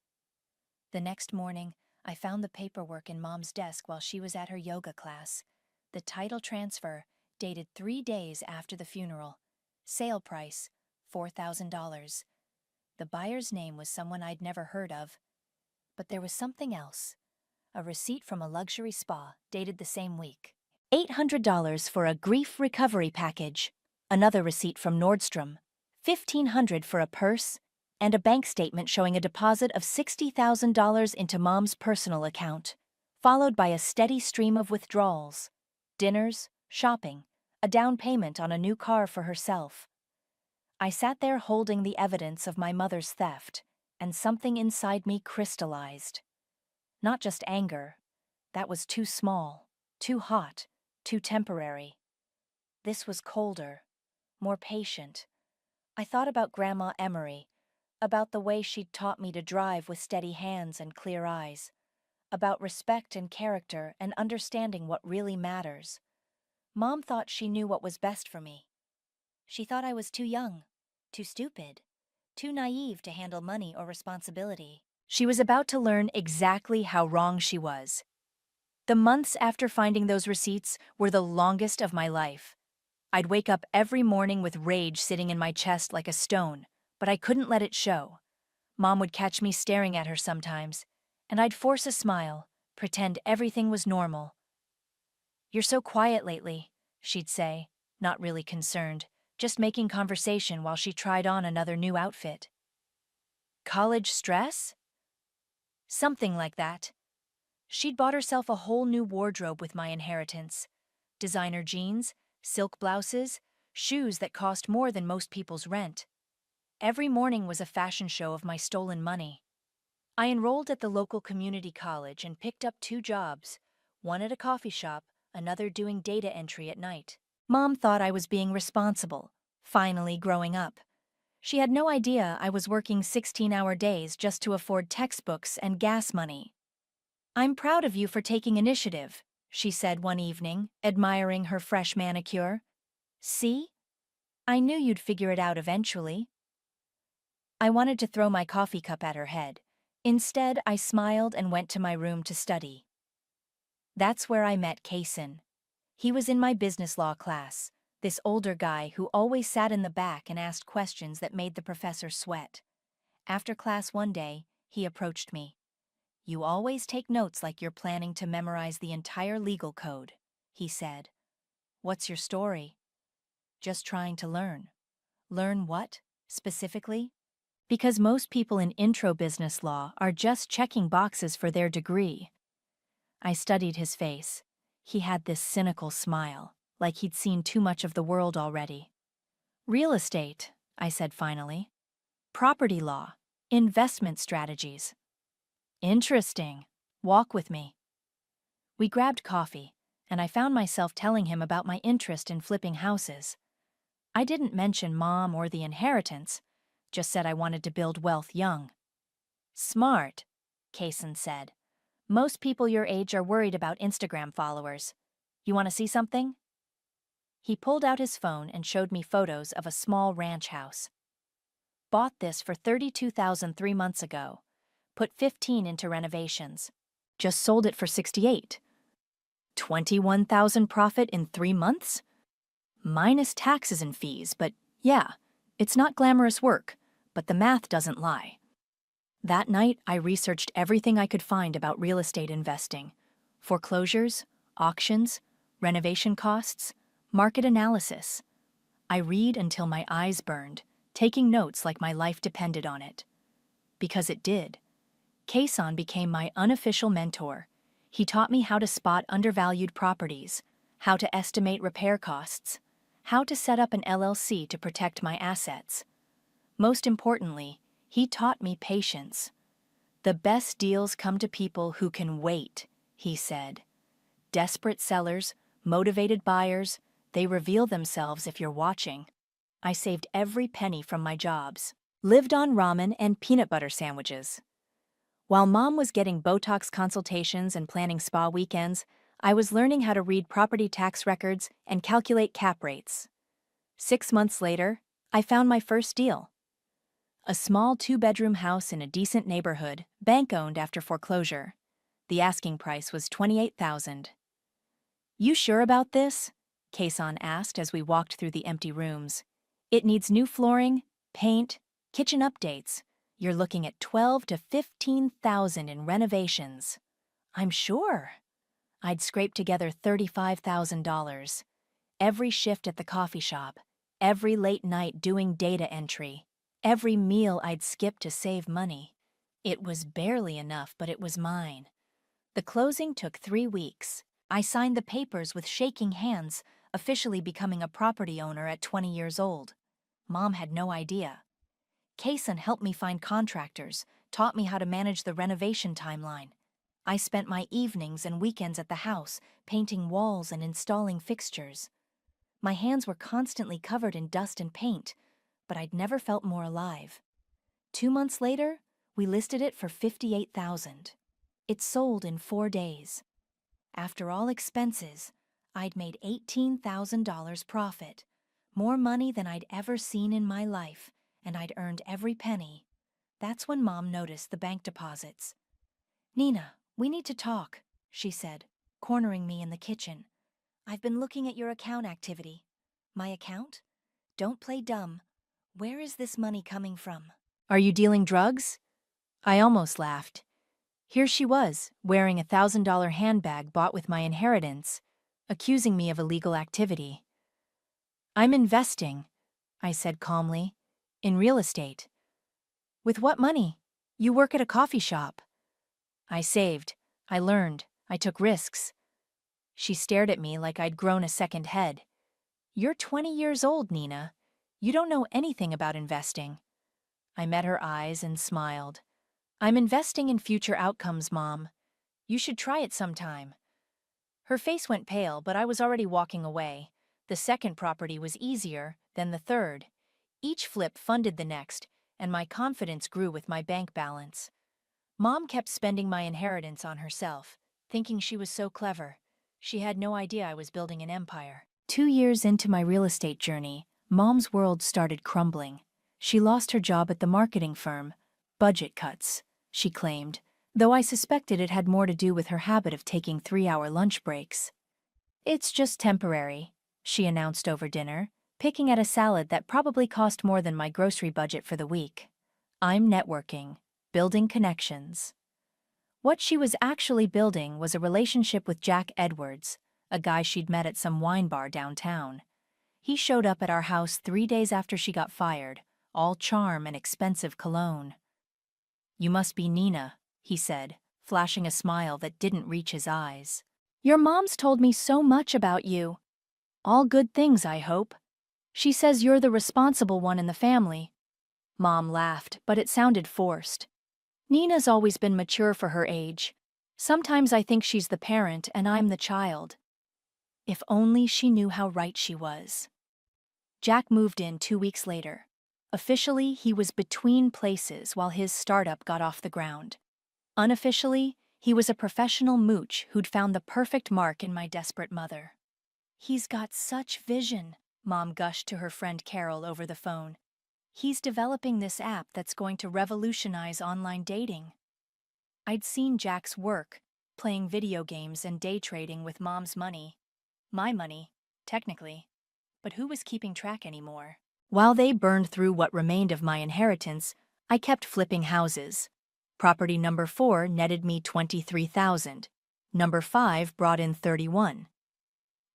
The next morning, I found the paperwork in Mom's desk while she was at her yoga class. The title transfer, dated 3 days after the funeral. Sale price, $4,000. The buyer's name was someone I'd never heard of. But there was something else. A receipt from a luxury spa, dated the same week. $800 for a grief recovery package. Another receipt from Nordstrom. $1,500 for a purse, and a bank statement showing a deposit of $60,000 into Mom's personal account, followed by a steady stream of withdrawals. Dinners, shopping, a down payment on a new car for herself. I sat there holding the evidence of my mother's theft, and something inside me crystallized. Not just anger. That was too small, too hot, too temporary. This was colder, more patient. I thought about Grandma Emery, about the way she'd taught me to drive with steady hands and clear eyes, about respect and character and understanding what really matters. Mom thought she knew what was best for me. She thought I was too young, too stupid, too naive to handle money or responsibility. She was about to learn exactly how wrong she was. The months after finding those receipts were the longest of my life. I'd wake up every morning with rage sitting in my chest like a stone, but I couldn't let it show. Mom would catch me staring at her sometimes, and I'd force a smile, pretend everything was normal. "You're so quiet lately," she'd say, not really concerned, just making conversation while she tried on another new outfit. College stress? Something like that. She'd bought herself a whole new wardrobe with my inheritance. Designer jeans, silk blouses, shoes that cost more than most people's rent. Every morning was a fashion show of my stolen money. I enrolled at the local community college and picked up 2 jobs, one at a coffee shop, another doing data entry at night. Mom thought I was being responsible, finally growing up. She had no idea I was working 16-hour days just to afford textbooks and gas money. "I'm proud of you for taking initiative," she said one evening, admiring her fresh manicure. "See? I knew you'd figure it out eventually." I wanted to throw my coffee cup at her head. Instead, I smiled and went to my room to study. That's where I met Kaysen. He was in my business law class, this older guy who always sat in the back and asked questions that made the professor sweat. After class one day, he approached me. You always take notes like you're planning to memorize the entire legal code, he said. What's your story? Just trying to learn. Learn what, specifically? Because most people in intro business law are just checking boxes for their degree. I studied his face. He had this cynical smile, like he'd seen too much of the world already. Real estate, I said finally. Property law. Investment strategies. Interesting. Walk with me. We grabbed coffee, and I found myself telling him about my interest in flipping houses. I didn't mention Mom or the inheritance, just said I wanted to build wealth young. Smart, Kaysen said. Most people your age are worried about Instagram followers. You want to see something? He pulled out his phone and showed me photos of a small ranch house. Bought this for $32,000 3 months ago. Put 15 into renovations. Just sold it for 68. 21,000 profit in 3 months? Minus taxes and fees, but yeah, it's not glamorous work, but the math doesn't lie. That night, I researched everything I could find about real estate investing. Foreclosures, auctions, renovation costs, market analysis. I read until my eyes burned, taking notes like my life depended on it. Because it did. Kaysen became my unofficial mentor. He taught me how to spot undervalued properties, how to estimate repair costs, how to set up an LLC to protect my assets. Most importantly, he taught me patience. The best deals come to people who can wait, he said. Desperate sellers, motivated buyers, they reveal themselves if you're watching. I saved every penny from my jobs, lived on ramen and peanut butter sandwiches. While Mom was getting Botox consultations and planning spa weekends, I was learning how to read property tax records and calculate cap rates. 6 months later, I found my first deal. A small 2-bedroom house in a decent neighborhood, bank-owned after foreclosure. The asking price was $28,000. You sure about this? Kaysen asked as we walked through the empty rooms. It needs new flooring, paint, kitchen updates. You're looking at $12,000 to $15,000 in renovations. I'm sure. I'd scraped together $35,000. Every shift at the coffee shop, every late night doing data entry, every meal I'd skip to save money. It was barely enough, but it was mine. The closing took 3 weeks. I signed the papers with shaking hands, officially becoming a property owner at 20 years old. Mom had no idea. Kaysen helped me find contractors, taught me how to manage the renovation timeline. I spent my evenings and weekends at the house, painting walls and installing fixtures. My hands were constantly covered in dust and paint, but I'd never felt more alive. 2 months later, we listed it for $58,000. It sold in 4 days. After all expenses, I'd made $18,000 profit, more money than I'd ever seen in my life, and I'd earned every penny. That's when Mom noticed the bank deposits. Nina, we need to talk, she said, cornering me in the kitchen. I've been looking at your account activity. My account? Don't play dumb. Where is this money coming from? Are you dealing drugs? I almost laughed. Here she was, wearing a $1,000 handbag bought with my inheritance, accusing me of illegal activity. I'm investing, I said calmly, in real estate. With what money? You work at a coffee shop. I saved, I learned, I took risks. She stared at me like I'd grown a second head. You're 20 years old, Nina. You don't know anything about investing. I met her eyes and smiled. I'm investing in future outcomes, Mom. You should try it sometime. Her face went pale, but I was already walking away. The second property was easier than the third. Each flip funded the next, and my confidence grew with my bank balance. Mom kept spending my inheritance on herself, thinking she was so clever. She had no idea I was building an empire. 2 years into my real estate journey, Mom's world started crumbling. She lost her job at the marketing firm. Budget cuts, she claimed, though I suspected it had more to do with her habit of taking 3-hour lunch breaks. It's just temporary, she announced over dinner, picking at a salad that probably cost more than my grocery budget for the week. I'm networking, building connections. What she was actually building was a relationship with Jack Edwards, a guy she'd met at some wine bar downtown. He showed up at our house 3 days after she got fired, all charm and expensive cologne. "You must be Nina," he said, flashing a smile that didn't reach his eyes. "Your mom's told me so much about you. All good things, I hope. She says you're the responsible one in the family." Mom laughed, but it sounded forced. "Nina's always been mature for her age. Sometimes I think she's the parent and I'm the child." If only she knew how right she was. Jack moved in 2 weeks later. Officially, he was between places while his startup got off the ground. Unofficially, he was a professional mooch who'd found the perfect mark in my desperate mother. "He's got such vision," Mom gushed to her friend Carol over the phone. "He's developing this app that's going to revolutionize online dating." I'd seen Jack's work, playing video games and day trading with Mom's money. My money, technically. But who was keeping track anymore? While they burned through what remained of my inheritance, I kept flipping houses. Property number 4 netted me $23,000. Number 5 brought in $31,000.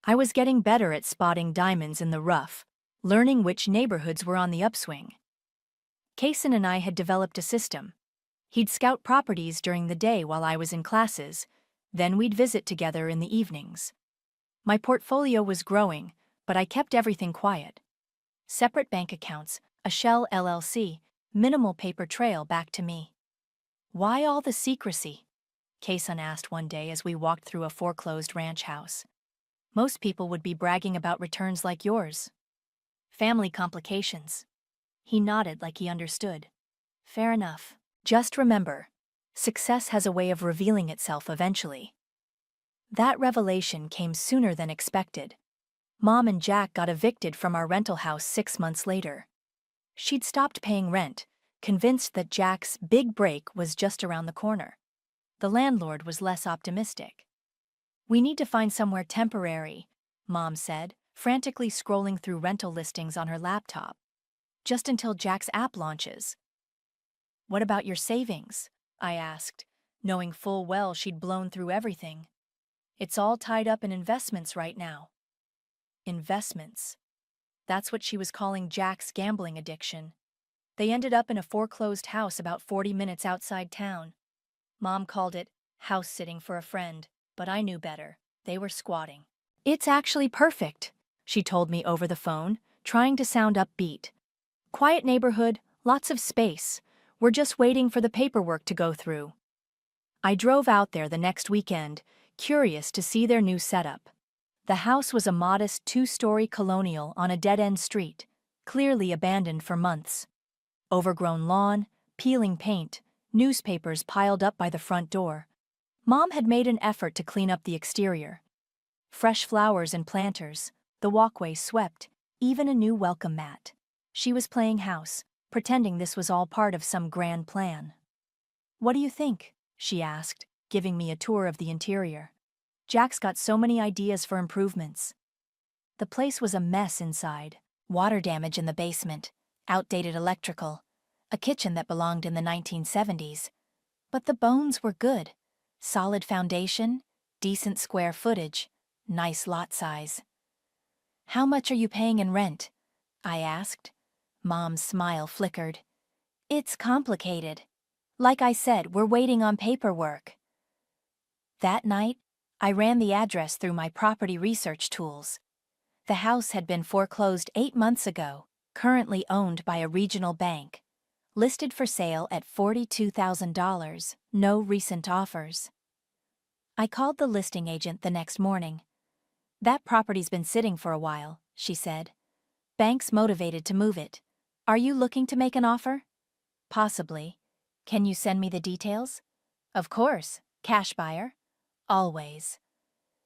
I was getting better at spotting diamonds in the rough, learning which neighborhoods were on the upswing. Kaysen and I had developed a system. He'd scout properties during the day while I was in classes, then we'd visit together in the evenings. My portfolio was growing, but I kept everything quiet. Separate bank accounts, a shell LLC, minimal paper trail back to me. "Why all the secrecy?" Kaysen asked one day as we walked through a foreclosed ranch house. "Most people would be bragging about returns like yours." "Family complications." He nodded like he understood. "Fair enough. Just remember, success has a way of revealing itself eventually." That revelation came sooner than expected. Mom and Jack got evicted from our rental house 6 months later. She'd stopped paying rent, convinced that Jack's big break was just around the corner. The landlord was less optimistic. "We need to find somewhere temporary," Mom said, frantically scrolling through rental listings on her laptop. "Just until Jack's app launches." "What about your savings?" I asked, knowing full well she'd blown through everything. "It's all tied up in investments right now." Investments. That's what she was calling Jack's gambling addiction. They ended up in a foreclosed house about 40 minutes outside town. Mom called it house sitting for a friend, but I knew better. They were squatting. "It's actually perfect," she told me over the phone, trying to sound upbeat. "Quiet neighborhood, lots of space. We're just waiting for the paperwork to go through." I drove out there the next weekend, curious to see their new setup. The house was a modest 2-story colonial on a dead-end street, clearly abandoned for months. Overgrown lawn, peeling paint, newspapers piled up by the front door. Mom had made an effort to clean up the exterior. Fresh flowers and planters, the walkway swept, even a new welcome mat. She was playing house, pretending this was all part of some grand plan. "What do you think?" she asked, giving me a tour of the interior. "Jack's got so many ideas for improvements." The place was a mess inside. Water damage in the basement, outdated electrical, a kitchen that belonged in the 1970s. But the bones were good. Solid foundation, decent square footage, nice lot size. "How much are you paying in rent?" I asked. Mom's smile flickered. "It's complicated. Like I said, we're waiting on paperwork." That night, I ran the address through my property research tools. The house had been foreclosed 8 months ago, currently owned by a regional bank. Listed for sale at $42,000, no recent offers. I called the listing agent the next morning. "That property's been sitting for a while," she said. "Bank's motivated to move it. Are you looking to make an offer?" "Possibly. Can you send me the details?" "Of course. Cash buyer." "Always."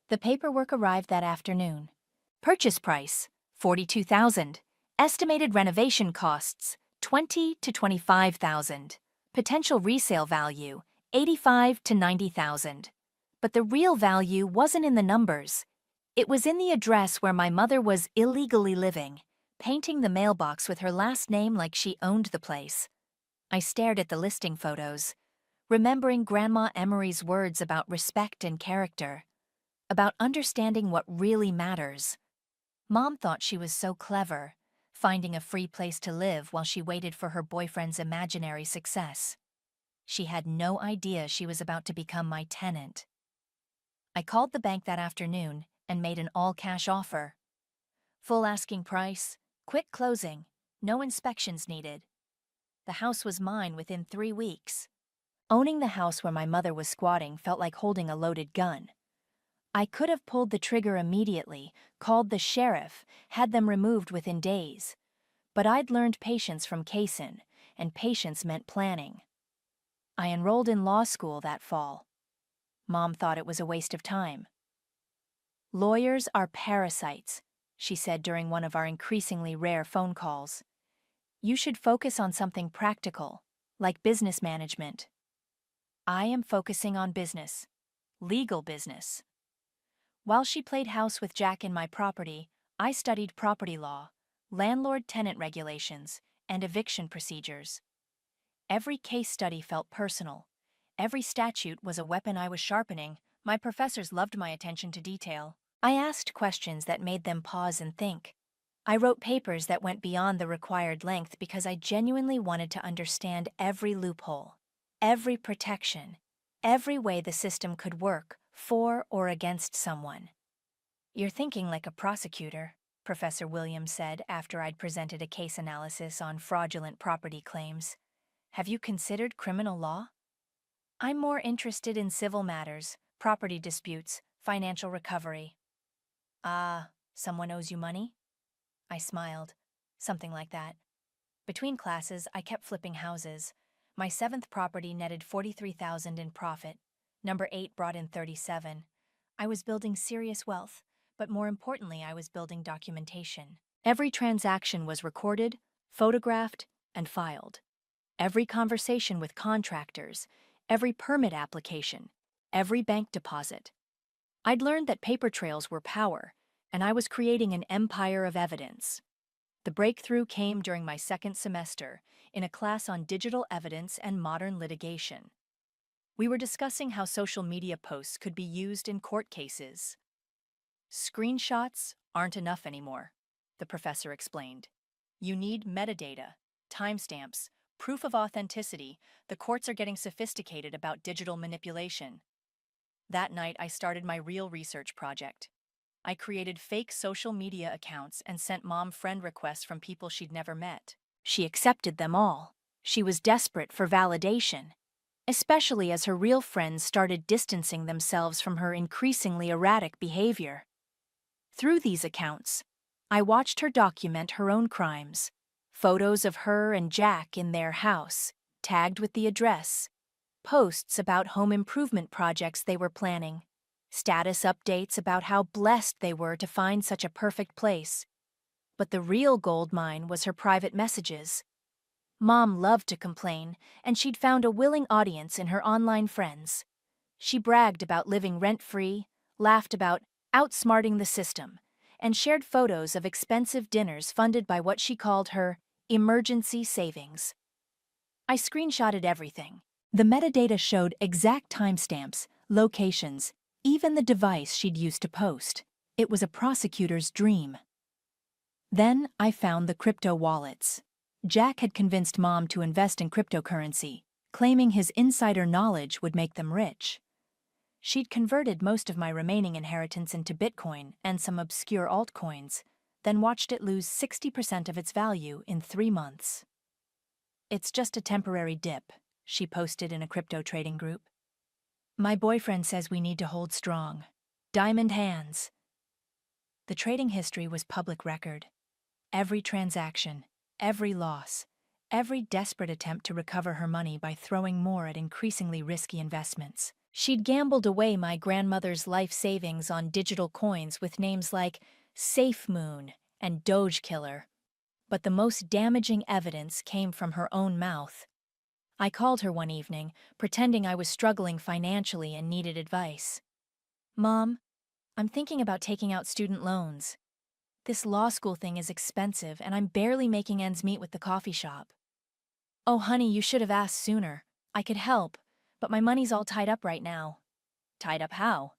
The paperwork arrived that afternoon. Purchase price, $42,000. Estimated renovation costs, $20,000 to $25,000. Potential resale value, $85,000 to $90,000. But the real value wasn't in the numbers. It was in the address where my mother was illegally living, painting the mailbox with her last name like she owned the place. I stared at the listing photos. remembering Grandma Emery's words about respect and character, about understanding what really matters. Mom thought she was so clever, finding a free place to live while she waited for her boyfriend's imaginary success. She had no idea she was about to become my tenant. I called the bank that afternoon and made an all-cash offer. Full asking price, quick closing, no inspections needed. The house was mine within 3 weeks. Owning the house where my mother was squatting felt like holding a loaded gun. I could have pulled the trigger immediately, called the sheriff, had them removed within days. But I'd learned patience from Kaysen, and patience meant planning. I enrolled in law school that fall. Mom thought it was a waste of time. "Lawyers are parasites," she said during one of our increasingly rare phone calls. "You should focus on something practical, like business management." I am focusing on business. Legal business. While she played house with Jack in my property, I studied property law, landlord-tenant regulations, and eviction procedures. Every case study felt personal. Every statute was a weapon I was sharpening. My professors loved my attention to detail. I asked questions that made them pause and think. I wrote papers that went beyond the required length because I genuinely wanted to understand every loophole, every protection, every way the system could work for or against someone. "You're thinking like a prosecutor," Professor Williams said after I'd presented a case analysis on fraudulent property claims. "Have you considered criminal law?" "I'm more interested in civil matters, property disputes, financial recovery." "Ah, someone owes you money?" I smiled. "Something like that." Between classes, I kept flipping houses. My 7th property netted $43,000 in profit. Number 8 brought in 37. I was building serious wealth, but more importantly, I was building documentation. Every transaction was recorded, photographed, and filed. Every conversation with contractors, every permit application, every bank deposit. I'd learned that paper trails were power, and I was creating an empire of evidence. The breakthrough came during my 2nd semester in a class on digital evidence and modern litigation. We were discussing how social media posts could be used in court cases. "Screenshots aren't enough anymore," the professor explained. "You need metadata, timestamps, proof of authenticity. The courts are getting sophisticated about digital manipulation." That night, I started my real research project. I created fake social media accounts and sent Mom friend requests from people she'd never met. She accepted them all. She was desperate for validation, especially as her real friends started distancing themselves from her increasingly erratic behavior. Through these accounts, I watched her document her own crimes, photos of her and Jack in their house, tagged with the address, posts about home improvement projects they were planning, status updates about how blessed they were to find such a perfect place. But the real gold mine was her private messages. Mom loved to complain, and she'd found a willing audience in her online friends. She bragged about living rent-free, laughed about outsmarting the system, and shared photos of expensive dinners funded by what she called her emergency savings. I screenshotted everything. The metadata showed exact timestamps, locations, even the device she'd used to post. It was a prosecutor's dream. Then I found the crypto wallets. Jack had convinced Mom to invest in cryptocurrency, claiming his insider knowledge would make them rich. She'd converted most of my remaining inheritance into Bitcoin and some obscure altcoins, then watched it lose 60% of its value in 3 months. "It's just a temporary dip," she posted in a crypto trading group. "My boyfriend says we need to hold strong. Diamond hands." The trading history was public record. Every transaction, every loss, every desperate attempt to recover her money by throwing more at increasingly risky investments. She'd gambled away my grandmother's life savings on digital coins with names like Safe Moon and Doge Killer. But the most damaging evidence came from her own mouth. I called her one evening, pretending I was struggling financially and needed advice. "Mom, I'm thinking about taking out student loans. This law school thing is expensive, and I'm barely making ends meet with the coffee shop." "Oh, honey, you should have asked sooner. I could help, but my money's all tied up right now. Tied up how?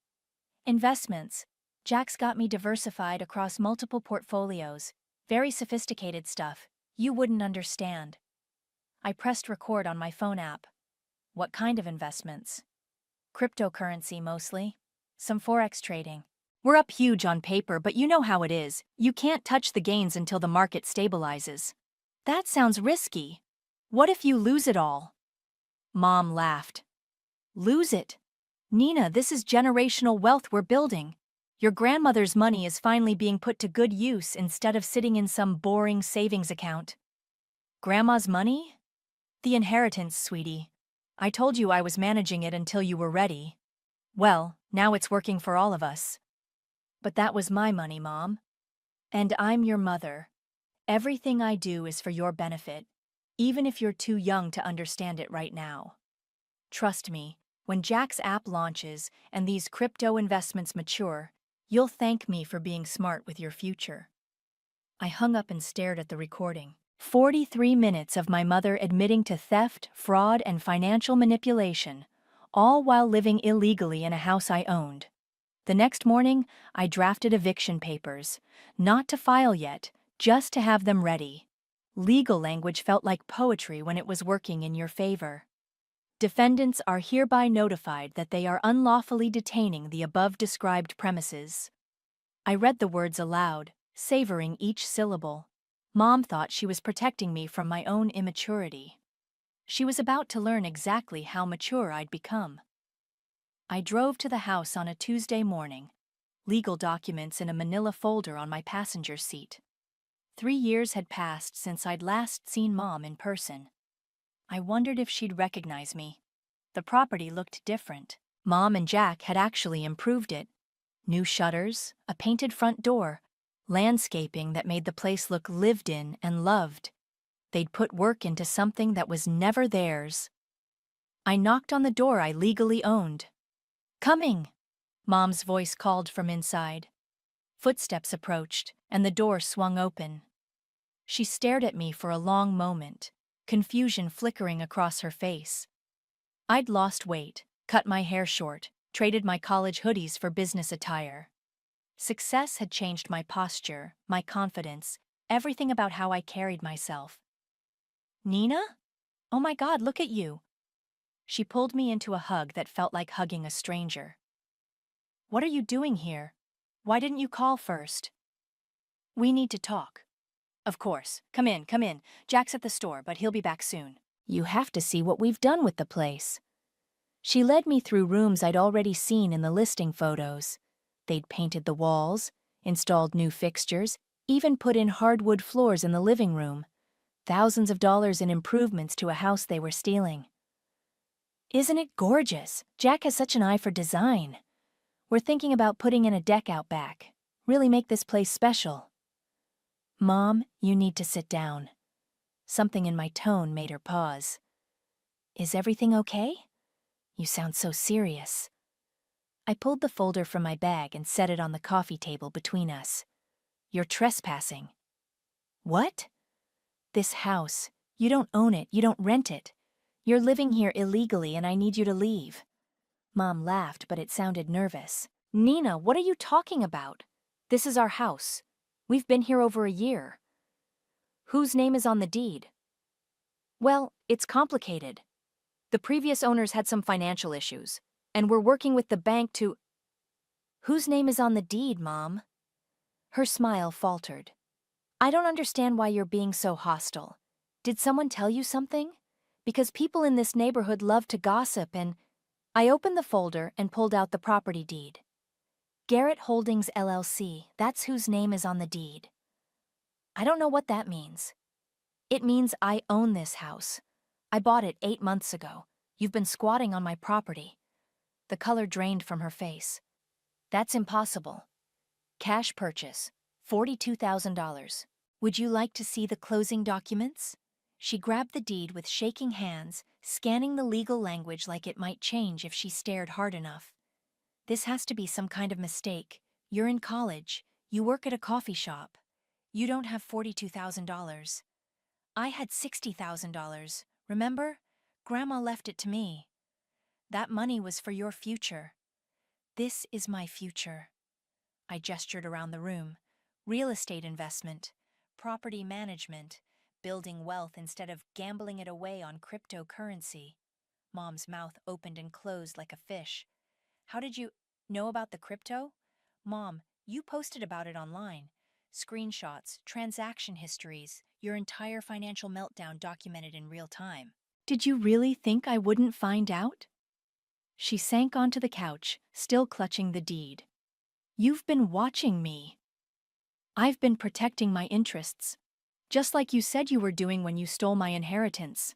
Investments. Jack's got me diversified across multiple portfolios. Very sophisticated stuff. You wouldn't understand. I pressed record on my phone app. What kind of investments? Cryptocurrency mostly. Some forex trading. We're up huge on paper, but you know how it is. You can't touch the gains until the market stabilizes. That sounds risky. What if you lose it all? Mom laughed. Lose it? Nina, this is generational wealth we're building. Your grandmother's money is finally being put to good use instead of sitting in some boring savings account. Grandma's money? The inheritance, sweetie. I told you I was managing it until you were ready. Well, now it's working for all of us. But that was my money, Mom. And I'm your mother. Everything I do is for your benefit, even if you're too young to understand it right now. Trust me, when Jack's app launches and these crypto investments mature, you'll thank me for being smart with your future. I hung up and stared at the recording. 43 minutes of my mother admitting to theft, fraud, and financial manipulation, all while living illegally in a house I owned. The next morning, I drafted eviction papers, not to file yet, just to have them ready. Legal language felt like poetry when it was working in your favor. Defendants are hereby notified that they are unlawfully detaining the above-described premises. I read the words aloud, savoring each syllable. Mom thought she was protecting me from my own immaturity. She was about to learn exactly how mature I'd become. I drove to the house on a Tuesday morning, legal documents in a manila folder on my passenger seat. 3 years had passed since I'd last seen Mom in person. I wondered if she'd recognize me. The property looked different. Mom and Jack had actually improved it. New shutters, a painted front door, landscaping that made the place look lived in and loved. They'd put work into something that was never theirs. I knocked on the door I legally owned. Coming! Mom's voice called from inside. Footsteps approached, and the door swung open. She stared at me for a long moment, confusion flickering across her face. I'd lost weight, cut my hair short, traded my college hoodies for business attire. Success had changed my posture, my confidence, everything about how I carried myself. Nina? Oh my God, look at you. She pulled me into a hug that felt like hugging a stranger. What are you doing here? Why didn't you call first? We need to talk. Of course. Come in, come in. Jack's at the store, but he'll be back soon. You have to see what we've done with the place. She led me through rooms I'd already seen in the listing photos. They'd painted the walls, installed new fixtures, even put in hardwood floors in the living room. Thousands of dollars in improvements to a house they were stealing. Isn't it gorgeous? Jack has such an eye for design. We're thinking about putting in a deck out back. Really make this place special. Mom, you need to sit down. Something in my tone made her pause. Is everything okay? You sound so serious. I pulled the folder from my bag and set it on the coffee table between us. You're trespassing. What? This house. You don't own it, you don't rent it. You're living here illegally and I need you to leave. Mom laughed, but it sounded nervous. Nina, what are you talking about? This is our house. We've been here over a year. Whose name is on the deed? Well, it's complicated. The previous owners had some financial issues, and we're working with the bank to... Whose name is on the deed, Mom? Her smile faltered. I don't understand why you're being so hostile. Did someone tell you something? Because people in this neighborhood love to gossip and... I opened the folder and pulled out the property deed. Garrett Holdings LLC, that's whose name is on the deed. I don't know what that means. It means I own this house. I bought it 8 months ago. You've been squatting on my property. The color drained from her face. That's impossible. Cash purchase, $42,000. Would you like to see the closing documents? She grabbed the deed with shaking hands, scanning the legal language like it might change if she stared hard enough. This has to be some kind of mistake. You're in college. You work at a coffee shop. You don't have $42,000. I had $60,000. Remember? Grandma left it to me. That money was for your future. This is my future. I gestured around the room. Real estate investment, property management, building wealth instead of gambling it away on cryptocurrency. Mom's mouth opened and closed like a fish. How did you know about the crypto? Mom, you posted about it online. Screenshots, transaction histories, your entire financial meltdown documented in real time. Did you really think I wouldn't find out? She sank onto the couch, still clutching the deed. You've been watching me. I've been protecting my interests, just like you said you were doing when you stole my inheritance.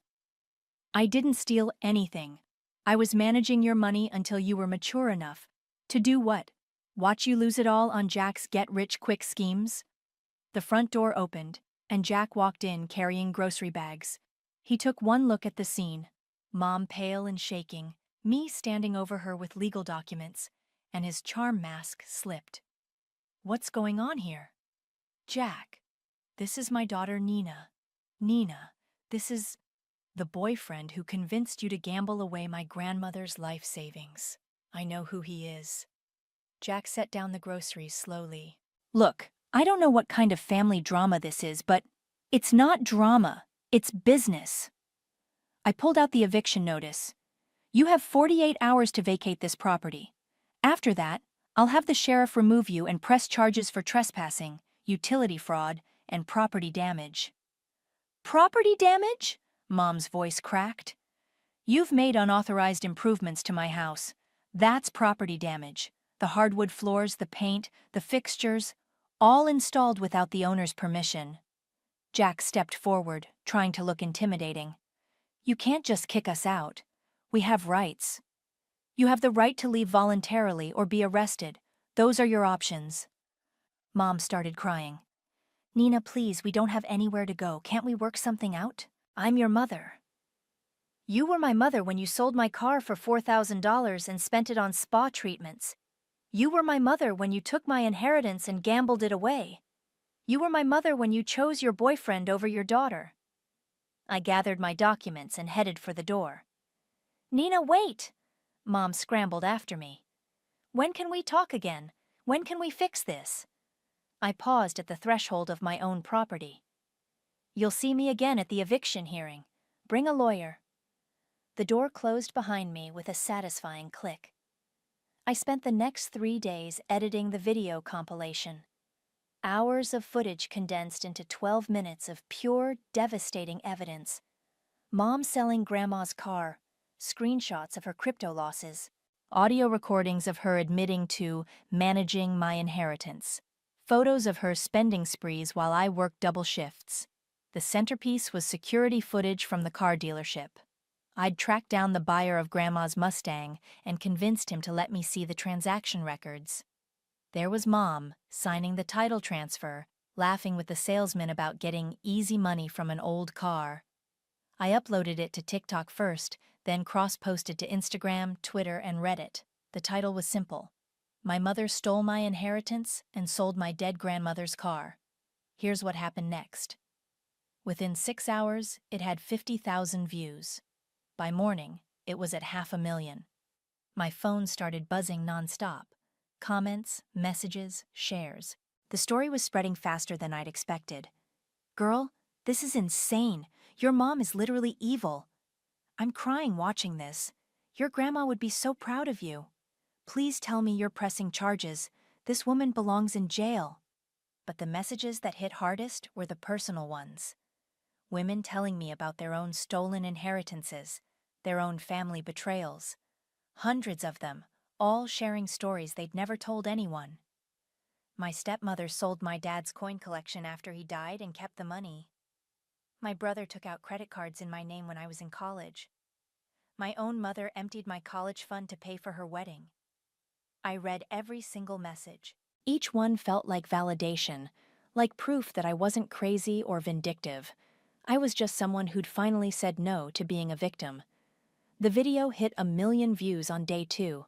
I didn't steal anything. I was managing your money until you were mature enough. To do what? Watch you lose it all on Jack's get-rich-quick schemes? The front door opened, and Jack walked in carrying grocery bags. He took one look at the scene, Mom pale and shaking, me standing over her with legal documents, and his charm mask slipped. What's going on here? Jack, this is my daughter Nina. Nina, this is the boyfriend who convinced you to gamble away my grandmother's life savings. I know who he is. Jack set down the groceries slowly. Look, I don't know what kind of family drama this is, but it's not drama, it's business. I pulled out the eviction notice. You have 48 hours to vacate this property. After that, I'll have the sheriff remove you and press charges for trespassing, utility fraud, and property damage. Property damage? Mom's voice cracked. You've made unauthorized improvements to my house. That's property damage. The hardwood floors, the paint, the fixtures, all installed without the owner's permission. Jack stepped forward, trying to look intimidating. You can't just kick us out. We have rights. You have the right to leave voluntarily or be arrested. Those are your options. Mom started crying. Nina, please, we don't have anywhere to go. Can't we work something out? I'm your mother. You were my mother when you sold my car for $4,000 and spent it on spa treatments. You were my mother when you took my inheritance and gambled it away. You were my mother when you chose your boyfriend over your daughter. I gathered my documents and headed for the door. Nina, wait! Mom scrambled after me. When can we talk again? When can we fix this? I paused at the threshold of my own property. You'll see me again at the eviction hearing. Bring a lawyer. The door closed behind me with a satisfying click. I spent the next 3 days editing the video compilation. Hours of footage condensed into 12 minutes of pure, devastating evidence. Mom selling Grandma's car, screenshots of her crypto losses, audio recordings of her admitting to managing my inheritance, photos of her spending sprees while I worked double shifts. The centerpiece was security footage from the car dealership. I'd tracked down the buyer of Grandma's Mustang and convinced him to let me see the transaction records. There was Mom, signing the title transfer, laughing with the salesman about getting easy money from an old car. I uploaded it to TikTok first, then cross-posted to Instagram, Twitter, and Reddit. The title was simple. My mother stole my inheritance and sold my dead grandmother's car. Here's what happened next. Within 6 hours, it had 50,000 views. By morning, it was at 500,000. My phone started buzzing nonstop. Comments, messages, shares. The story was spreading faster than I'd expected. Girl, this is insane. Your mom is literally evil. I'm crying watching this. Your grandma would be so proud of you. Please tell me you're pressing charges. This woman belongs in jail. But the messages that hit hardest were the personal ones. Women telling me about their own stolen inheritances, their own family betrayals. Hundreds of them, all sharing stories they'd never told anyone. My stepmother sold my dad's coin collection after he died and kept the money. My brother took out credit cards in my name when I was in college. My own mother emptied my college fund to pay for her wedding. I read every single message. Each one felt like validation, like proof that I wasn't crazy or vindictive. I was just someone who'd finally said no to being a victim. The video hit 1 million views on day 2.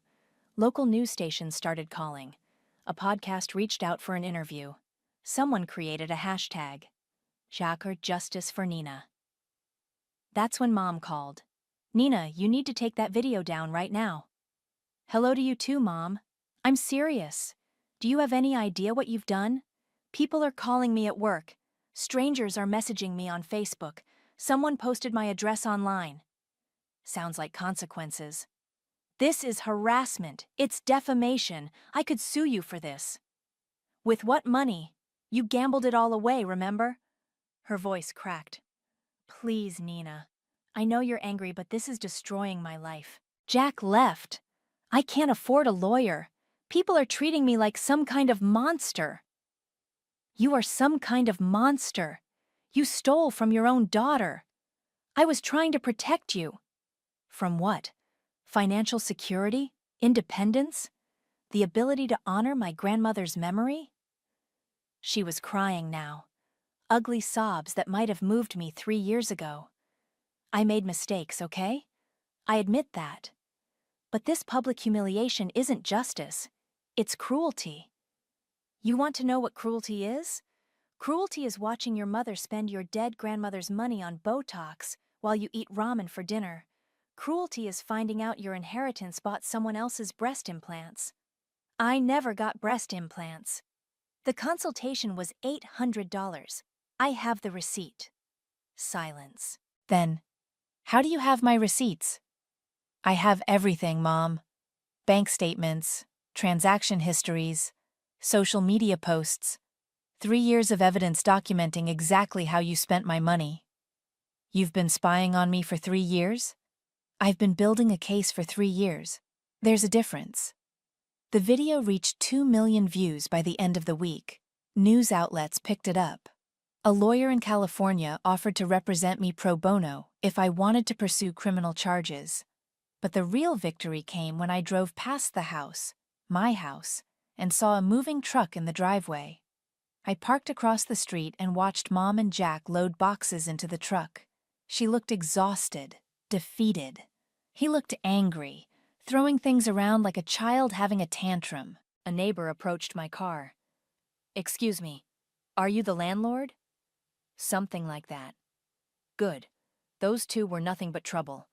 Local news stations started calling. A podcast reached out for an interview. Someone created a hashtag. Jacker Justice for Nina. That's when Mom called. Nina, you need to take that video down right now. Hello to you too, Mom. I'm serious. Do you have any idea what you've done? People are calling me at work. Strangers are messaging me on Facebook. Someone posted my address online. Sounds like consequences. This is harassment. It's defamation. I could sue you for this. With what money? You gambled it all away, remember? Her voice cracked. Please, Nina. I know you're angry, but this is destroying my life. Jack left. I can't afford a lawyer. People are treating me like some kind of monster. You are some kind of monster. You stole from your own daughter. I was trying to protect you. From what? Financial security? Independence? The ability to honor my grandmother's memory? She was crying now. Ugly sobs that might have moved me 3 years ago. I made mistakes, okay? I admit that. But this public humiliation isn't justice. It's cruelty. You want to know what cruelty is? Cruelty is watching your mother spend your dead grandmother's money on Botox while you eat ramen for dinner. Cruelty is finding out your inheritance bought someone else's breast implants. I never got breast implants. The consultation was $800. I have the receipt. Silence. Then, how do you have my receipts? I have everything, Mom. Bank statements, transaction histories, social media posts, 3 years of evidence documenting exactly how you spent my money. You've been spying on me for 3 years? I've been building a case for 3 years. There's a difference. The video reached 2 million views by the end of the week. News outlets picked it up. A lawyer in California offered to represent me pro bono if I wanted to pursue criminal charges. But the real victory came when I drove past the house, my house, and saw a moving truck in the driveway. I parked across the street and watched Mom and Jack load boxes into the truck. She looked exhausted, defeated. He looked angry, throwing things around like a child having a tantrum. A neighbor approached my car. Excuse me, are you the landlord? Something like that. Good. Those two were nothing but trouble.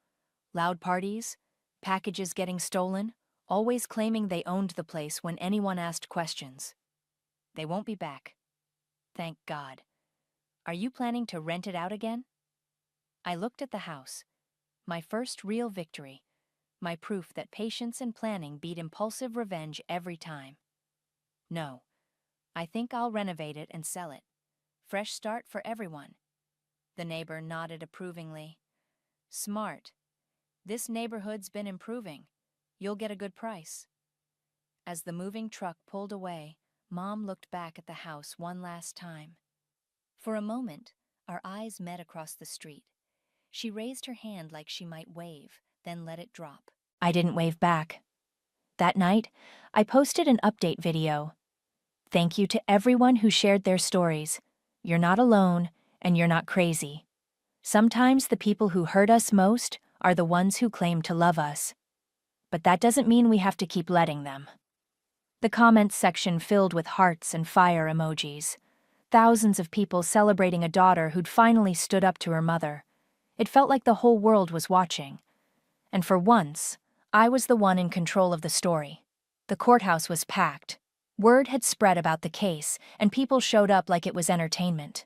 Loud parties, packages getting stolen, always claiming they owned the place when anyone asked questions. They won't be back. Thank God. Are you planning to rent it out again? I looked at the house. My first real victory. My proof that patience and planning beat impulsive revenge every time. No. I think I'll renovate it and sell it. Fresh start for everyone. The neighbor nodded approvingly. Smart. This neighborhood's been improving. You'll get a good price. As the moving truck pulled away, Mom looked back at the house one last time. For a moment, our eyes met across the street. She raised her hand like she might wave, then let it drop. I didn't wave back. That night, I posted an update video. Thank you to everyone who shared their stories. You're not alone, and you're not crazy. Sometimes the people who hurt us most are the ones who claim to love us. But that doesn't mean we have to keep letting them. The comments section filled with hearts and fire emojis. Thousands of people celebrating a daughter who'd finally stood up to her mother. It felt like the whole world was watching. And for once, I was the one in control of the story. The courthouse was packed. Word had spread about the case, and people showed up like it was entertainment.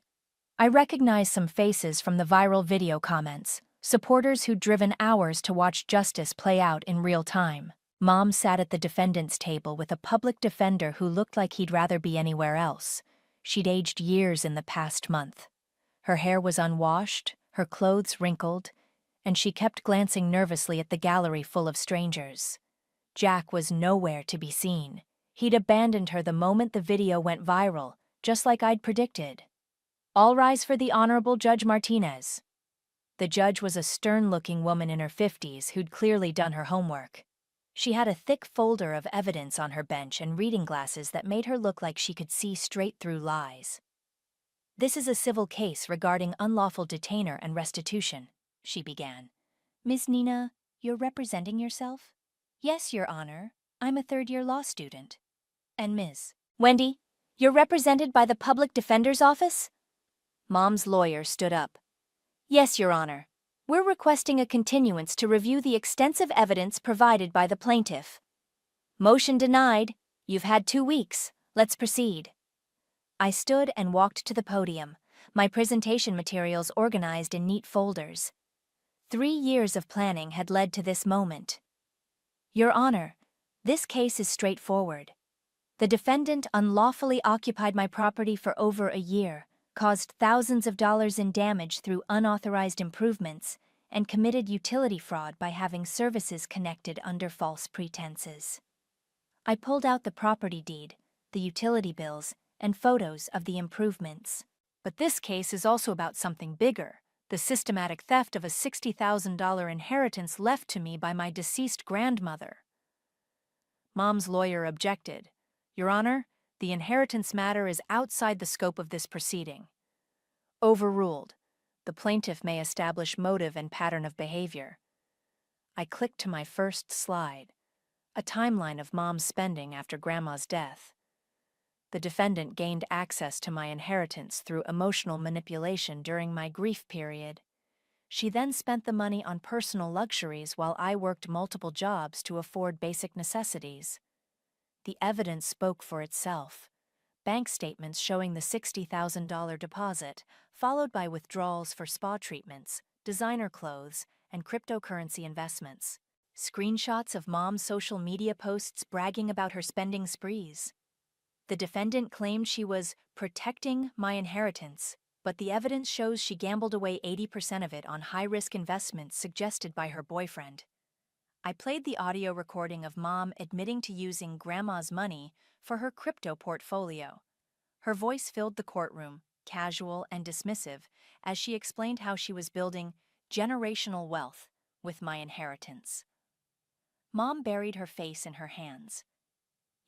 I recognized some faces from the viral video comments, supporters who'd driven hours to watch justice play out in real time. Mom sat at the defendant's table with a public defender who looked like he'd rather be anywhere else. She'd aged years in the past month. Her hair was unwashed, her clothes wrinkled, and she kept glancing nervously at the gallery full of strangers. Jack was nowhere to be seen. He'd abandoned her the moment the video went viral, just like I'd predicted. All rise for the Honorable Judge Martinez. The judge was a stern-looking woman in her 50s who'd clearly done her homework. She had a thick folder of evidence on her bench and reading glasses that made her look like she could see straight through lies. This is a civil case regarding unlawful detainer and restitution, she began. Miss Nina, you're representing yourself? Yes, Your Honor. I'm a third-year law student. And Ms. Wendy, you're represented by the Public Defender's Office? Mom's lawyer stood up. Yes, Your Honor. We're requesting a continuance to review the extensive evidence provided by the plaintiff. Motion denied. You've had 2 weeks. Let's proceed. I stood and walked to the podium, my presentation materials organized in neat folders. 3 years of planning had led to this moment. Your Honor, this case is straightforward. The defendant unlawfully occupied my property for over a year, caused thousands of dollars in damage through unauthorized improvements, and committed utility fraud by having services connected under false pretenses. I pulled out the property deed, the utility bills, and photos of the improvements. But this case is also about something bigger, the systematic theft of a $60,000 inheritance left to me by my deceased grandmother. Mom's lawyer objected. Your Honor, the inheritance matter is outside the scope of this proceeding. Overruled. The plaintiff may establish motive and pattern of behavior. I clicked to my first slide, a timeline of Mom's spending after Grandma's death. The defendant gained access to my inheritance through emotional manipulation during my grief period. She then spent the money on personal luxuries while I worked multiple jobs to afford basic necessities. The evidence spoke for itself. Bank statements showing the $60,000 deposit, followed by withdrawals for spa treatments, designer clothes, and cryptocurrency investments. Screenshots of Mom's social media posts bragging about her spending sprees. The defendant claimed she was protecting my inheritance, but the evidence shows she gambled away 80% of it on high-risk investments suggested by her boyfriend. I played the audio recording of Mom admitting to using Grandma's money for her crypto portfolio. Her voice filled the courtroom, casual and dismissive, as she explained how she was building generational wealth with my inheritance. Mom buried her face in her hands.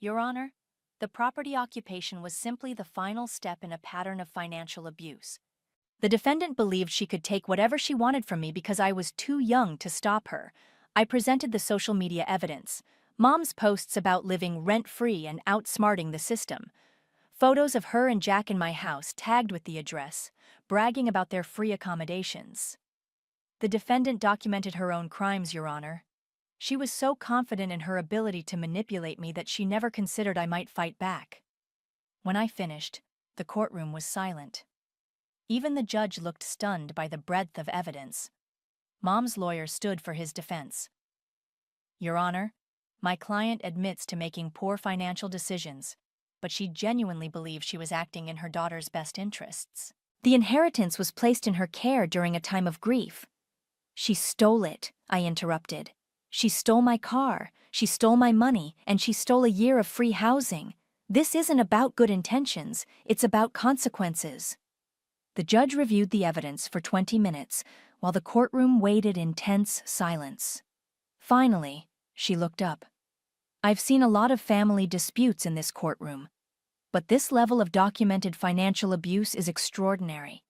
Your Honor, the property occupation was simply the final step in a pattern of financial abuse. The defendant believed she could take whatever she wanted from me because I was too young to stop her. I presented the social media evidence, Mom's posts about living rent-free and outsmarting the system, photos of her and Jack in my house tagged with the address, bragging about their free accommodations. The defendant documented her own crimes, Your Honor. She was so confident in her ability to manipulate me that she never considered I might fight back. When I finished, the courtroom was silent. Even the judge looked stunned by the breadth of evidence. Mom's lawyer stood for his defense. Your Honor, my client admits to making poor financial decisions, but she genuinely believes she was acting in her daughter's best interests. The inheritance was placed in her care during a time of grief. She stole it, I interrupted. She stole my car, she stole my money, and she stole a year of free housing. This isn't about good intentions, it's about consequences. The judge reviewed the evidence for 20 minutes, while the courtroom waited in tense silence. Finally, she looked up. I've seen a lot of family disputes in this courtroom, but this level of documented financial abuse is extraordinary.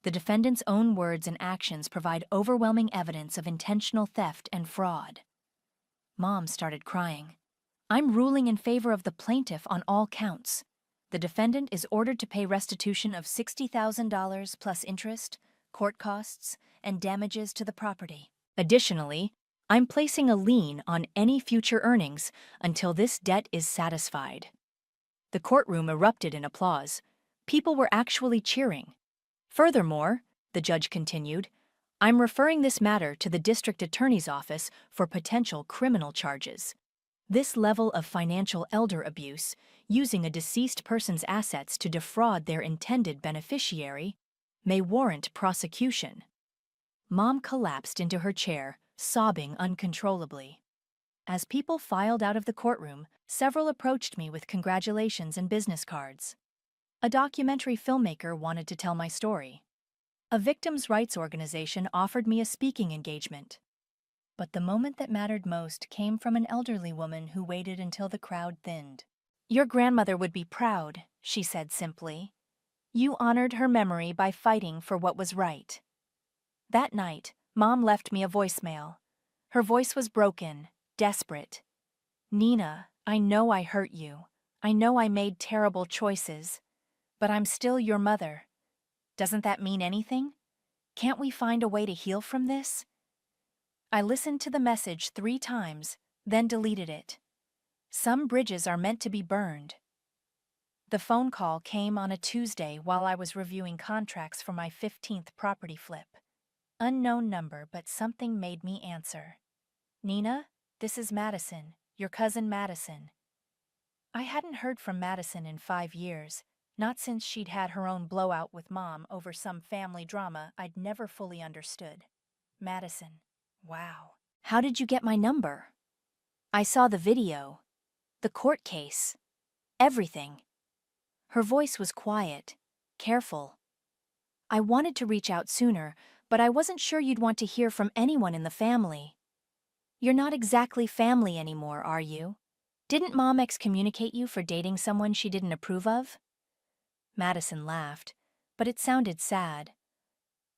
The defendant's own words and actions provide overwhelming evidence of intentional theft and fraud. Mom started crying. I'm ruling in favor of the plaintiff on all counts. The defendant is ordered to pay restitution of $60,000 plus interest, court costs, and damages to the property. Additionally, I'm placing a lien on any future earnings until this debt is satisfied. The courtroom erupted in applause. People were actually cheering. Furthermore, the judge continued, I'm referring this matter to the district attorney's office for potential criminal charges. This level of financial elder abuse, using a deceased person's assets to defraud their intended beneficiary, may warrant prosecution. Mom collapsed into her chair, sobbing uncontrollably. As people filed out of the courtroom, several approached me with congratulations and business cards. A documentary filmmaker wanted to tell my story. A victims' rights organization offered me a speaking engagement. But the moment that mattered most came from an elderly woman who waited until the crowd thinned. Your grandmother would be proud, she said simply. You honored her memory by fighting for what was right. That night, Mom left me a voicemail. Her voice was broken, desperate. Nina, I know I hurt you. I know I made terrible choices. But I'm still your mother. Doesn't that mean anything? Can't we find a way to heal from this? I listened to the message 3 times, then deleted it. Some bridges are meant to be burned. The phone call came on a Tuesday while I was reviewing contracts for my 15th property flip. Unknown number, but something made me answer. Nina, this is Madison, your cousin Madison. I hadn't heard from Madison in 5 years, not since she'd had her own blowout with Mom over some family drama I'd never fully understood. Madison. Wow. How did you get my number? I saw the video, the court case, everything. Her voice was quiet, careful. I wanted to reach out sooner, but I wasn't sure you'd want to hear from anyone in the family. You're not exactly family anymore, are you? Didn't Mom excommunicate you for dating someone she didn't approve of? Madison laughed, but it sounded sad.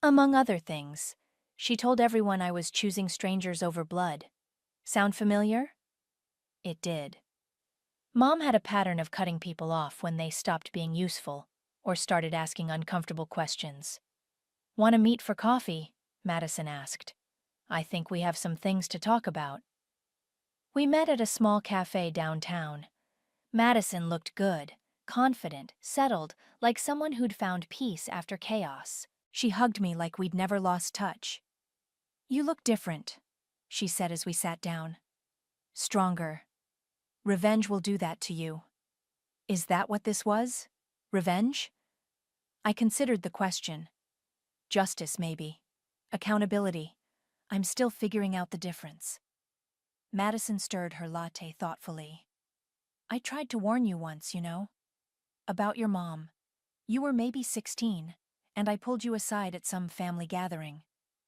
Among other things, she told everyone I was choosing strangers over blood. Sound familiar? It did. Mom had a pattern of cutting people off when they stopped being useful or started asking uncomfortable questions. Want to meet for coffee? Madison asked. I think we have some things to talk about. We met at a small cafe downtown. Madison looked good, confident, settled, like someone who'd found peace after chaos. She hugged me like we'd never lost touch. You look different, she said as we sat down. Stronger. Revenge will do that to you. Is that what this was? Revenge? I considered the question. Justice, maybe. Accountability. I'm still figuring out the difference. Madison stirred her latte thoughtfully. I tried to warn you once, you know. About your mom. You were maybe 16, and I pulled you aside at some family gathering.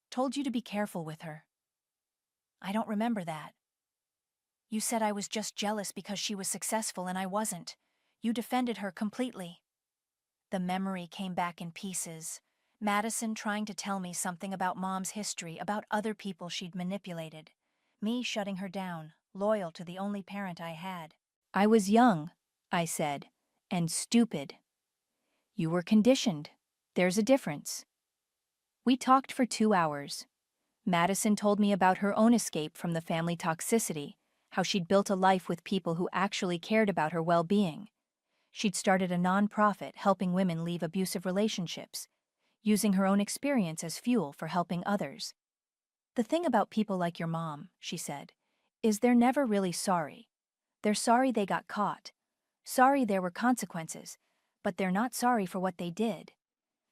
Told you to be careful with her. I don't remember that. You said I was just jealous because she was successful and I wasn't. You defended her completely. The memory came back in pieces. Madison trying to tell me something about Mom's history, about other people she'd manipulated. Me shutting her down, loyal to the only parent I had. I was young, I said, and stupid. You were conditioned. There's a difference. We talked for 2 hours. Madison told me about her own escape from the family toxicity, how she'd built a life with people who actually cared about her well-being. She'd started a nonprofit helping women leave abusive relationships, using her own experience as fuel for helping others. The thing about people like your mom, she said, is they're never really sorry. They're sorry they got caught, sorry there were consequences, but they're not sorry for what they did.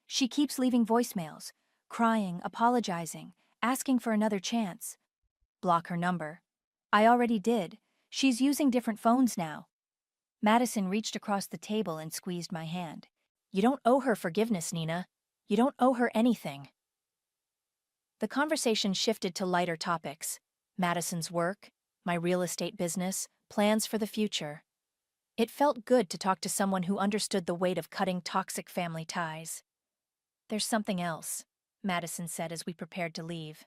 She keeps leaving voicemails, crying, apologizing, asking for another chance. Block her number. I already did. She's using different phones now. Madison reached across the table and squeezed my hand. You don't owe her forgiveness, Nina. You don't owe her anything. The conversation shifted to lighter topics. Madison's work, my real estate business, plans for the future. It felt good to talk to someone who understood the weight of cutting toxic family ties. There's something else, Madison said as we prepared to leave.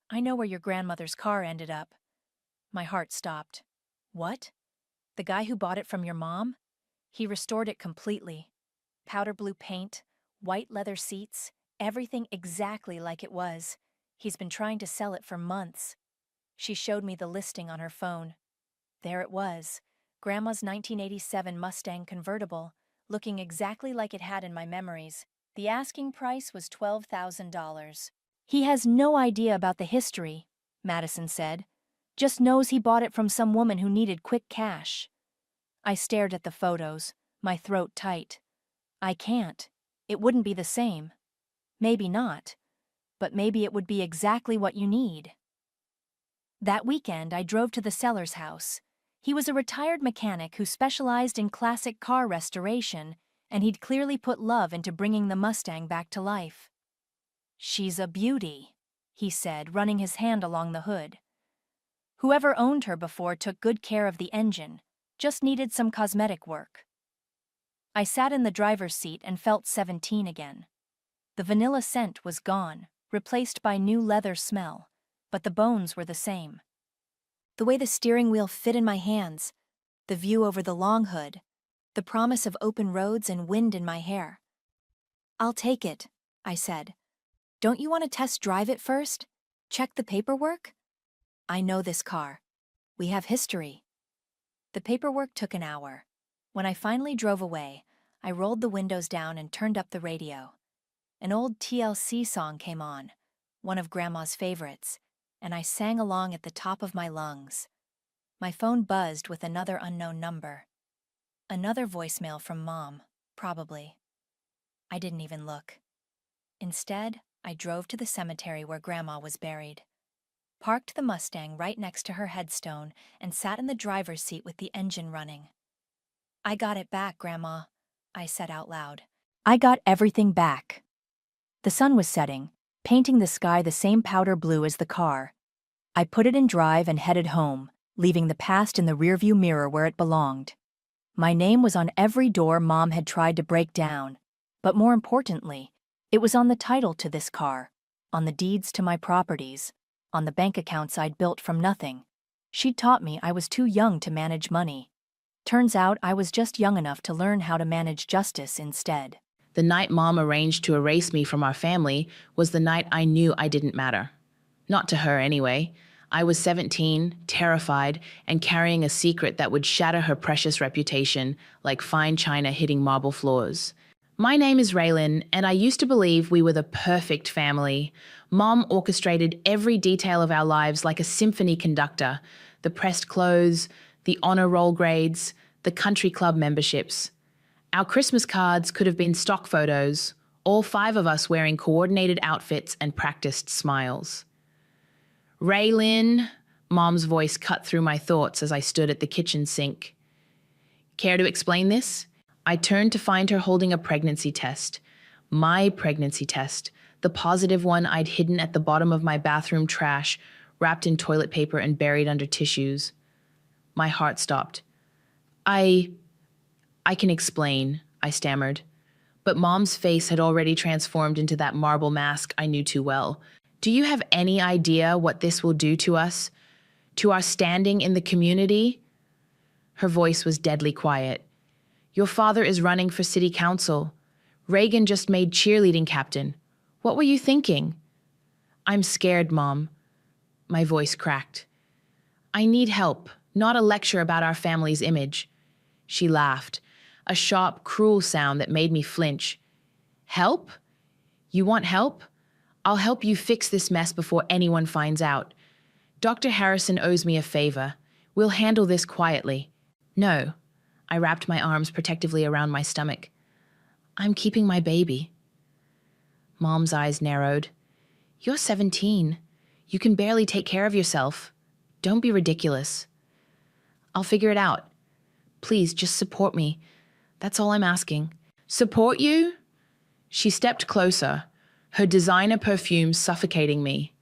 I know where your grandmother's car ended up. My heart stopped. What? The guy who bought it from your mom? He restored it completely. Powder blue paint, white leather seats, everything exactly like it was. He's been trying to sell it for months. She showed me the listing on her phone. There it was, Grandma's 1987 Mustang convertible, looking exactly like it had in my memories. The asking price was $12,000. He has no idea about the history, Madison said. Just knows he bought it from some woman who needed quick cash. I stared at the photos, my throat tight. I can't. It wouldn't be the same. Maybe not. But maybe it would be exactly what you need. That weekend, I drove to the seller's house. He was a retired mechanic who specialized in classic car restoration, and he'd clearly put love into bringing the Mustang back to life. She's a beauty, he said, running his hand along the hood. Whoever owned her before took good care of the engine, just needed some cosmetic work. I sat in the driver's seat and felt 17 again. The vanilla scent was gone, replaced by new leather smell, but the bones were the same. The way the steering wheel fit in my hands, the view over the long hood, the promise of open roads and wind in my hair. I'll take it, I said. Don't you want to test drive it first? Check the paperwork? I know this car. We have history. The paperwork took an hour. When I finally drove away, I rolled the windows down and turned up the radio. An old TLC song came on, one of Grandma's favorites, and I sang along at the top of my lungs. My phone buzzed with another unknown number. Another voicemail from Mom, probably. I didn't even look. Instead, I drove to the cemetery where Grandma was buried, parked the Mustang right next to her headstone, and sat in the driver's seat with the engine running. I got it back, Grandma, I said out loud. I got everything back. The sun was setting, painting the sky the same powder blue as the car. I put it in drive and headed home, leaving the past in the rearview mirror where it belonged. My name was on every door Mom had tried to break down, but more importantly, it was on the title to this car, on the deeds to my properties, on the bank accounts I'd built from nothing. She'd taught me I was too young to manage money. Turns out I was just young enough to learn how to manage justice instead. The night Mom arranged to erase me from our family was the night I knew I didn't matter. Not to her, anyway. I was 17, terrified, and carrying a secret that would shatter her precious reputation like fine china hitting marble floors. My name is Raylin, and I used to believe we were the perfect family. Mom orchestrated every detail of our lives like a symphony conductor. The pressed clothes, the honor roll grades, the country club memberships. Our Christmas cards could have been stock photos, all 5 of us wearing coordinated outfits and practiced smiles. Raylin, Mom's voice cut through my thoughts as I stood at the kitchen sink. Care to explain this? I turned to find her holding a pregnancy test. My pregnancy test, the positive one I'd hidden at the bottom of my bathroom trash, wrapped in toilet paper and buried under tissues. My heart stopped. I can explain, I stammered. But Mom's face had already transformed into that marble mask I knew too well. Do you have any idea what this will do to us? To our standing in the community? Her voice was deadly quiet. Your father is running for city council. Reagan just made cheerleading captain. What were you thinking? I'm scared, Mom. My voice cracked. I need help, not a lecture about our family's image. She laughed, a sharp, cruel sound that made me flinch. Help? You want help? I'll help you fix this mess before anyone finds out. Dr. Harrison owes me a favor. We'll handle this quietly. No. I wrapped my arms protectively around my stomach. I'm keeping my baby. Mom's eyes narrowed. You're 17. You can barely take care of yourself. Don't be ridiculous. I'll figure it out. Please, just support me. That's all I'm asking. Support you? She stepped closer, her designer perfume suffocating me.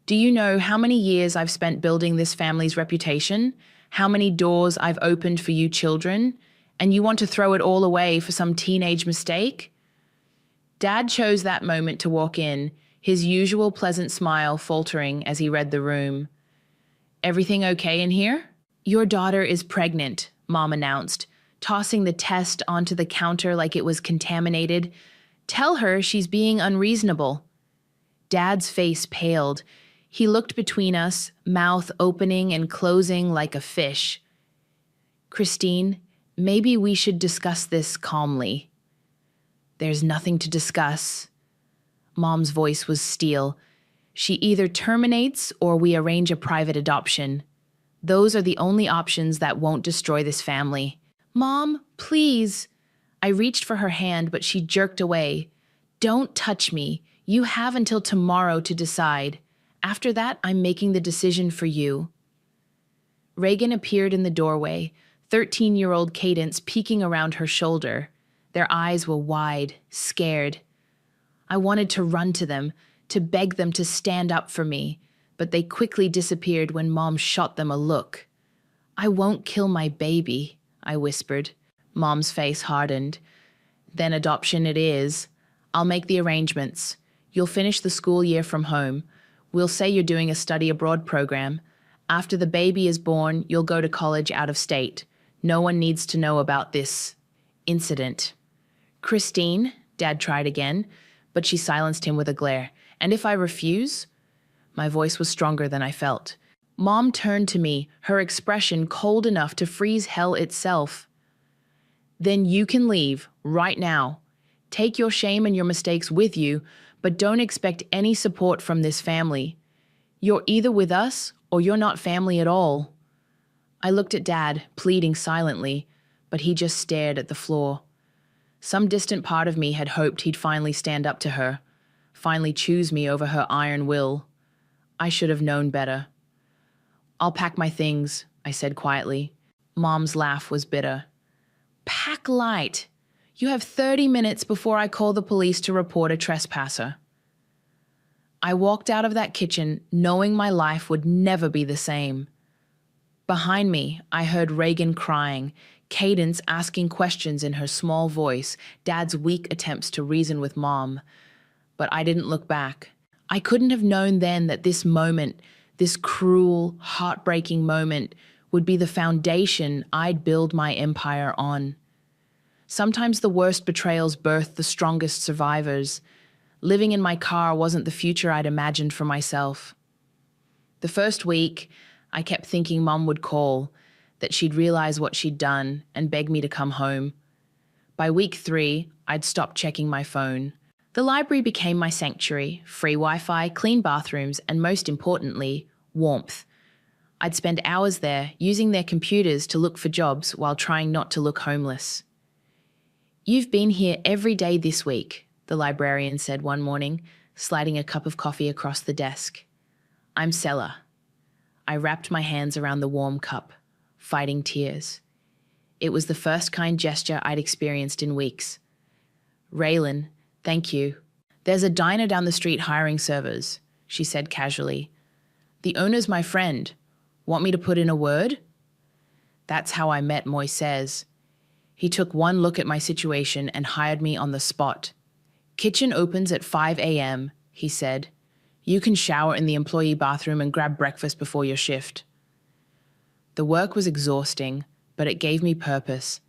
Do you know how many years I've spent building this family's reputation? How many doors I've opened for you children? And you want to throw it all away for some teenage mistake? Dad chose that moment to walk in, his usual pleasant smile faltering as he read the room. Everything okay in here? Your daughter is pregnant, Mom announced, tossing the test onto the counter like it was contaminated. Tell her she's being unreasonable. Dad's face paled. He looked between us, mouth opening and closing like a fish. Christine, maybe we should discuss this calmly. There's nothing to discuss. Mom's voice was steel. She either terminates or we arrange a private adoption. Those are the only options that won't destroy this family. Mom, please. I reached for her hand, but she jerked away. Don't touch me. You have until tomorrow to decide. After that, I'm making the decision for you. Reagan appeared in the doorway, 13-year-old Cadence peeking around her shoulder. Their eyes were wide, scared. I wanted to run to them, to beg them to stand up for me, but they quickly disappeared when Mom shot them a look. I won't kill my baby, I whispered. Mom's face hardened. Then adoption it is. I'll make the arrangements. You'll finish the school year from home. We'll say you're doing a study abroad program. After the baby is born, you'll go to college out of state. No one needs to know about this incident. Christine, Dad tried again, but she silenced him with a glare. And if I refuse? My voice was stronger than I felt. Mom turned to me, her expression cold enough to freeze hell itself. Then you can leave, right now. Take your shame and your mistakes with you, but don't expect any support from this family. You're either with us or you're not family at all. I looked at Dad, pleading silently, but he just stared at the floor. Some distant part of me had hoped he'd finally stand up to her, finally choose me over her iron will. I should have known better. I'll pack my things, I said quietly. Mom's laugh was bitter. Pack light. You have 30 minutes before I call the police to report a trespasser. I walked out of that kitchen knowing my life would never be the same. Behind me, I heard Reagan crying, Cadence asking questions in her small voice, Dad's weak attempts to reason with Mom. But I didn't look back. I couldn't have known then that this moment, this cruel, heartbreaking moment, would be the foundation I'd build my empire on. Sometimes the worst betrayals birth the strongest survivors. Living in my car wasn't the future I'd imagined for myself. The first week, I kept thinking Mom would call, that she'd realize what she'd done and beg me to come home. By week 3, I'd stopped checking my phone. The library became my sanctuary, free Wi-Fi, clean bathrooms, and most importantly, warmth. I'd spend hours there, using their computers to look for jobs while trying not to look homeless. You've been here every day this week, the librarian said one morning, sliding a cup of coffee across the desk. I'm Sella. I wrapped my hands around the warm cup, fighting tears. It was the first kind gesture I'd experienced in weeks. Raylan, thank you. There's a diner down the street hiring servers, she said casually. The owner's my friend. Want me to put in a word? That's how I met Moises. He took one look at my situation and hired me on the spot. Kitchen opens at 5 a.m., he said. You can shower in the employee bathroom and grab breakfast before your shift. The work was exhausting, but it gave me purpose.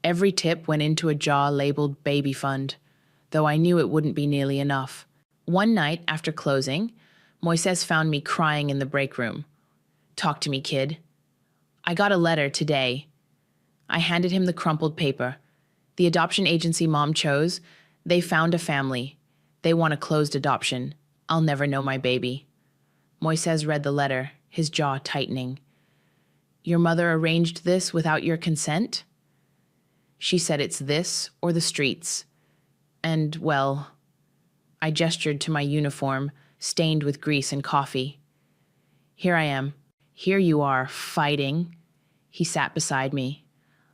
Every tip went into a jar labeled baby fund, though I knew it wouldn't be nearly enough. One night after closing, Moises found me crying in the break room. Talk to me, kid. I got a letter today. I handed him the crumpled paper. The adoption agency Mom chose, they found a family. They want a closed adoption. I'll never know my baby. Moises read the letter, his jaw tightening. Your mother arranged this without your consent? She said it's this or the streets. And, well, I gestured to my uniform, stained with grease and coffee. Here I am. Here you are, fighting. He sat beside me.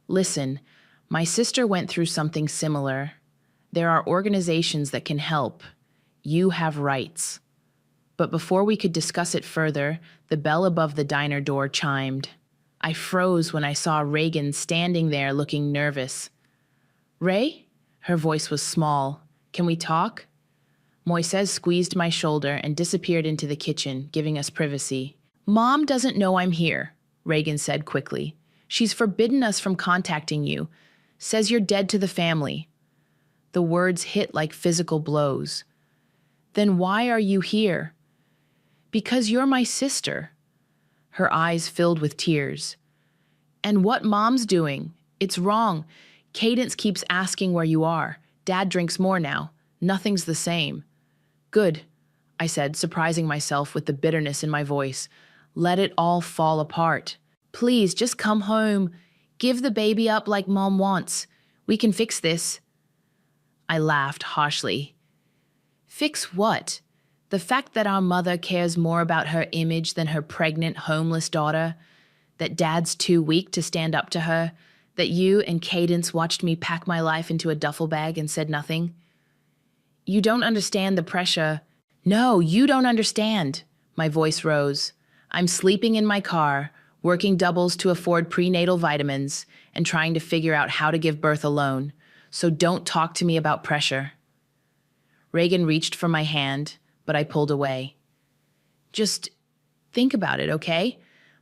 Listen, my sister went through something similar. There are organizations that can help. You have rights. But before we could discuss it further, the bell above the diner door chimed. I froze when I saw Reagan standing there looking nervous. Ray? Her voice was small. Can we talk? Moises squeezed my shoulder and disappeared into the kitchen, giving us privacy. Mom doesn't know I'm here, Reagan said quickly. She's forbidden us from contacting you. Says you're dead to the family. The words hit like physical blows. Then why are you here? Because you're my sister. Her eyes filled with tears. And what Mom's doing? It's wrong. Cadence keeps asking where you are. Dad drinks more now. Nothing's the same. Good, I said, surprising myself with the bitterness in my voice. Let it all fall apart. Please, just come home. Give the baby up like Mom wants. We can fix this. I laughed harshly. Fix what? The fact that our mother cares more about her image than her pregnant, homeless daughter? That Dad's too weak to stand up to her? That you and Cadence watched me pack my life into a duffel bag and said nothing? You don't understand the pressure. No, you don't understand. My voice rose. I'm sleeping in my car, working doubles to afford prenatal vitamins, and trying to figure out how to give birth alone. So don't talk to me about pressure. Reagan reached for my hand, but I pulled away. Just think about it, okay?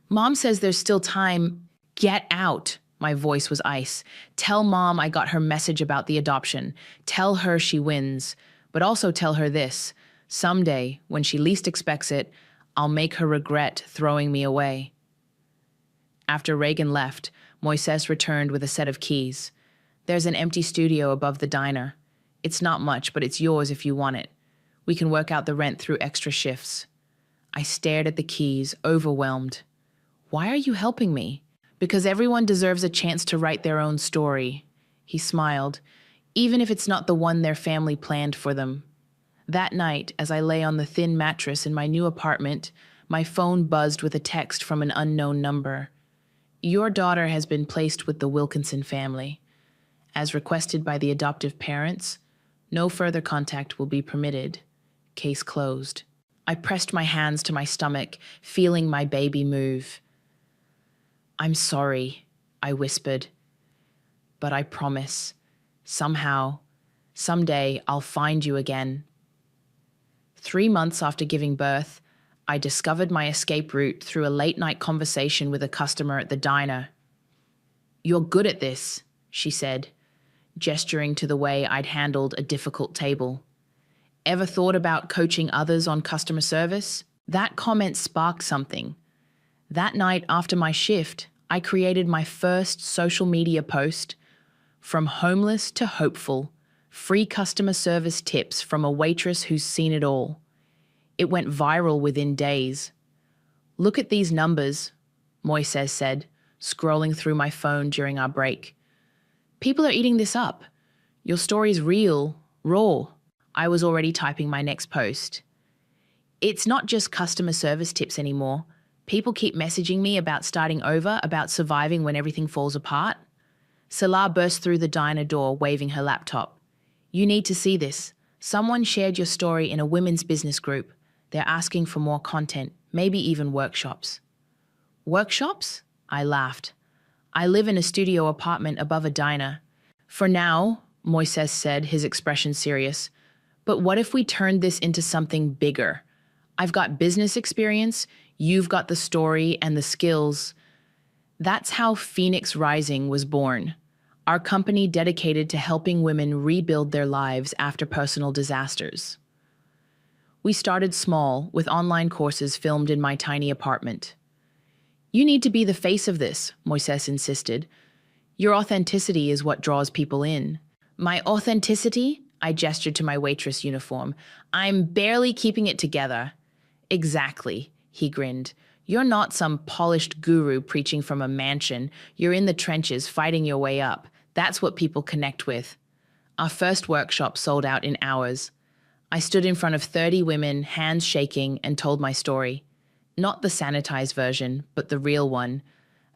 Mom says there's still time. Get out. My voice was ice. Tell Mom I got her message about the adoption. Tell her she wins. But also tell her this. Someday, when she least expects it, I'll make her regret throwing me away. After Reagan left, Moises returned with a set of keys. There's an empty studio above the diner. It's not much, but it's yours if you want it. We can work out the rent through extra shifts. I stared at the keys, overwhelmed. Why are you helping me? Because everyone deserves a chance to write their own story. He smiled, even if it's not the one their family planned for them. That night, as I lay on the thin mattress in my new apartment, my phone buzzed with a text from an unknown number. Your daughter has been placed with the Wilkinson family. As requested by the adoptive parents, no further contact will be permitted. Case closed. I pressed my hands to my stomach, feeling my baby move. I'm sorry, I whispered. But I promise, somehow, someday I'll find you again. 3 months after giving birth, I discovered my escape route through a late-night conversation with a customer at the diner. You're good at this, she said, gesturing to the way I'd handled a difficult table. Ever thought about coaching others on customer service? That comment sparked something. That night after my shift, I created my first social media post, From Homeless to Hopeful, Free Customer Service Tips from a Waitress Who's Seen It All. It went viral within days. Look at these numbers, Moises said, scrolling through my phone during our break. People are eating this up. Your story's real, raw. I was already typing my next post. It's not just customer service tips anymore. People keep messaging me about starting over, about surviving when everything falls apart. Salah burst through the diner door, waving her laptop. You need to see this. Someone shared your story in a women's business group. They're asking for more content, maybe even workshops. Workshops? I laughed. I live in a studio apartment above a diner. For now, Moises said, his expression serious. But what if we turned this into something bigger? I've got business experience, you've got the story and the skills. That's how Phoenix Rising was born. Our company dedicated to helping women rebuild their lives after personal disasters. We started small, with online courses filmed in my tiny apartment. You need to be the face of this, Moises insisted. Your authenticity is what draws people in. My authenticity? I gestured to my waitress uniform. I'm barely keeping it together. Exactly, he grinned. You're not some polished guru preaching from a mansion. You're in the trenches, fighting your way up. That's what people connect with. Our first workshop sold out in hours. I stood in front of 30 women, hands shaking, and told my story. Not the sanitized version, but the real one.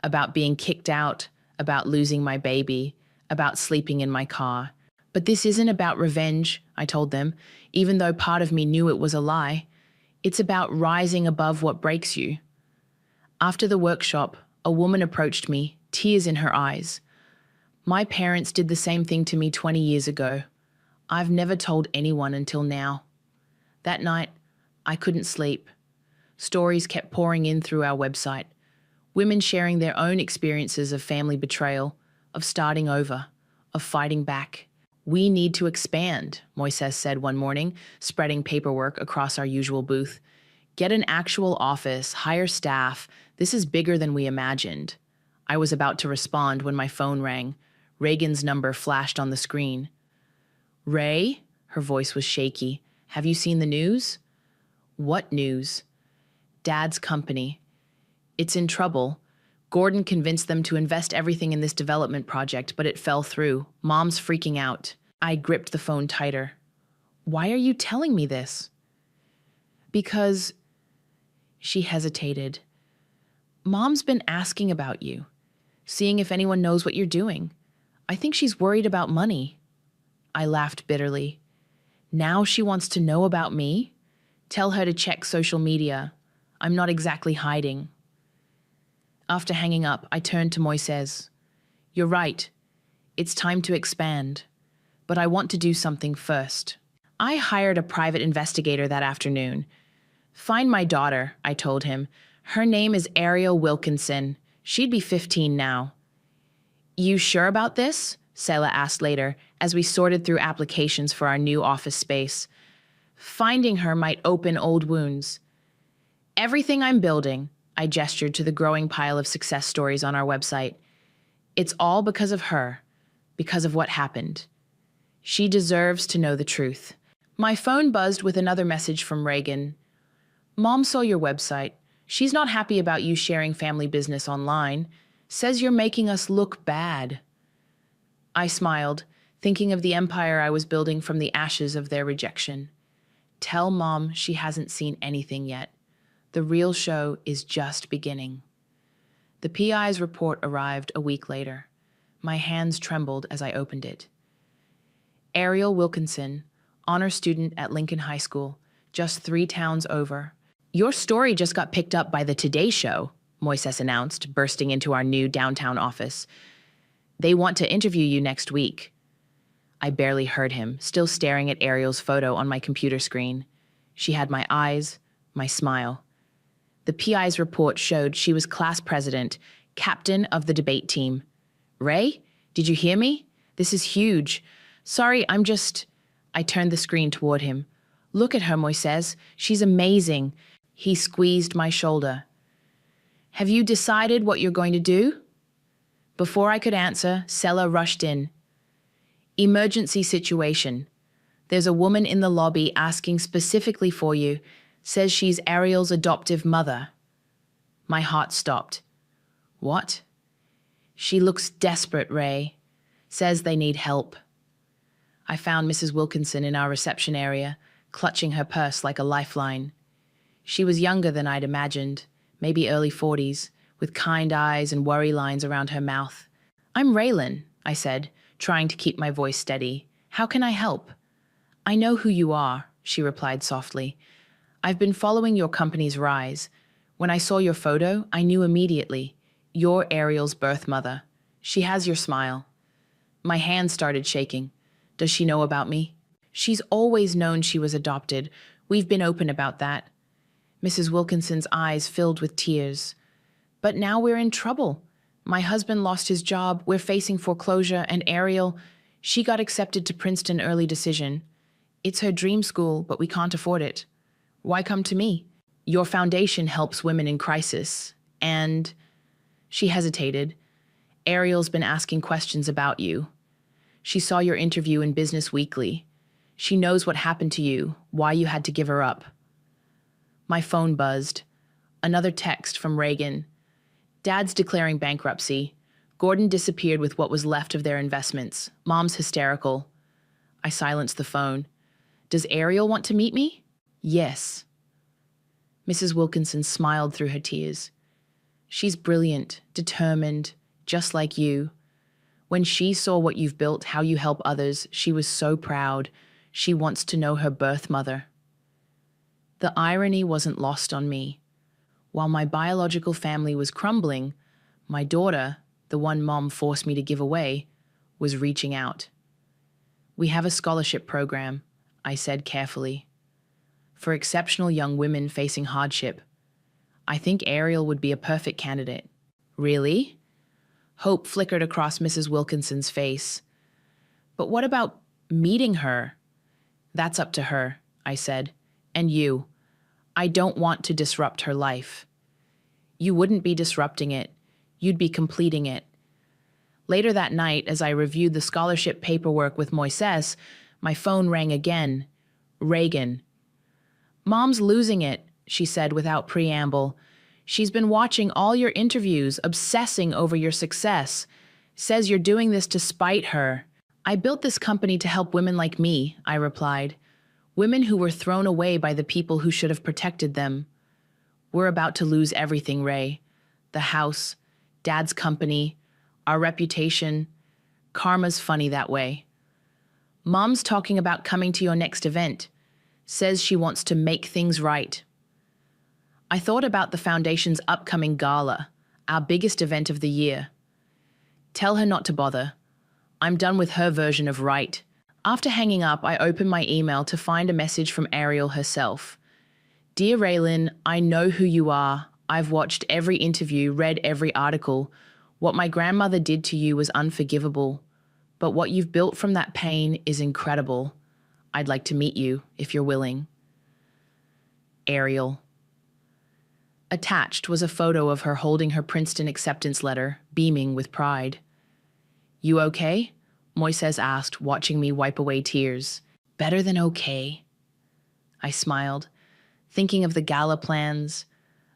About being kicked out, about losing my baby, about sleeping in my car. But this isn't about revenge, I told them, even though part of me knew it was a lie. It's about rising above what breaks you. After the workshop, a woman approached me, tears in her eyes. My parents did the same thing to me 20 years ago. I've never told anyone until now. That night, I couldn't sleep. Stories kept pouring in through our website. Women sharing their own experiences of family betrayal, of starting over, of fighting back. We need to expand, Moises said one morning, spreading paperwork across our usual booth. Get an actual office, hire staff. This is bigger than we imagined. I was about to respond when my phone rang. Reagan's number flashed on the screen. Ray? Her voice was shaky. Have you seen the news? What news? Dad's company. It's in trouble. Gordon convinced them to invest everything in this development project, but it fell through. Mom's freaking out. I gripped the phone tighter. Why are you telling me this? Because... She hesitated. Mom's been asking about you, seeing if anyone knows what you're doing. I think she's worried about money. I laughed bitterly. Now she wants to know about me? Tell her to check social media. I'm not exactly hiding. After hanging up, I turned to Moises. You're right. It's time to expand. But I want to do something first. I hired a private investigator that afternoon. Find my daughter, I told him. Her name is Ariel Wilkinson. She'd be 15 now. You sure about this? Selah asked later, as we sorted through applications for our new office space. Finding her might open old wounds. Everything I'm building, I gestured to the growing pile of success stories on our website. It's all because of her, because of what happened. She deserves to know the truth. My phone buzzed with another message from Reagan. Mom saw your website. She's not happy about you sharing family business online. Says you're making us look bad. I smiled, thinking of the empire I was building from the ashes of their rejection. Tell Mom she hasn't seen anything yet. The real show is just beginning. The PI's report arrived a week later. My hands trembled as I opened it. Ariel Wilkinson, honor student at Lincoln High School, just 3 towns over. Your story just got picked up by the Today Show, Moises announced, bursting into our new downtown office. They want to interview you next week. I barely heard him, still staring at Ariel's photo on my computer screen. She had my eyes, my smile. The PI's report showed she was class president, captain of the debate team. Ray, did you hear me? This is huge. Sorry, I turned the screen toward him. Look at her, Moises. She's amazing. He squeezed my shoulder. Have you decided what you're going to do? Before I could answer, Sella rushed in. Emergency situation. There's a woman in the lobby asking specifically for you. Says she's Ariel's adoptive mother. My heart stopped. What? She looks desperate, Ray. Says they need help. I found Mrs. Wilkinson in our reception area, clutching her purse like a lifeline. She was younger than I'd imagined, maybe early 40s, with kind eyes and worry lines around her mouth. I'm Raylan, I said, trying to keep my voice steady. How can I help? I know who you are, she replied softly. I've been following your company's rise. When I saw your photo, I knew immediately. You're Ariel's birth mother. She has your smile. My hands started shaking. Does she know about me? She's always known she was adopted. We've been open about that. Mrs. Wilkinson's eyes filled with tears. But now we're in trouble. My husband lost his job, we're facing foreclosure, and Ariel, she got accepted to Princeton early decision. It's her dream school, but we can't afford it. Why come to me? Your foundation helps women in crisis. And she hesitated. Ariel's been asking questions about you. She saw your interview in Business Weekly. She knows what happened to you, why you had to give her up. My phone buzzed. Another text from Reagan. Dad's declaring bankruptcy. Gordon disappeared with what was left of their investments. Mom's hysterical. I silenced the phone. Does Ariel want to meet me? Yes. Mrs. Wilkinson smiled through her tears. She's brilliant, determined, just like you. When she saw what you've built, how you help others, she was so proud. She wants to know her birth mother. The irony wasn't lost on me. While my biological family was crumbling, my daughter, the one Mom forced me to give away, was reaching out. We have a scholarship program, I said carefully, for exceptional young women facing hardship. I think Ariel would be a perfect candidate. Really? Hope flickered across Mrs. Wilkinson's face. But what about meeting her? That's up to her, I said. And you. I don't want to disrupt her life. You wouldn't be disrupting it. You'd be completing it. Later that night, as I reviewed the scholarship paperwork with Moises, my phone rang again. Reagan. Mom's losing it, she said without preamble. She's been watching all your interviews, obsessing over your success. Says you're doing this to spite her. I built this company to help women like me, I replied. Women who were thrown away by the people who should have protected them. We're about to lose everything, Ray. The house, Dad's company, our reputation. Karma's funny that way. Mom's talking about coming to your next event. Says she wants to make things right. I thought about the Foundation's upcoming gala, our biggest event of the year. Tell her not to bother. I'm done with her version of right. After hanging up, I opened my email to find a message from Ariel herself. Dear Raylan, I know who you are. I've watched every interview, read every article. What my grandmother did to you was unforgivable. But what you've built from that pain is incredible. I'd like to meet you, if you're willing. Ariel. Attached was a photo of her holding her Princeton acceptance letter, beaming with pride. You okay? Moises asked, watching me wipe away tears. Better than okay. I smiled, thinking of the gala plans,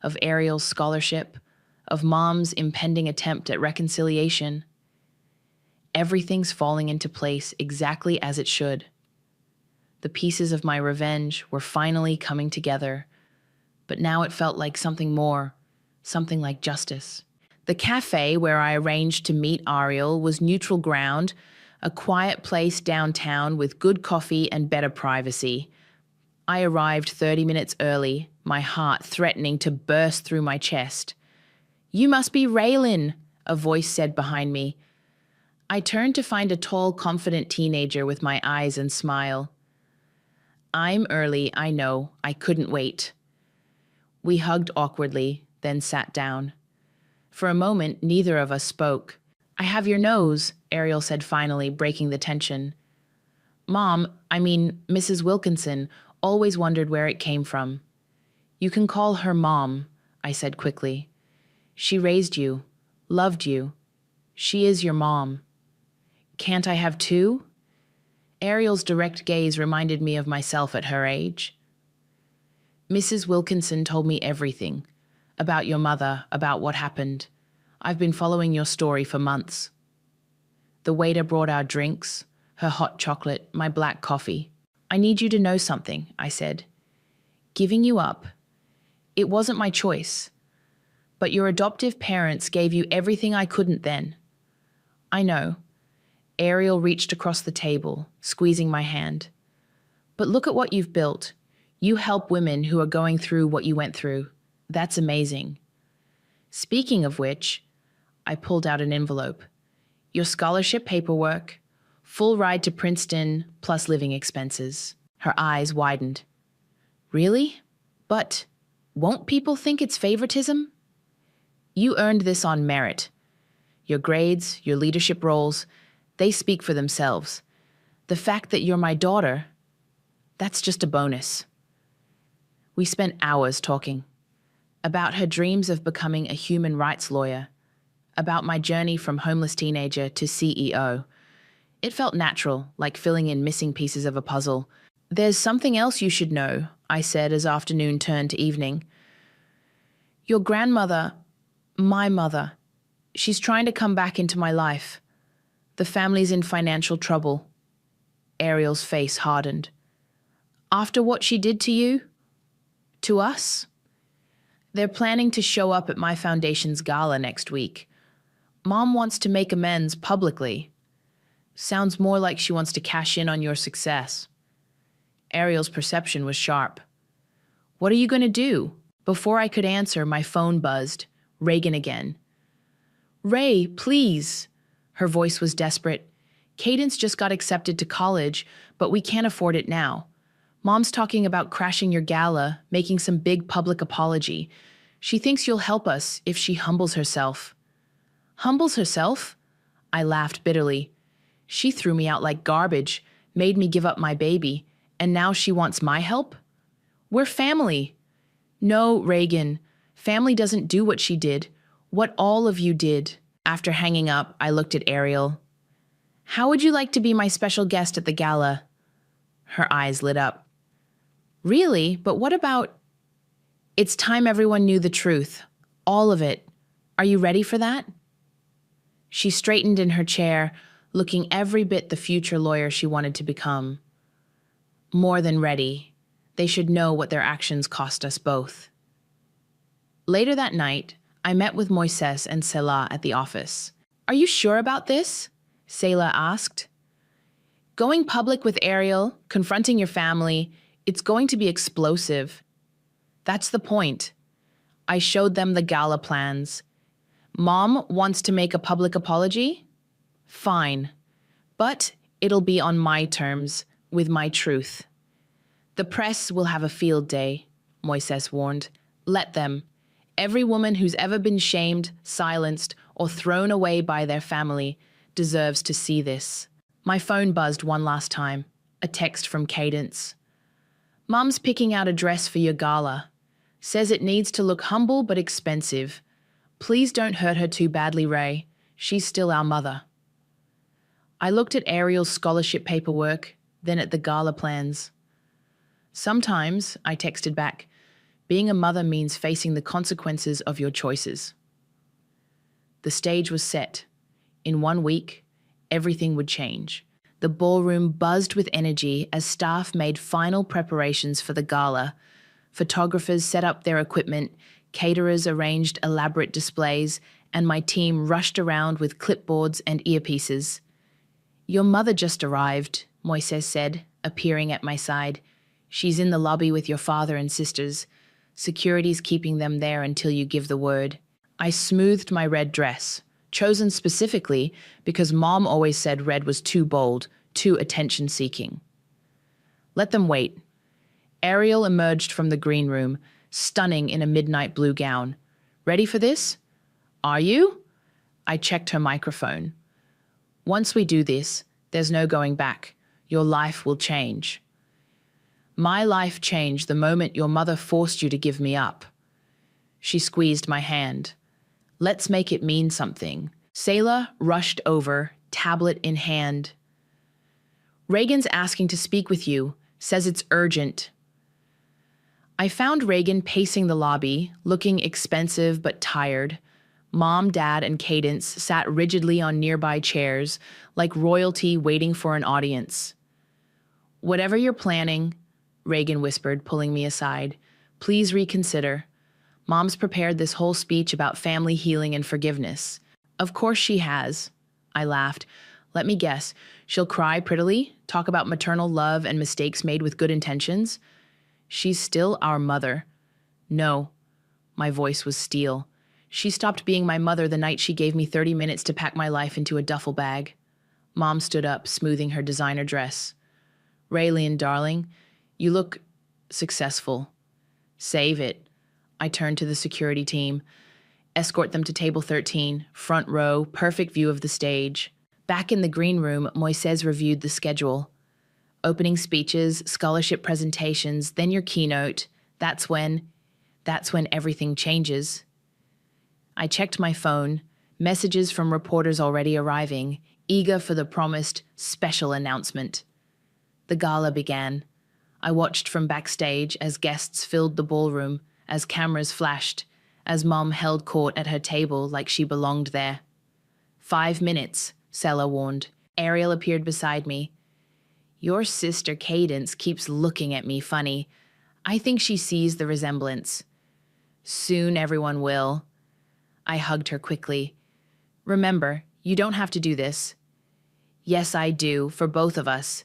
of Ariel's scholarship, of Mom's impending attempt at reconciliation. Everything's falling into place exactly as it should. The pieces of my revenge were finally coming together, but now it felt like something more, something like justice. The cafe where I arranged to meet Ariel was neutral ground, a quiet place downtown with good coffee and better privacy. I arrived 30 minutes early, my heart threatening to burst through my chest. You must be Raylan, a voice said behind me. I turned to find a tall, confident teenager with my eyes and smile. I'm early, I know. I couldn't wait. We hugged awkwardly, then sat down. For a moment, neither of us spoke. I have your nose, Ariel said finally, breaking the tension. Mrs. Wilkinson, always wondered where it came from. You can call her Mom, I said quickly. She raised you, loved you. She is your mom. Can't I have two? Ariel's direct gaze reminded me of myself at her age. Mrs. Wilkinson told me everything. About your mother, about what happened. I've been following your story for months. The waiter brought our drinks, her hot chocolate, my black coffee. I need you to know something, I said. Giving you up. It wasn't my choice. But your adoptive parents gave you everything I couldn't then. I know. Ariel reached across the table, squeezing my hand. But look at what you've built. You help women who are going through what you went through. That's amazing. Speaking of which, I pulled out an envelope. Your scholarship paperwork, full ride to Princeton, plus living expenses. Her eyes widened. Really? But won't people think it's favoritism? You earned this on merit. Your grades, your leadership roles, they speak for themselves. The fact that you're my daughter, that's just a bonus. We spent hours talking. About her dreams of becoming a human rights lawyer. About my journey from homeless teenager to CEO. It felt natural, like filling in missing pieces of a puzzle. There's something else you should know, I said as afternoon turned to evening. Your grandmother, my mother, she's trying to come back into my life. The family's in financial trouble. Ariel's face hardened. After what she did to you? To us? They're planning to show up at my foundation's gala next week. Mom wants to make amends publicly. Sounds more like she wants to cash in on your success. Ariel's perception was sharp. What are you going to do? Before I could answer, my phone buzzed. Reagan again. Ray, please. Her voice was desperate. Cadence just got accepted to college, but we can't afford it now. Mom's talking about crashing your gala, making some big public apology. She thinks you'll help us if she humbles herself. Humbles herself? I laughed bitterly. She threw me out like garbage, made me give up my baby, and now she wants my help? We're family. No, Reagan, family doesn't do what she did, what all of you did. After hanging up, I looked at Ariel. How would you like to be my special guest at the gala? Her eyes lit up. Really? But what about... It's time everyone knew the truth. All of it. Are you ready for that? She straightened in her chair, looking every bit the future lawyer she wanted to become. More than ready. They should know what their actions cost us both. Later that night, I met with Moises and Selah at the office. Are you sure about this? Selah asked. Going public with Ariel, confronting your family, it's going to be explosive. That's the point. I showed them the gala plans. Mom wants to make a public apology? Fine. But it'll be on my terms, with my truth. The press will have a field day, Moises warned. Let them. Every woman who's ever been shamed, silenced, or thrown away by their family deserves to see this. My phone buzzed one last time. A text from Cadence. Mum's picking out a dress for your gala. Says it needs to look humble but expensive. Please don't hurt her too badly, Ray. She's still our mother. I looked at Ariel's scholarship paperwork, then at the gala plans. Sometimes, I texted back, being a mother means facing the consequences of your choices. The stage was set. In 1 week, everything would change. The ballroom buzzed with energy as staff made final preparations for the gala. Photographers set up their equipment, caterers arranged elaborate displays, and my team rushed around with clipboards and earpieces. Your mother just arrived, Moises said, appearing at my side. She's in the lobby with your father and sisters. Security's keeping them there until you give the word. I smoothed my red dress, chosen specifically because Mom always said red was too bold, too attention-seeking. Let them wait. Ariel emerged from the green room, stunning in a midnight blue gown. Ready for this? Are you? I checked her microphone. Once we do this, there's no going back. Your life will change. My life changed the moment your mother forced you to give me up. She squeezed my hand. Let's make it mean something. Selah rushed over, tablet in hand. Reagan's asking to speak with you, says it's urgent. I found Reagan pacing the lobby, looking expensive but tired. Mom, Dad, and Cadence sat rigidly on nearby chairs, like royalty waiting for an audience. Whatever you're planning, Reagan whispered, pulling me aside, please reconsider. Mom's prepared this whole speech about family healing and forgiveness. Of course she has. I laughed. Let me guess. She'll cry prettily, talk about maternal love and mistakes made with good intentions. She's still our mother. No. My voice was steel. She stopped being my mother the night she gave me 30 minutes to pack my life into a duffel bag. Mom stood up, smoothing her designer dress. Raylene, darling, you look successful. Save it. I turned to the security team. Escort them to table 13, front row, perfect view of the stage. Back in the green room, Moises reviewed the schedule. Opening speeches, scholarship presentations, then your keynote. That's when everything changes. I checked my phone, messages from reporters already arriving, eager for the promised special announcement. The gala began. I watched from backstage as guests filled the ballroom, as cameras flashed, as Mom held court at her table like she belonged there. 5 minutes, Selah warned. Ariel appeared beside me. Your sister Cadence keeps looking at me funny. I think she sees the resemblance. Soon everyone will. I hugged her quickly. Remember, you don't have to do this. Yes, I do, for both of us.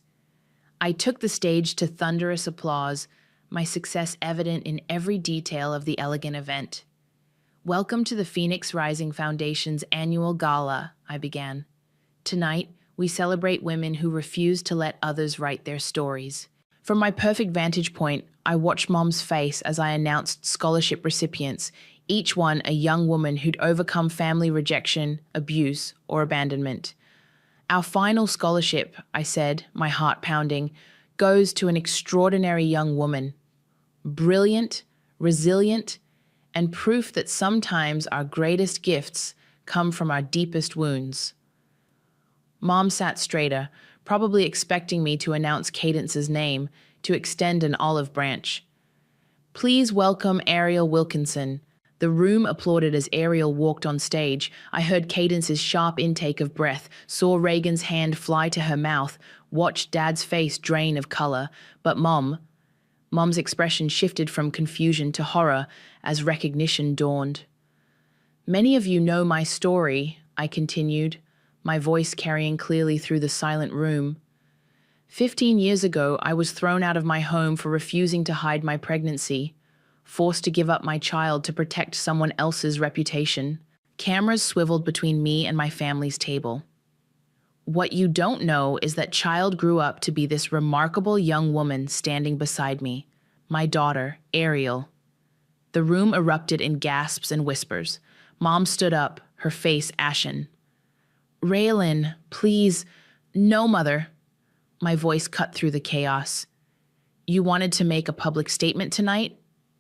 I took the stage to thunderous applause, my success evident in every detail of the elegant event. Welcome to the Phoenix Rising Foundation's annual gala, I began. Tonight, we celebrate women who refuse to let others write their stories. From my perfect vantage point, I watched Mom's face as I announced scholarship recipients, each one a young woman who'd overcome family rejection, abuse, or abandonment. Our final scholarship, I said, my heart pounding, goes to an extraordinary young woman. Brilliant, resilient, and proof that sometimes our greatest gifts come from our deepest wounds. Mom sat straighter, probably expecting me to announce Cadence's name, to extend an olive branch. Please welcome Ariel Wilkinson. The room applauded as Ariel walked on stage. I heard Cadence's sharp intake of breath, saw Reagan's hand fly to her mouth, watched Dad's face drain of color, but Mom's expression shifted from confusion to horror as recognition dawned. Many of you know my story, I continued, my voice carrying clearly through the silent room. 15 years ago, I was thrown out of my home for refusing to hide my pregnancy, forced to give up my child to protect someone else's reputation. Cameras swiveled between me and my family's table. What you don't know is that child grew up to be this remarkable young woman standing beside me, my daughter, Ariel. The room erupted in gasps and whispers. Mom stood up, her face ashen. Raylene, please, no, Mother. My voice cut through the chaos. You wanted to make a public statement tonight?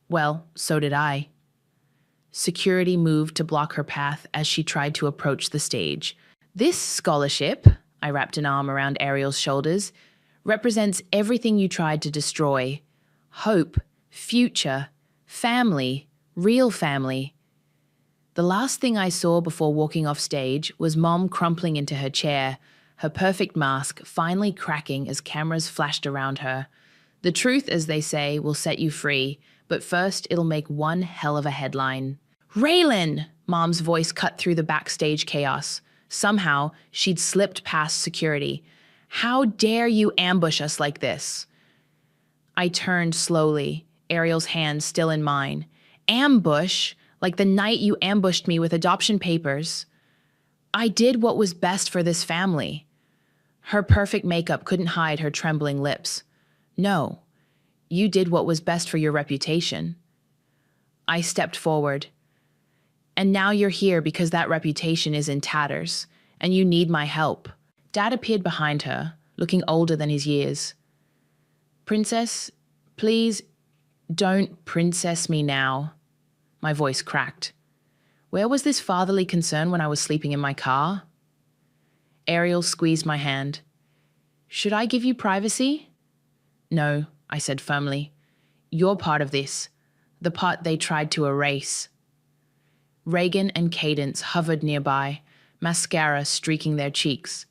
Well, so did I. Security moved to block her path as she tried to approach the stage. This scholarship, I wrapped an arm around Ariel's shoulders, represents everything you tried to destroy. Hope, future, family, real family. The last thing I saw before walking off stage was Mom crumpling into her chair, her perfect mask finally cracking as cameras flashed around her. The truth, as they say, will set you free, but first it'll make one hell of a headline. Raylan! Mom's voice cut through the backstage chaos. Somehow, she'd slipped past security. How dare you ambush us like this? I turned slowly, Ariel's hand still in mine. Ambush? Like the night you ambushed me with adoption papers. I did what was best for this family. Her perfect makeup couldn't hide her trembling lips. No, you did what was best for your reputation. I stepped forward. And now you're here because that reputation is in tatters, and you need my help. Dad appeared behind her, looking older than his years. Princess, please don't princess me now. My voice cracked. Where was this fatherly concern when I was sleeping in my car? Ariel squeezed my hand. Should I give you privacy? No, I said firmly. You're part of this, the part they tried to erase. Reagan and Cadence hovered nearby, mascara streaking their cheeks.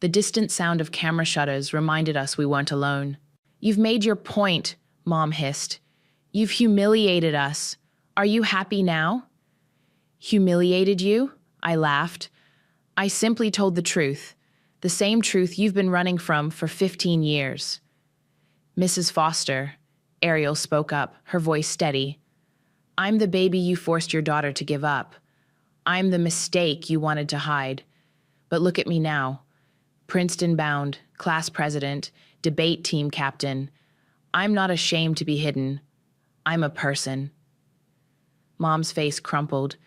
The distant sound of camera shutters reminded us we weren't alone. You've made your point, Mom hissed. You've humiliated us. Are you happy now? Humiliated you? I laughed. I simply told the truth, the same truth you've been running from for 15 years. Mrs. Foster, Ariel spoke up, her voice steady. I'm the baby you forced your daughter to give up. I'm the mistake you wanted to hide. But look at me now. Princeton bound, class president, debate team captain. I'm not ashamed to be hidden. I'm a person. Mom's face crumpled.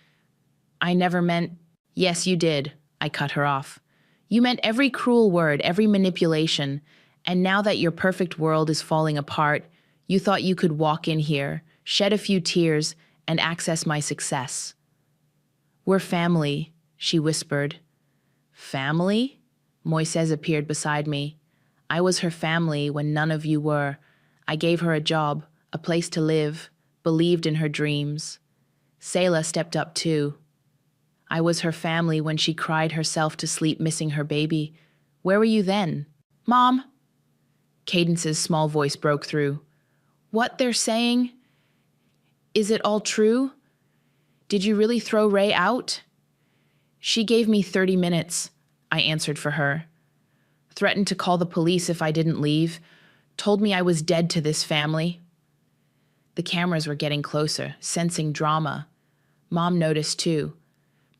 I never meant... Yes, you did. I cut her off. You meant every cruel word, every manipulation. And now that your perfect world is falling apart, you thought you could walk in here, shed a few tears, and access my success. We're family, she whispered. Family? Moises appeared beside me. I was her family when none of you were. I gave her a job, a place to live, believed in her dreams. Selah stepped up too. I was her family when she cried herself to sleep missing her baby. Where were you then? Mom? Cadence's small voice broke through. What they're saying? Is it all true? Did you really throw Ray out? She gave me 30 minutes, I answered for her. Threatened to call the police if I didn't leave. Told me I was dead to this family. The cameras were getting closer, sensing drama. Mom noticed too.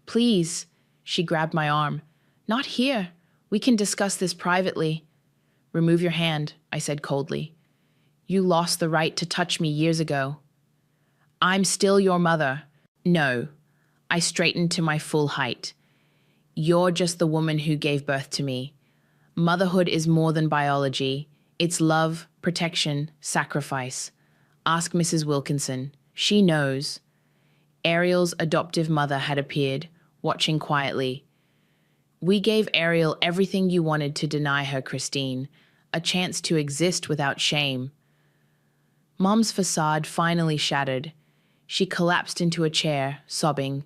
Please, she grabbed my arm. Not here. We can discuss this privately. Remove your hand, I said coldly. You lost the right to touch me years ago. I'm still your mother. No. I straightened to my full height. You're just the woman who gave birth to me. Motherhood is more than biology. It's love, protection, sacrifice. Ask Mrs. Wilkinson. She knows. Ariel's adoptive mother had appeared, watching quietly. We gave Ariel everything you wanted to deny her, Christine. A chance to exist without shame. Mom's facade finally shattered. She collapsed into a chair, sobbing.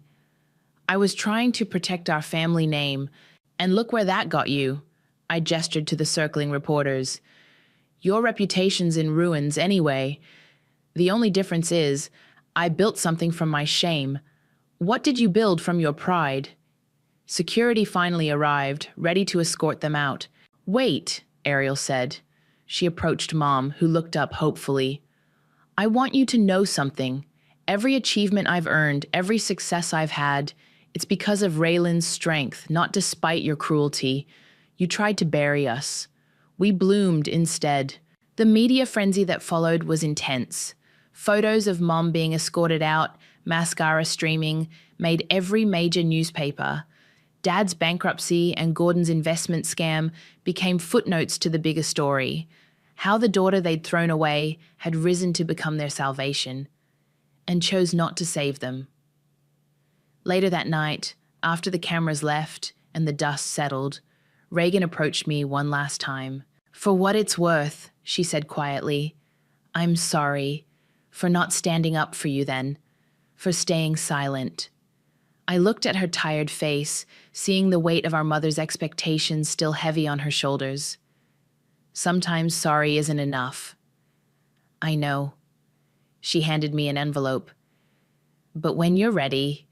I was trying to protect our family name, and look where that got you. I gestured to the circling reporters. Your reputation's in ruins anyway. The only difference is, I built something from my shame. What did you build from your pride? Security finally arrived, ready to escort them out. Wait, Ariel said. She approached Mom, who looked up hopefully. I want you to know something. Every achievement I've earned, every success I've had, it's because of Raylan's strength, not despite your cruelty. You tried to bury us. We bloomed instead. The media frenzy that followed was intense. Photos of Mom being escorted out, mascara streaming, made every major newspaper. Dad's bankruptcy and Gordon's investment scam became footnotes to the bigger story. How the daughter they'd thrown away had risen to become their salvation and chose not to save them. Later that night, after the cameras left and the dust settled, Reagan approached me one last time. "For what it's worth," she said quietly, "I'm sorry for not standing up for you then, for staying silent." I looked at her tired face, seeing the weight of our mother's expectations still heavy on her shoulders. Sometimes sorry isn't enough. "I know." She handed me an envelope. "But when you're ready,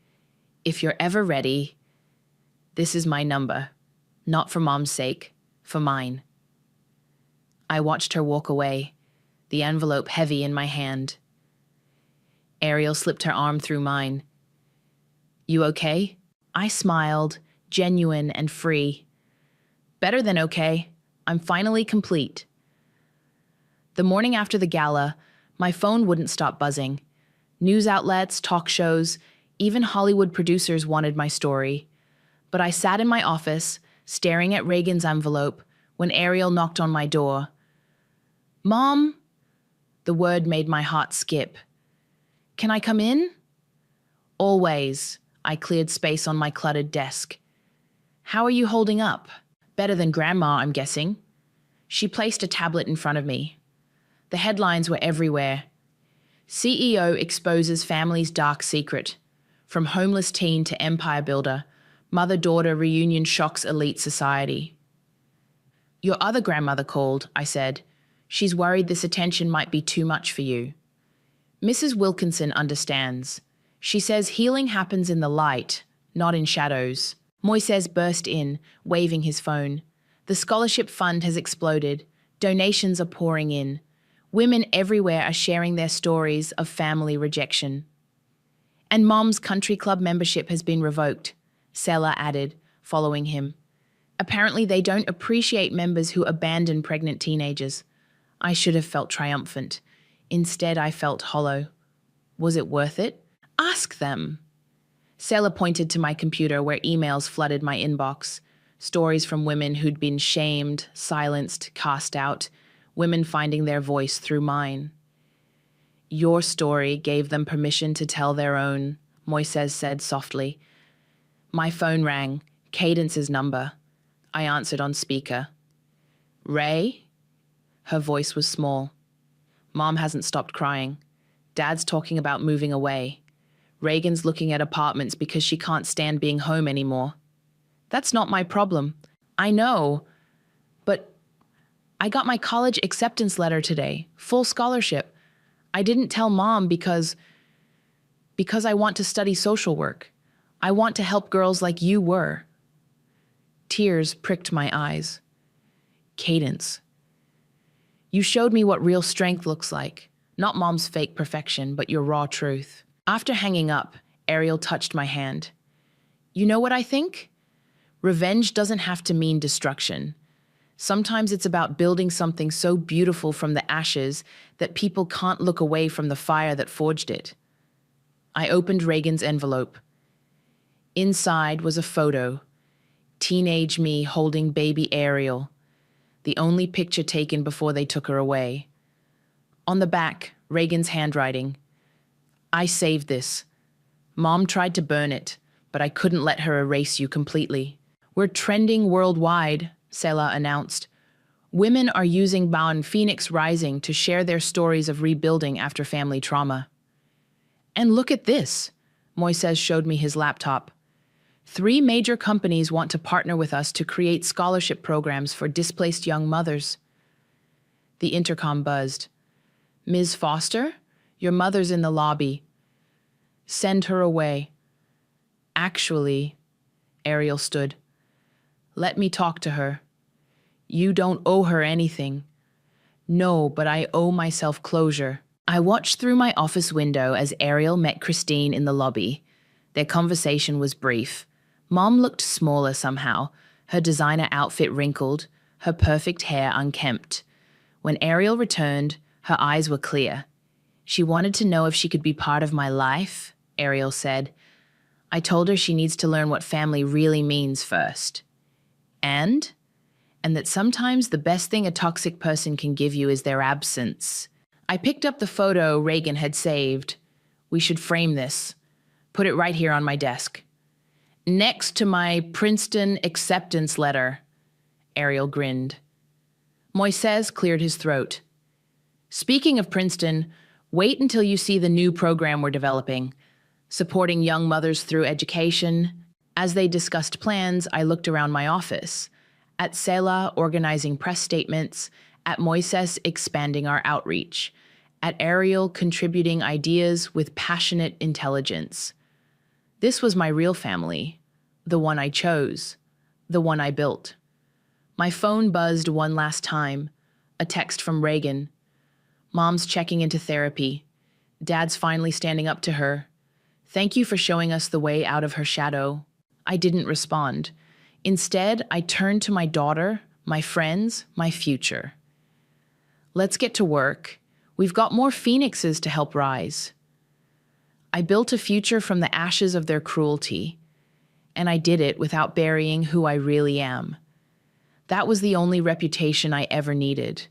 if you're ever ready, this is my number. Not for Mom's sake, for mine." I watched her walk away, the envelope heavy in my hand. Ariel slipped her arm through mine. "You okay?" I smiled, genuine and free. "Better than okay. I'm finally complete." The morning after the gala, my phone wouldn't stop buzzing. News outlets, talk shows, even Hollywood producers wanted my story. But I sat in my office, staring at Reagan's envelope, when Ariel knocked on my door. "Mom?" The word made my heart skip. "Can I come in?" "Always." I cleared space on my cluttered desk. "How are you holding up?" "Better than Grandma, I'm guessing." She placed a tablet in front of me. The headlines were everywhere. CEO exposes family's dark secret. From homeless teen to empire builder, mother-daughter reunion shocks elite society. "Your other grandmother called," I said. "She's worried this attention might be too much for you." "Mrs. Wilkinson understands. She says healing happens in the light, not in shadows." Moises burst in, waving his phone. "The scholarship fund has exploded. Donations are pouring in. Women everywhere are sharing their stories of family rejection." "And Mom's country club membership has been revoked," Sela added, following him. "Apparently they don't appreciate members who abandon pregnant teenagers." I should have felt triumphant. Instead, I felt hollow. Was it worth it? Ask them. Sela pointed to my computer where emails flooded my inbox. Stories from women who'd been shamed, silenced, cast out. Women finding their voice through mine. "Your story gave them permission to tell their own," Moises said softly. My phone rang, Cadence's number. I answered on speaker. "Ray?" Her voice was small. "Mom hasn't stopped crying. Dad's talking about moving away. Reagan's looking at apartments because she can't stand being home anymore." "That's not my problem." "I know, but I got my college acceptance letter today, full scholarship. I didn't tell Mom because I want to study social work. I want to help girls like you were." Tears pricked my eyes. "Cadence, you showed me what real strength looks like. Not Mom's fake perfection, but your raw truth." After hanging up, Ariel touched my hand. "You know what I think? Revenge doesn't have to mean destruction. Sometimes it's about building something so beautiful from the ashes that people can't look away from the fire that forged it." I opened Reagan's envelope. Inside was a photo. Teenage me holding baby Ariel. The only picture taken before they took her away. On the back, Reagan's handwriting. "I saved this. Mom tried to burn it, but I couldn't let her erase you completely. We're trending worldwide," Sela announced. "Women are using Baon Phoenix Rising to share their stories of rebuilding after family trauma." "And look at this," Moises showed me his laptop. 3 major companies want to partner with us to create scholarship programs for displaced young mothers." The intercom buzzed. "Ms. Foster, your mother's in the lobby. Send her away." "Actually," Ariel stood. "Let me talk to her. You don't owe her anything." "No, but I owe myself closure." I watched through my office window as Ariel met Christine in the lobby. Their conversation was brief. Mom looked smaller somehow, her designer outfit wrinkled, her perfect hair unkempt. When Ariel returned, her eyes were clear. "She wanted to know if she could be part of my life," Ariel said. I told her she needs to learn what family really means first. And that sometimes the best thing a toxic person can give you is their absence. I picked up the photo Reagan had saved. We should frame this. Put it right here on my desk. Next to my Princeton acceptance letter. Ariel grinned. Moises cleared his throat. Speaking of Princeton, wait until you see the new program we're developing, supporting young mothers through education. As they discussed plans, I looked around my office, at Selah organizing press statements, at Moises expanding our outreach, at Ariel contributing ideas with passionate intelligence. This was my real family, the one I chose, the one I built. My phone buzzed one last time, a text from Reagan. Mom's checking into therapy. Dad's finally standing up to her. Thank you for showing us the way out of her shadow. I didn't respond. Instead, I turned to my daughter, my friends, my future. Let's get to work. We've got more phoenixes to help rise. I built a future from the ashes of their cruelty, and I did it without burying who I really am. That was the only reputation I ever needed.